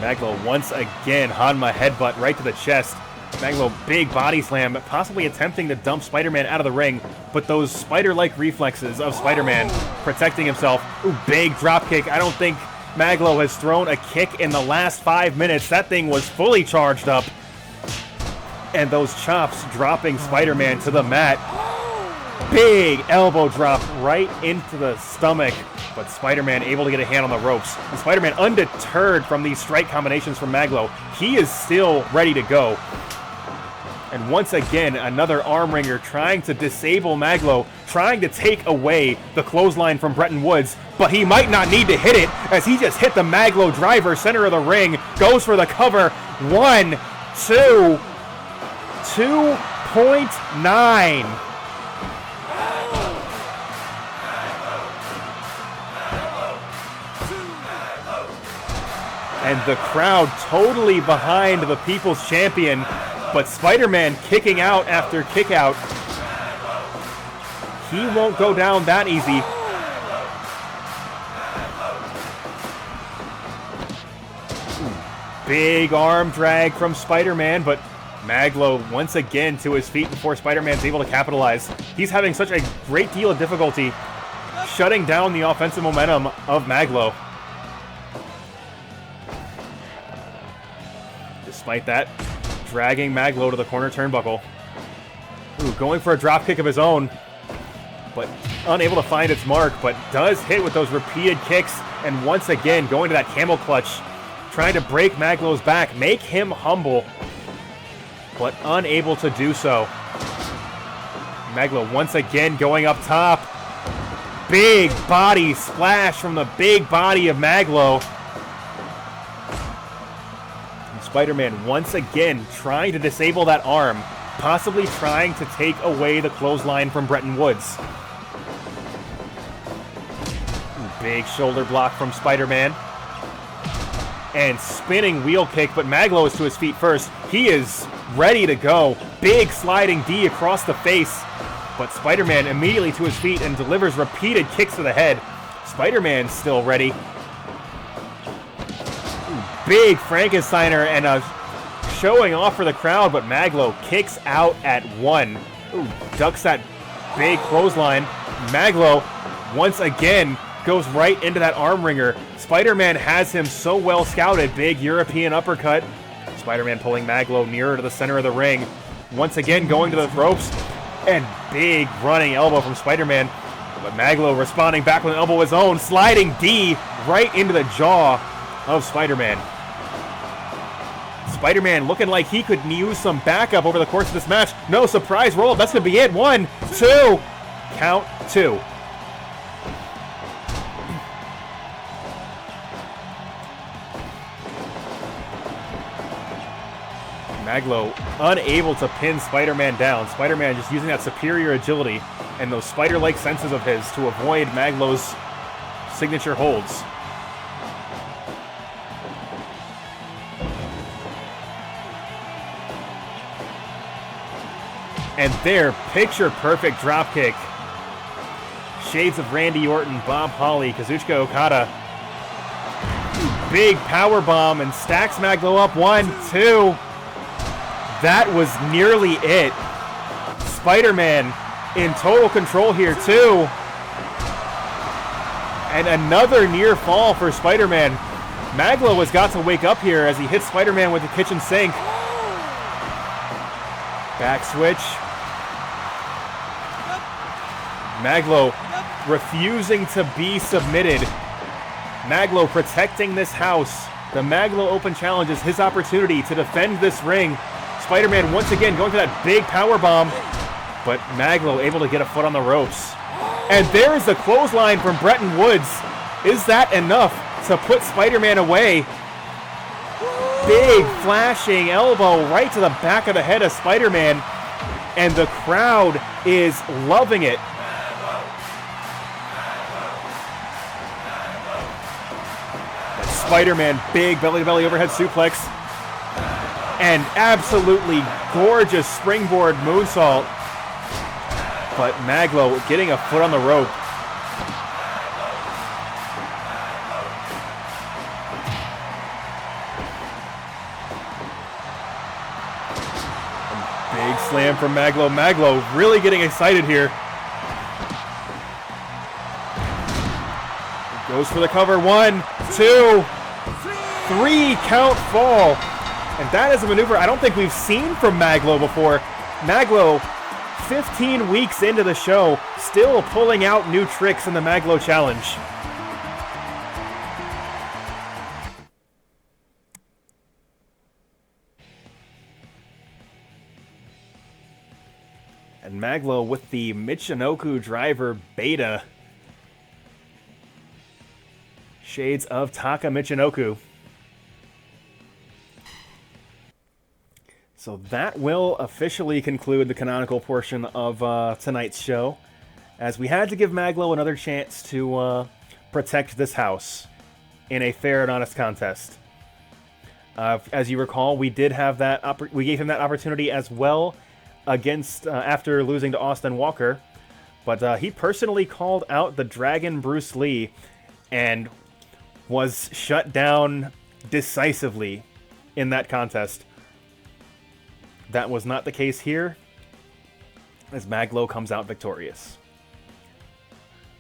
Maglo once again, Hanma headbutt right to the chest. Maglo, big body slam, possibly attempting to dump Spider-Man out of the ring, but those spider-like reflexes of Spider-Man protecting himself. Ooh, big drop kick. I don't think Maglo has thrown a kick in the last 5 minutes. That thing was fully charged up. And those chops dropping Spider-Man to the mat. Big elbow drop right into the stomach. But Spider-Man able to get a hand on the ropes. And Spider-Man undeterred from these strike combinations from Maglo. He is still ready to go. And once again, another arm wringer trying to disable Maglo, trying to take away the clothesline from Bretton Woods, but he might not need to hit it as he just hit the Maglo driver, center of the ring, goes for the cover. 1, 2, 2.9. And the crowd totally behind the People's Champion. But Spider-Man kicking out after kick out. He won't go down that easy. Big arm drag from Spider-Man, but Maglo once again to his feet before Spider-Man's able to capitalize. He's having such a great deal of difficulty shutting down the offensive momentum of Maglo. Despite that, dragging Maglo to the corner turnbuckle. Ooh, going for a drop kick of his own, but unable to find its mark, but does hit with those repeated kicks, and once again going to that camel clutch, trying to break Maglo's back, make him humble, but unable to do so. Maglo once again going up top. Big body splash from the big body of Maglo. And Spider-Man once again trying to disable that arm, possibly trying to take away the clothesline from Bretton Woods. Big shoulder block from Spider-Man. And spinning wheel kick, but Maglo is to his feet first. He is ready to go. Big sliding D across the face. But Spider-Man immediately to his feet and delivers repeated kicks to the head. Spider-Man still ready. Big Frankensteiner and a showing off for the crowd, but Maglo kicks out at 1. Ooh, ducks that big clothesline. Maglo once again goes right into that arm wringer. Spider-Man has him so well scouted. Big European uppercut. Spider-Man pulling Maglo nearer to the center of the ring. Once again going to the ropes. And big running elbow from Spider-Man. But Maglo responding back with an elbow of his own. Sliding D right into the jaw of Spider-Man. Spider-Man looking like he could use some backup over the course of this match. No, surprise roll-up. That's going to be it. 1, 2. Count 2. Maglo unable to pin Spider-Man down. Spider-Man just using that superior agility and those spider-like senses of his to avoid Maglo's signature holds. And there, picture-perfect dropkick. Shades of Randy Orton, Bob Holly, Kazuchika Okada. Big power bomb and stacks Maglo up. 1, 2. That was nearly it. Spider-Man in total control here too. And another near fall for Spider-Man. Maglo has got to wake up here as he hits Spider-Man with the kitchen sink. Back switch. Maglo refusing to be submitted. Maglo protecting this house. The Maglo Open Challenge is his opportunity to defend this ring. Spider-Man once again going for that big power bomb, but Maglo able to get a foot on the ropes. And there's the clothesline from Bretton Woods. Is that enough to put Spider-Man away? Big flashing elbow right to the back of the head of Spider-Man, and the crowd is loving it. Spider-Man, big belly-to-belly overhead suplex. And absolutely gorgeous springboard moonsault. But Maglo getting a foot on the rope. Big slam from Maglo. Maglo really getting excited here. Goes for the cover. 1, 2, 3 count fall. And that is a maneuver I don't think we've seen from Maglo before. Maglo, 15 weeks into the show, still pulling out new tricks in the Maglo Challenge. And Maglo with the Michinoku driver beta. Shades of Taka Michinoku. So that will officially conclude the canonical portion of tonight's show, as we had to give Maglo another chance to protect this house in a fair and honest contest. As you recall, we did have that. We gave him that opportunity as well against after losing to Austin Walker, but he personally called out the Dragon Bruce Lee and was shut down decisively in that contest. That was not the case here, as Maglo comes out victorious.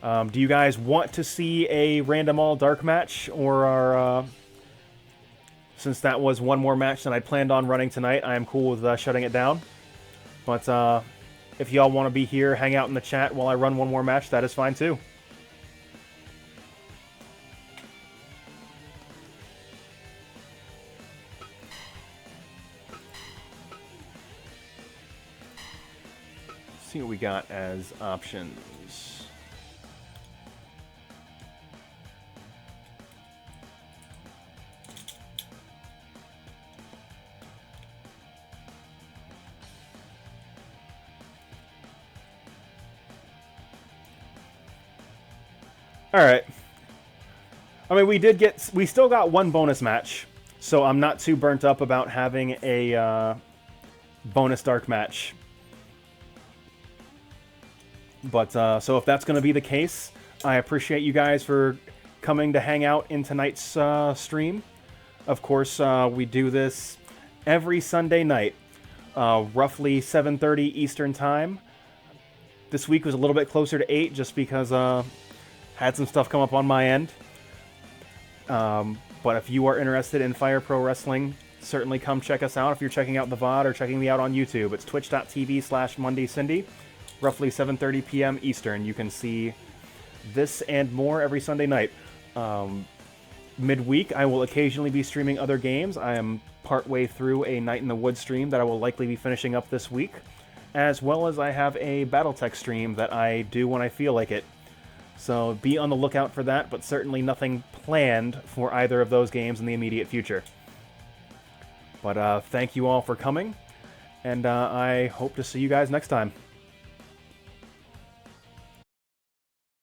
Do you guys want to see a Random All Dark match, or are since that was one more match than I planned on running tonight, I am cool with shutting it down. But if y'all want to be here, hang out in the chat while I run one more match, that is fine too. See what we got as options. All right. I mean, we still got one bonus match, so I'm not too burnt up about having a bonus dark match. But, so if that's going to be the case, I appreciate you guys for coming to hang out in tonight's stream. Of course, we do this every Sunday night, roughly 7:30 Eastern Time. This week was a little bit closer to 8 just because had some stuff come up on my end. But if you are interested in Fire Pro Wrestling, certainly come check us out. If you're checking out the VOD or checking me out on YouTube, it's twitch.tv/MondayCindy. Roughly 7:30 p.m. Eastern. You can see this and more every Sunday night. Midweek, I will occasionally be streaming other games. I am partway through a Night in the Woods stream that I will likely be finishing up this week, as well as I have a Battletech stream that I do when I feel like it. So be on the lookout for that, but certainly nothing planned for either of those games in the immediate future. But thank you all for coming, and I hope to see you guys next time.